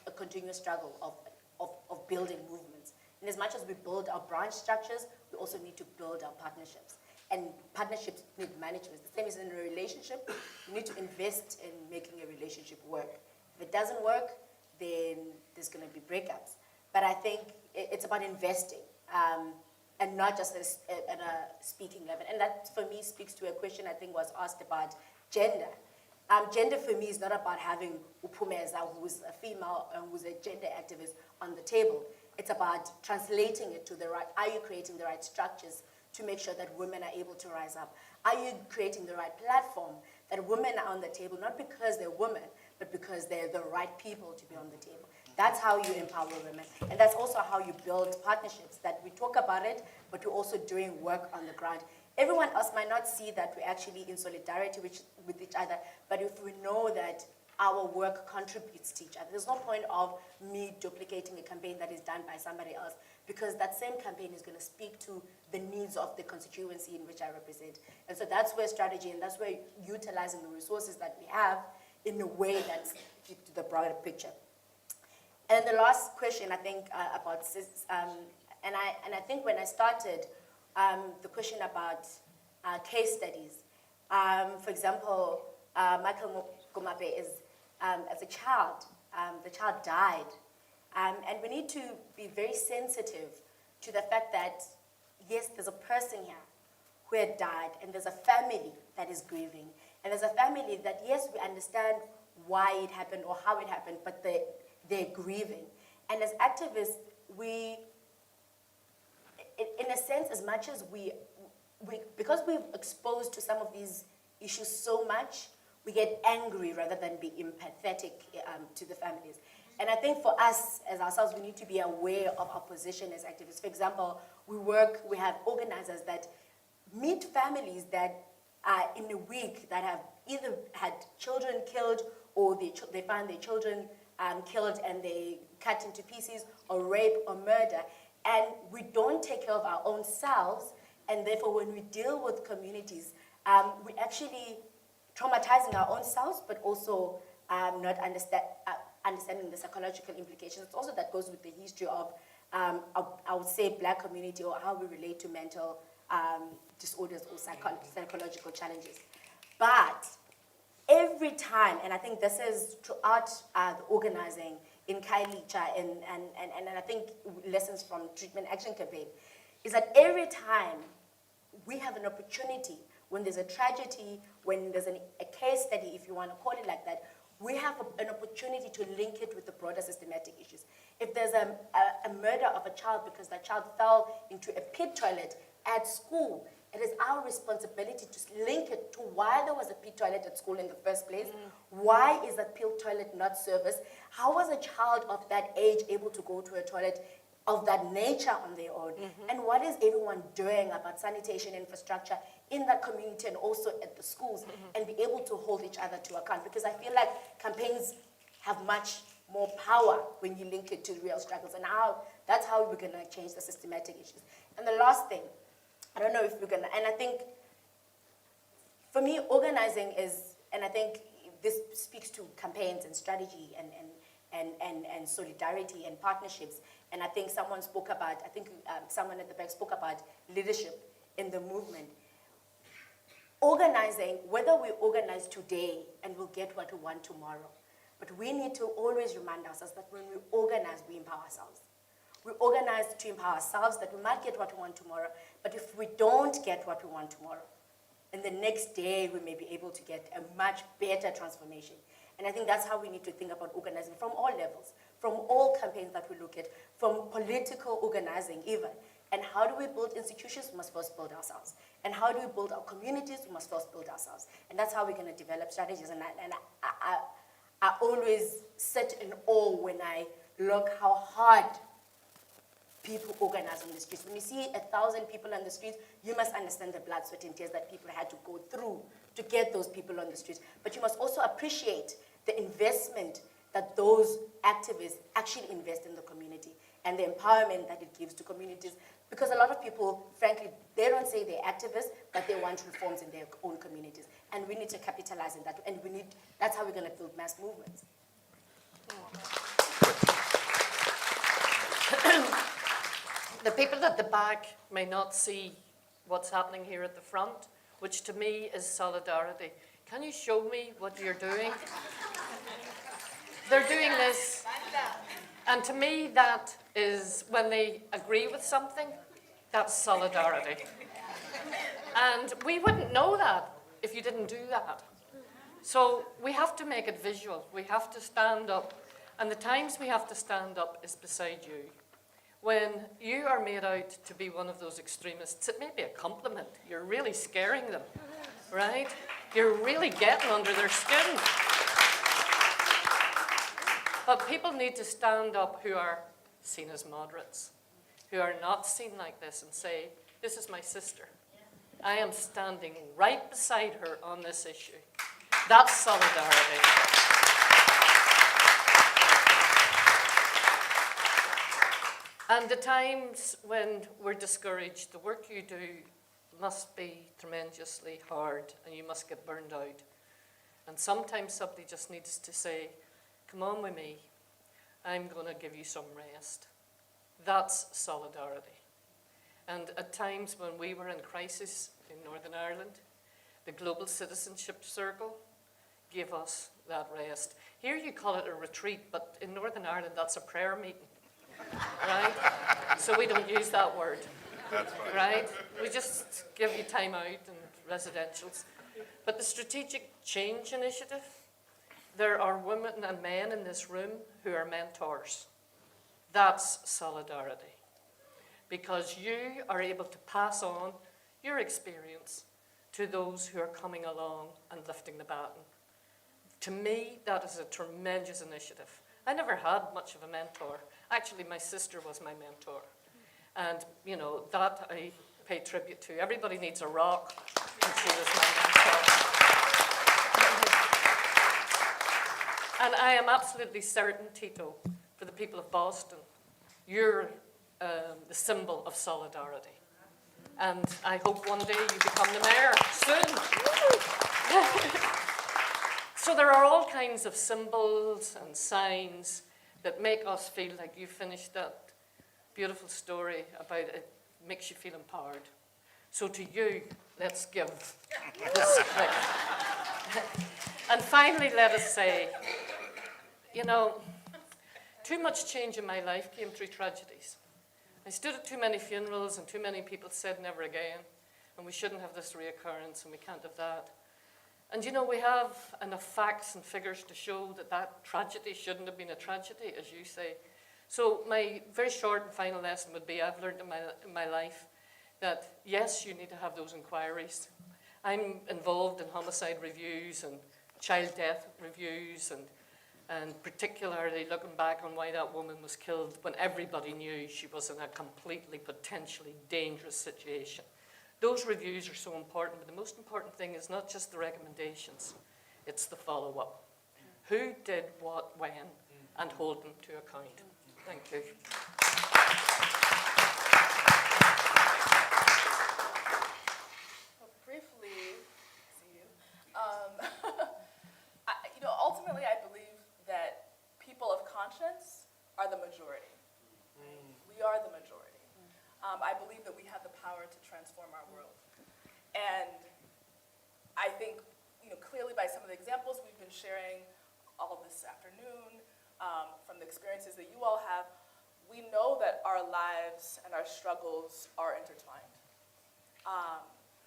a continuous struggle of building movements. And as much as we build our branch structures, we also need to build our partnerships. And partnerships need management. The same as in a relationship, you need to invest in making a relationship work. If it doesn't work, then there's going to be breakups. But I think it's about investing and not just at a speaking level. And that, for me, speaks to a question I think was asked about gender. Gender, for me, is not about having Upumeza, who's a female and who's a gender activist, on the table. It's about translating it to the right. Are you creating the right structures to make sure that women are able to rise up? Are you creating the right platform that women are on the table, not because they're women, but because they're the right people to be on the table? That's how you empower women. And that's also how you build partnerships, that we talk about it, but we're also doing work on the ground. Everyone else might not see that we're actually in solidarity with each other, but if we know that our work contributes to each other. There's no point of me duplicating a campaign that is done by somebody else, because that same campaign is going to speak to the needs of the constituency in which I represent. And so that's where strategy, and that's where utilizing the resources that we have in a way that's to the broader picture. And the last question, I think, about and I think when I started, the question about case studies. For example, Michael Kumape is, as a child, the child died. And we need to be very sensitive to the fact that, yes, there's a person here who had died, and there's a family that is grieving. And there's a family that, yes, we understand why it happened or how it happened, but they're grieving. And as activists, we, in a sense, as much as because we're exposed to some of these issues so much, we get angry rather than be empathetic to the families. And I think for us, as ourselves, we need to be aware of our position as activists. For example, we have organizers that meet families that are in a week that have either had children killed, or they find their children killed and they cut into pieces, or rape or murder. And we don't take care of our own selves, and therefore when we deal with communities, we actually traumatizing our own selves, but also not understanding the psychological implications. It's also that goes with the history of, I would say, Black community, or how we relate to mental disorders or psychological challenges. But every time, and I think this is throughout the organizing in Khayelitsha, and I think lessons from Treatment Action Campaign, is that every time we have an opportunity, when there's a tragedy, when there's a case study, if you want to call it like that, we have an opportunity to link it with the broader systematic issues. If there's a murder of a child because that child fell into a pit toilet at school, it is our responsibility to link it to why there was a pit toilet at school in the first place. Why is that pit toilet not serviced? How was a child of that age able to go to a toilet of that nature on their own? And what is everyone doing about sanitation infrastructure in that community and also at the schools, and be able to hold each other to account? Because I feel like campaigns have much more power when you link it to real struggles, and that's how we're going to change the systematic issues. And the last thing, I don't know if we're going to, and I think for me, organizing is, and I think this speaks to campaigns and strategy and solidarity and partnerships. And I think someone spoke about, someone at the back spoke about leadership in the movement. Organizing, whether we organize today and we'll get what we want tomorrow, but we need to always remind ourselves that when we organize, we empower ourselves. We organize to empower ourselves, that we might get what we want tomorrow, but if we don't get what we want tomorrow, and the next day we may be able to get a much better transformation. And I think that's how we need to think about organizing from all levels, from all campaigns that we look at, from political organizing even. And how do we build institutions? We must first build ourselves. And how do we build our communities? We must first build ourselves. And that's how we're going to develop strategies. And I always sit in awe when I look how hard people organize on the streets. When you see 1,000 people on the streets, you must understand the blood, sweat, and tears that people had to go through to get those people on the streets. But you must also appreciate the investment that those activists actually invest in the community, and the empowerment that it gives to communities. Because a lot of people, frankly, they don't say they're activists, but they want reforms in their own communities. And we need to capitalize on that. And that's how we're going to build mass movements. The people at the back may not see what's happening here at the front, which to me is solidarity. Can you show me what you're doing? They're doing this, and to me that is when they agree with something, that's solidarity. And we wouldn't know that if you didn't do that. So we have to make it visual. We have to stand up, and the times we have to stand up is beside you. When you are made out to be one of those extremists, it may be a compliment. You're really scaring them, right? You're really getting under their skin. But people need to stand up who are seen as moderates, who are not seen like this, and say, this is my sister. I am standing right beside her on this issue. That's solidarity. And the times when we're discouraged, the work you do must be tremendously hard and you must get burned out. And sometimes somebody just needs to say, come on with me, I'm going to give you some rest. That's solidarity. And at times when we were in crisis in Northern Ireland, the Global Citizenship Circle gave us that rest. Here you call it a retreat, but in Northern Ireland that's a prayer meeting, right? So we don't use that word, That's right? We just give you time out and residentials. But the Strategic Change Initiative, there are women and men in this room who are mentors. That's solidarity. Because you are able to pass on your experience to those who are coming along and lifting the baton. To me, that is a tremendous initiative. I never had much of a mentor. Actually, my sister was my mentor. And, you know, that I pay tribute to. Everybody needs a rock, and she was my mentor. And I am absolutely certain, Tito, for the people of Boston, you're the symbol of solidarity. And I hope one day you become the mayor soon. So there are all kinds of symbols and signs that make us feel like you finished that beautiful story about it makes you feel empowered. So to you, let's give this clip. And finally, let us say, you know, too much change in my life came through tragedies. I stood at too many funerals and too many people said never again, and we shouldn't have this reoccurrence and we can't have that. And you know, we have enough facts and figures to show that that tragedy shouldn't have been a tragedy, as you say. So my very short and final lesson would be, I've learned in my life that yes, you need to have those inquiries. I'm involved in homicide reviews and child death reviews and particularly looking back on why that woman was killed when everybody knew she was in a completely potentially dangerous situation. Those reviews are so important, but the most important thing is not just the recommendations, it's the follow-up. Who did what, when, and hold them to account. Thank you. Well, briefly, see you. Ultimately, I believe that people of conscience are the majority. We are the majority. I believe that we have the power to transform our world. And I think, clearly by some of the examples we've been sharing all this afternoon, from the experiences that you all have, we know that our lives and our struggles are intertwined.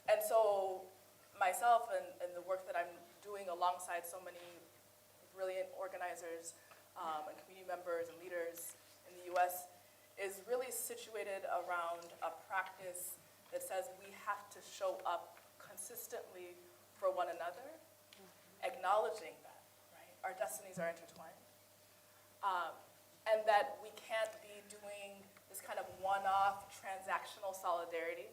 And so myself and the work that I'm doing alongside so many brilliant organizers and community members and leaders in the US is really situated around a practice that says we have to show up consistently for one another, acknowledging that, right? Our destinies are intertwined. And that we can't be doing this kind of one-off transactional solidarity,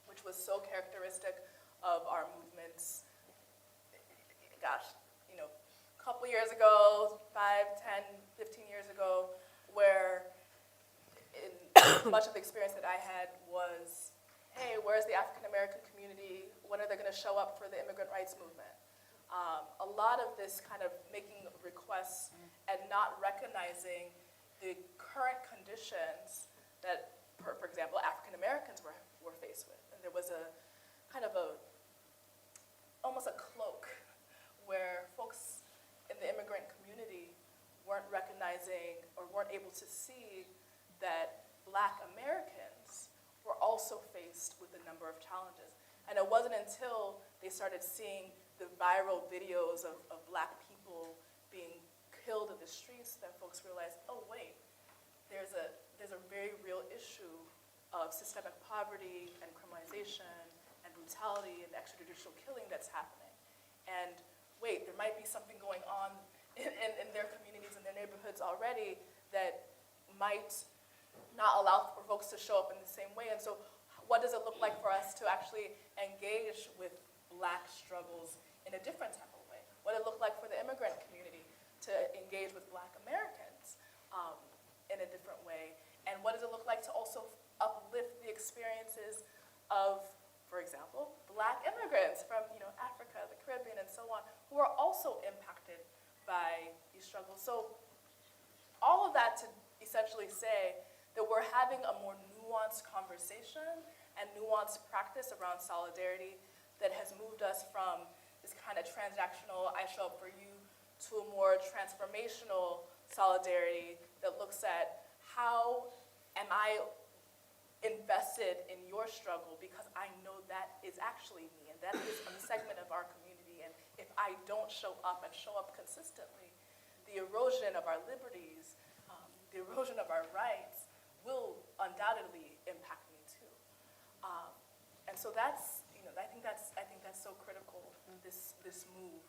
which was so characteristic of our movements, gosh, a couple years ago, 5, 10, 15 years ago, where much of the experience that I had was, hey, where's the African American community? When are they going to show up for the immigrant rights movement? A lot of this kind of making requests and not recognizing the current conditions that, for example, African Americans were faced with. And there was a kind of almost a cloak where folks in the immigrant community weren't recognizing or weren't able to see that Black Americans were also faced with a number of challenges. And it wasn't until they started seeing the viral videos of Black people being killed in the streets that folks realized, oh wait, there's a very real issue of systemic poverty and criminalization and brutality and extrajudicial killing that's happening. And wait, there might be something going on in their communities and their neighborhoods already that might not allow for folks to show up in the same way. And so what does it look like for us to actually engage with Black struggles in a different type of way? of, for example, Black immigrants from Africa, the Caribbean, and so on, who are also impacted by these struggles. So all of that to essentially say that we're having a more nuanced conversation and nuanced practice around solidarity that has moved us from this kind of transactional, I show up for you, to a more transformational solidarity that looks at how am I invested in your struggle because I know that is actually me and that is a segment of our community, and if I don't show up and show up consistently, the erosion of our liberties, the erosion of our rights will undoubtedly impact me too. And so that's, I think that's so critical, this move.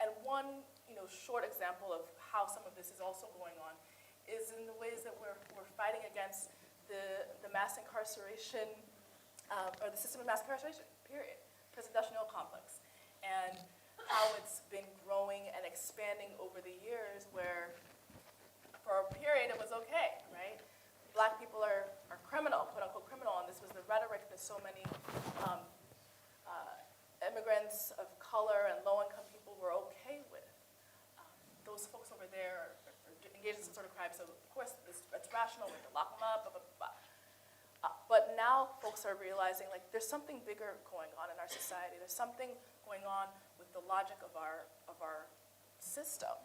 And one, short example of how some of this is also going on is in the ways that we're fighting against the mass incarceration, or the system of mass incarceration, period, prison-industrial complex, and how it's been growing and expanding over the years where for a period it was okay, right? Black people are criminal, quote unquote criminal, and this was the rhetoric that so many immigrants of color and low-income people were okay with. Those folks over there are engaged in some sort of crime, so of course it's rational, we have to lock them up, blah, blah, blah. But now folks are realizing there's something bigger going on in our society. There's something going on with the logic of our system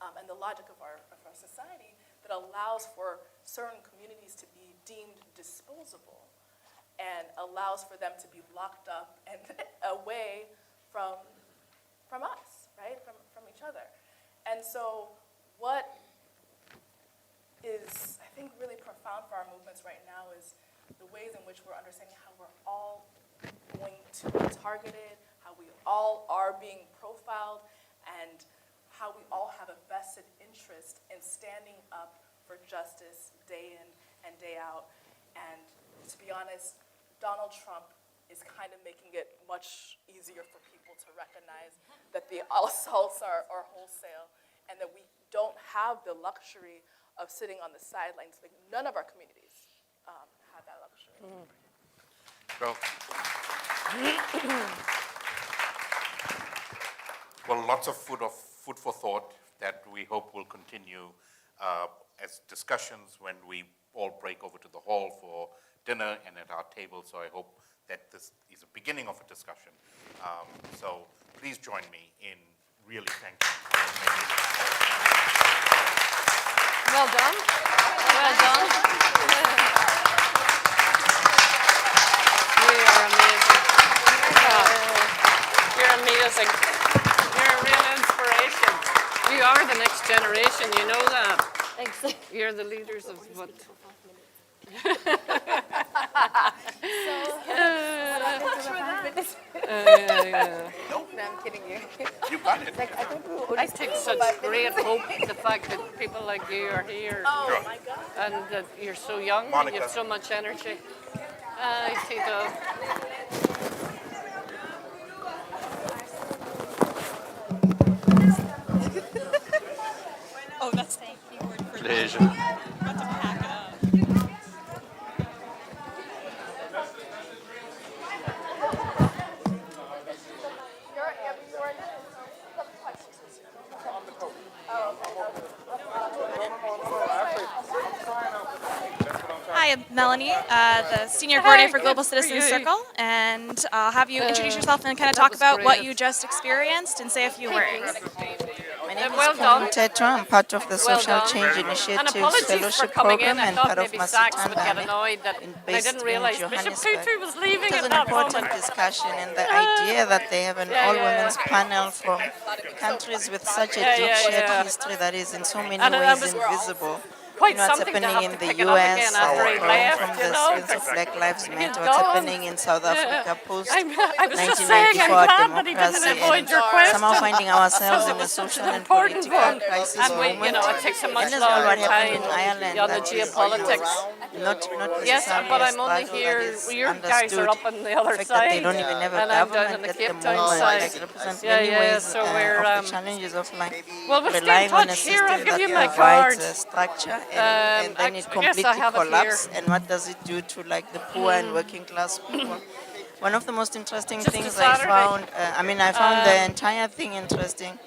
and the logic of our society that allows for certain communities to be deemed disposable and allows for them to be locked up and away from us, right? From each other. And so what is, I think, really profound for our movements right now is the ways in which we're understanding how we're all going to be targeted, how we all are being profiled, and how we all have a vested interest in standing up for justice day in and day out. And to be honest, Donald Trump is kind of making it much easier for people to recognize that the assaults are wholesale and that we don't have the luxury of sitting on the sidelines. None of our communities have that luxury. Well, lots of food for thought that we hope will continue as discussions when we all break over to the hall for dinner and at our table. So I hope that this is a beginning of a discussion. So please join me in really thanking you. Well done. Well done. You are amazing. You're amazing. You're a real inspiration. You are the next generation, you know that. Thanks. You're the leaders of what? No, I'm kidding you. You got it. I take such great hope in the fact that people like you are here. Oh my God. And that you're so young, Monica. you have so much energy. I see that. Oh, that's thank you word for Pleasure. about to pack it up. Hi, I'm Melanie, the Senior Coordinator for Global Citizen Circle, and I'll have you introduce yourself and kind of talk about what you just experienced and say a few words. My name Well is done. Tetra. I'm part of the Well Social done. Change And Initiative's apologies for fellowship coming program in. I and thought part of maybe Sachs would get Masutan annoyed that I based didn't in realize Bishop Johannesburg. Tutu was leaving It was at an that important moment. discussion, and the idea that they have an all-women's panel from countries with such a deep shared history that is in so many And ways was invisible. quite What's something to happening have in to the pick it up US again after he or left, from you the know, spins of Black Lives he's Matter, what's gone. happening in South Africa post I was just saying, I'm 1994 glad that he didn't democracy, avoid your and question. somehow finding ourselves in a Because it was social such an and important political one. crisis And we, moment. it takes a much And as well longer what happened time in Ireland, on the that is geopolitics. not Yes, necessarily but a I'm only struggle here, that is your guys are understood. up on the other The fact that they side. don't even have a And I'm down government on the at Cape the Town moment, side. like represents Yeah, many yeah, ways so we're, of the challenges of life. well, we'll stay in relying on a touch here. system I'll give that you my provides card. a structure and then it I guess completely I have it here. collapsed. And what does it do to like the poor and working class people? One of the most interesting Just a things I Saturday. found, I found the entire thing interesting,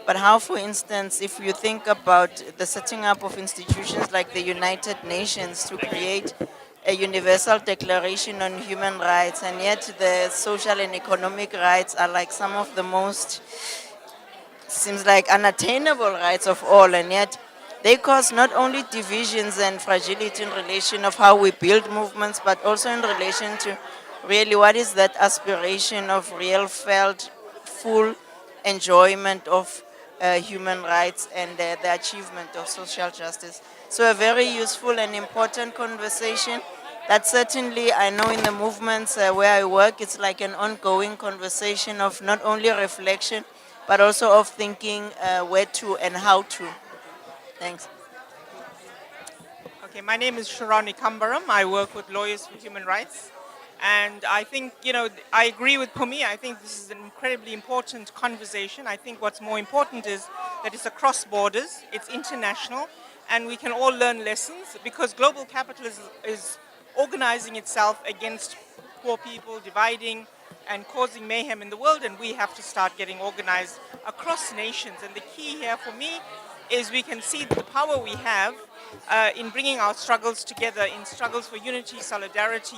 but how, for instance, if you think about the setting up of institutions like the United Nations to create a universal declaration on human rights, and yet the social and economic rights are like some of the most, seems like, unattainable rights of all, and yet they cause not only divisions and fragility in relation of how we build movements, but also in relation to really what is that aspiration of real felt full enjoyment of human rights and the achievement of social justice. So a very useful and important conversation that certainly I know in the movements where I work, it's like an ongoing conversation of not only reflection, but also of thinking where to and how to. Thanks. Okay, my name is Sharani Kambaram. I work with Lawyers for Human Rights. And I think, I agree with Pumi. I think this is an incredibly important conversation. I think what's more important is that it's across borders, it's international, and we can all learn lessons because global capitalism is organizing itself against poor people, dividing and causing mayhem in the world, and we have to start getting organized across nations. And the key here for me is we can see the power we have in bringing our struggles together, in struggles for unity, solidarity.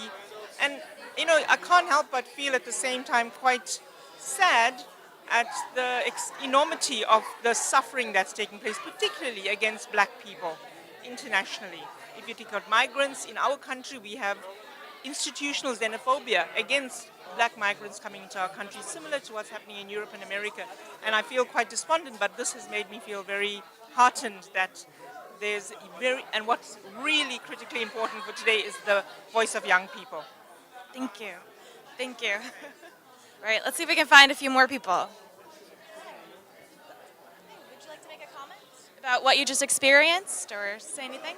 And, I can't help but feel at the same time quite sad at the enormity of the suffering that's taking place, particularly against black people internationally. If you think of migrants in our country, we have institutional xenophobia against black migrants coming into our country, similar to what's happening in Europe and America. And I feel quite despondent, but this has made me feel very heartened that and what's really critically important for today is the voice of young people. Thank you. Thank you. All right, let's see if we can find a few more people. Would you like to make a comment about what you just experienced or say anything?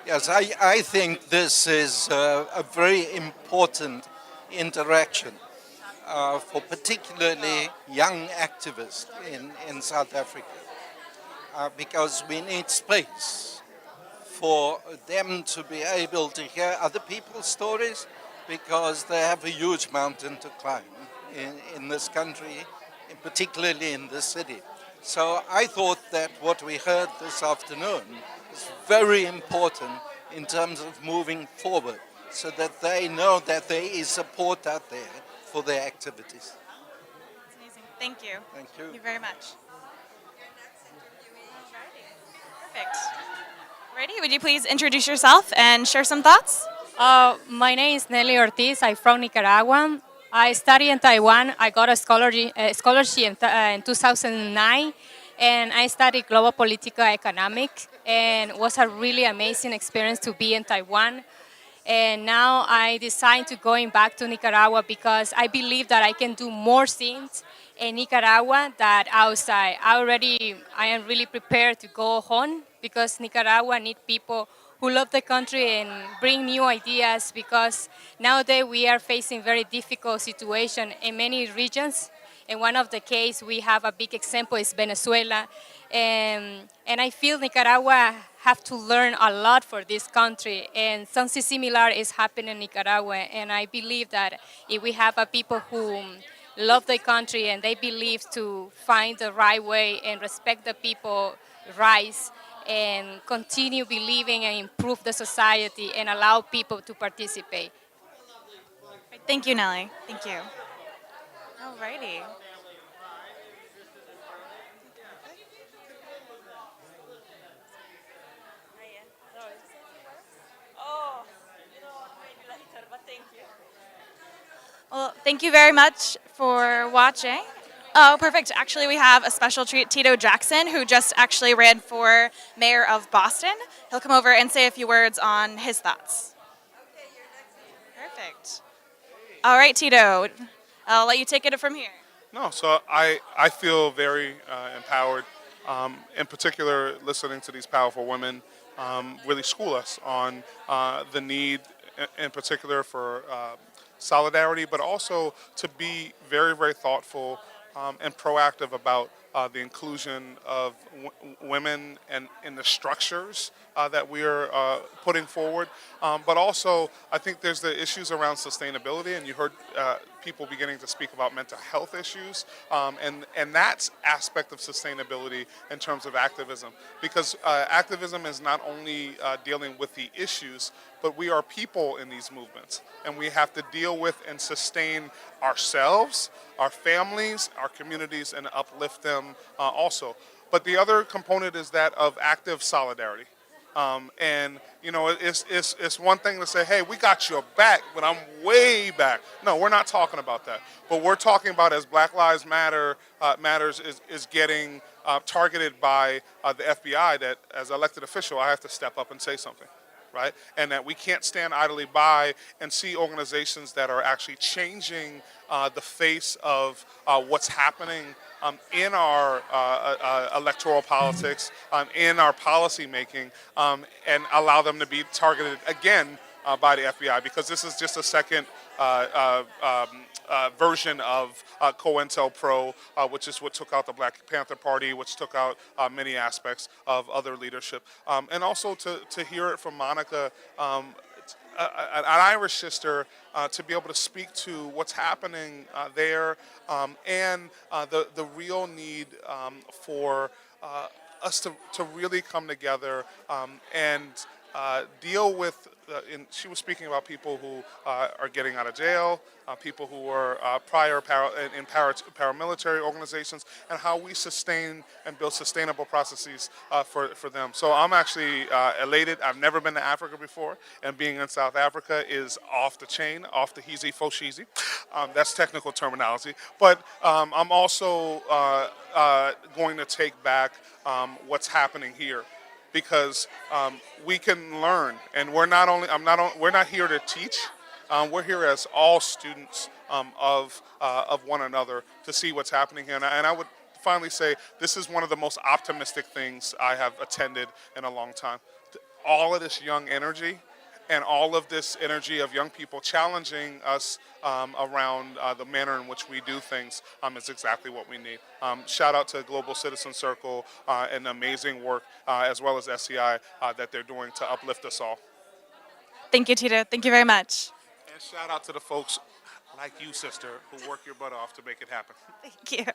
Yes, I think this is a very important interaction for particularly young activists in South Africa because we need space for them to be able to hear other people's stories because they have a huge mountain to climb in this country, and particularly in this city. So I thought that what we heard this afternoon is very important in terms of moving forward so that they know that there is support out there for their activities. That's amazing. Thank you. Thank you. Thank you very much. Perfect. Ready? Would you please introduce yourself and share some thoughts? My name is Nelly Ortiz. I'm from Nicaragua. I study in Taiwan. I got a scholarship in 2009, and I studied global political economics, and it was a really amazing experience to be in Taiwan. And now I decided to going back to Nicaragua because I believe that I can do more things in Nicaragua than outside. I am really prepared to go home because Nicaragua need people who love the country and bring new ideas because nowadays we are facing very difficult situation in many regions. In one of the cases, we have a big example is Venezuela. And I feel Nicaragua have to learn a lot for this country, and something similar is happening in Nicaragua. And I believe that if we have a people who love the country and they believe to find the right way and respect the people's rights and continue believing and improve the society and allow people to participate. Thank you, Nelly. Thank you. Alrighty. Well, thank you very much for watching. Oh, perfect. Actually, we have a special treat, Tito Jackson, who just actually ran for mayor of Boston. He'll come over and say a few words on his thoughts. Perfect. All right, Tito, I'll let you take it from here. No, so I feel very empowered. In particular, listening to these powerful women really school us on the need, in particular, for solidarity, but also to be very, very thoughtful and proactive about the inclusion of women and in the structures that we are putting forward. But also, I think there's the issues around sustainability, and you heard people beginning to speak about mental health issues, and that's aspect of sustainability in terms of activism, because activism is not only dealing with the issues, but we are people in these movements, and we have to deal with and sustain ourselves, our families, our communities, and uplift them also. But the other component is that of active solidarity. And you know, it's one thing to say, hey, we got your back, but I'm way back. No, we're not talking about that. But we're talking about, as Black Lives Matter matters is getting targeted by the FBI, that as an elected official, I have to step up and say something. Right? And that we can't stand idly by and see organizations that are actually changing the face of what's happening in our electoral politics, in our policy making, and allow them to be targeted again by the FBI, because this is just a second version of COINTELPRO, which is what took out the Black Panther Party, which took out many aspects of other leadership. And also to hear it from Monica, an Irish sister, to be able to speak to what's happening there, and the real need for us to really come together and deal with, and she was speaking about people who are getting out of jail, people who are in paramilitary organizations, and how we sustain and build sustainable processes for them. So I'm actually elated. I've never been to Africa before, and being in South Africa is off the chain, off the heezy fo sheezy. That's technical terminology. But I'm also going to take back what's happening here, because we can learn, and we're not here to teach. We're here as all students of one another to see what's happening here. And I would finally say this is one of the most optimistic things I have attended in a long time. All of this young energy and all of this energy of young people challenging us around the manner in which we do things is exactly what we need. Shout out to Global Citizen Circle and the amazing work, as well as SCI, that they're doing to uplift us all. Thank you, Tito. Thank you very much. And shout out to the folks like you, sister, who work your butt off to make it happen. Thank you.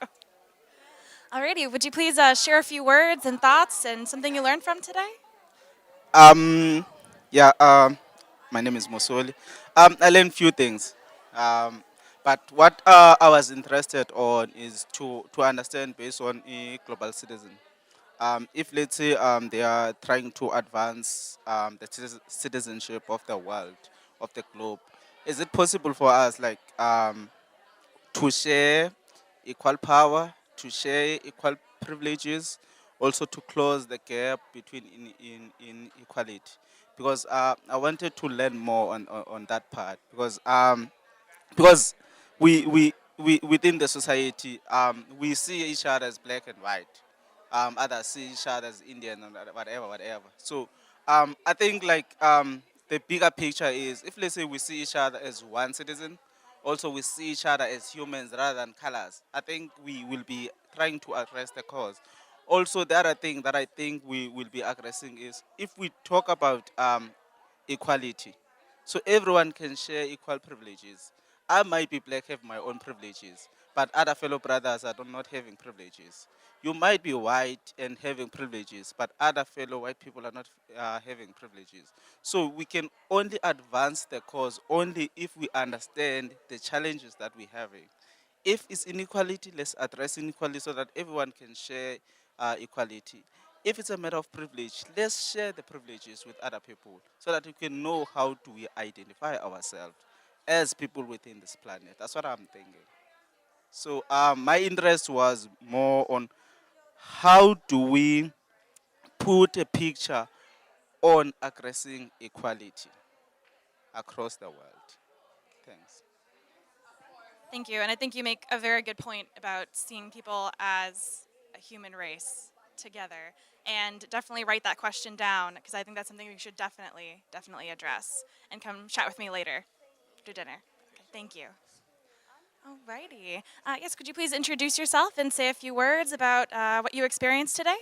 Alrighty, would you please share a few words and thoughts and something you learned from today? My name is Mosoli. I learned few things. But what I was interested on is to understand based on a global citizen. If let's say they are trying to advance the citizenship of the world, of the globe, is it possible for us to share equal power, to share equal privileges, also to close the gap between inequality? Because I wanted to learn more on that part, because we within the society, we see each other as black and white. Others see each other as Indian and whatever. So I think the bigger picture is, if let's say we see each other as one citizen, also we see each other as humans rather than colors, I think we will be trying to address the cause. Also, the other thing that I think we will be addressing is, if we talk about equality, so everyone can share equal privileges. I might be black, have my own privileges, but other fellow brothers are not having privileges. You might be white and having privileges, but other fellow white people are not having privileges. So we can only advance the cause only if we understand the challenges that we're having. If it's inequality, let's address inequality so that everyone can share equality. If it's a matter of privilege, let's share the privileges with other people so that we can know how do we identify ourselves as people within this planet. That's what I'm thinking. So my interest was more on how do we put a picture on addressing equality across the world. Thanks. Thank you, and I think you make a very good point about seeing people as a human race together, and definitely write that question down, because I think that's something we should definitely address, and come chat with me later after dinner. Okay, thank you. Alrighty. Yes, could you please introduce yourself and say a few words about what you experienced today?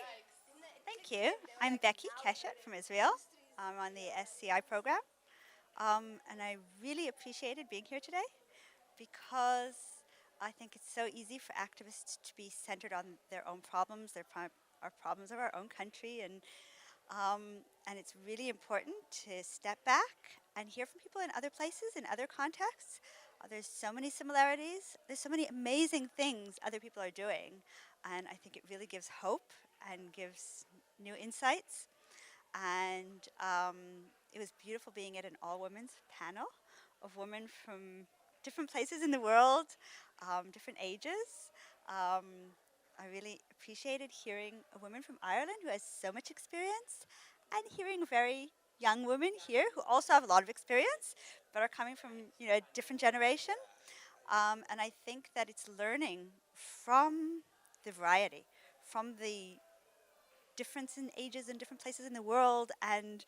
Thank you. I'm Becky Keshet from Israel. I'm on the SCI program. And I really appreciated being here today because I think it's so easy for activists to be centered on their own problems, our problems of our own country, and it's really important to step back and hear from people in other places, in other contexts. There's so many similarities. There's so many amazing things other people are doing, and I think it really gives hope and gives new insights. And it was beautiful being at an all-women's panel of women from different places in the world, different ages. I really appreciated hearing a woman from Ireland who has so much experience, and hearing very young women here who also have a lot of experience, but are coming from a different generation. And I think that it's learning from the variety, from the difference in ages and different places in the world, and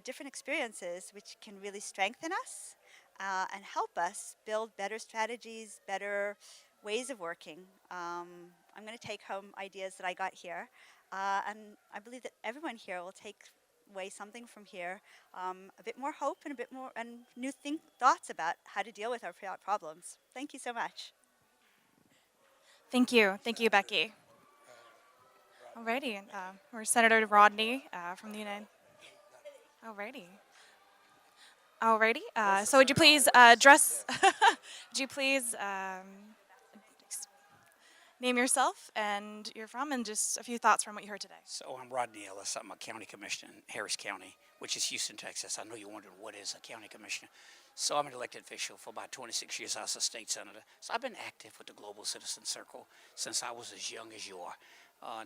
different experiences, which can really strengthen us and help us build better strategies, better ways of working. I'm going to take home ideas that I got here, and I believe that everyone here will take away something from here, a bit more hope and a bit more and new thoughts about how to deal with our problems. Thank you so much. Thank you, Becky. Alrighty, we're Senator Rodney from the United. Alrighty. So would you please address? Would you please name yourself and you're from, and just a few thoughts from what you heard today? So I'm Rodney Ellis. I'm a county commissioner in Harris County, which is Houston, Texas. I know you're wondering what is a county commissioner. So I'm an elected official for about 26 years. I was a state senator. So I've been active with the Global Citizen Circle since I was as young as you are.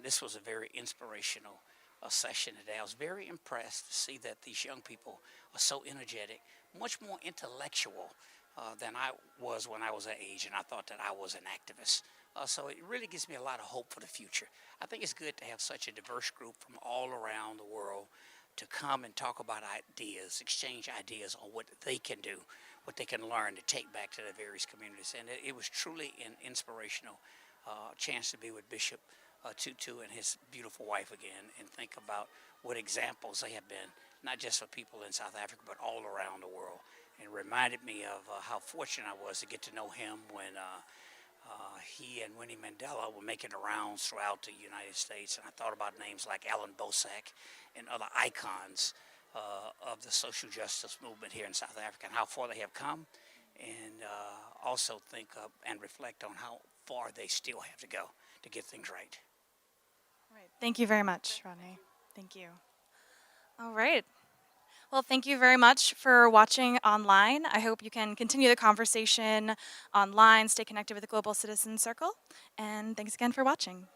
This was a very inspirational session today. I was very impressed to see that these young people are so energetic, much more intellectual than I was when I was that age, and I thought that I was an activist. So it really gives me a lot of hope for the future. I think it's good to have such a diverse group from all around the world to come and talk about ideas, exchange ideas on what they can do, what they can learn to take back to their various communities. And it was truly an inspirational chance to be with Bishop Tutu and his beautiful wife again, and think about what examples they have been, not just for people in South Africa, but all around the world. And it reminded me of how fortunate I was to get to know him when he and Winnie Mandela were making the rounds throughout the United States. And I thought about names like Alan Bosak and other icons of the social justice movement here in South Africa, and how far they have come, and also think and reflect on how far they still have to go to get things right. Right. Thank you very much, Rodney. Thank you. All right. Well, thank you very much for watching online. I hope you can continue the conversation online, stay connected with the Global Citizen Circle, and thanks again for watching.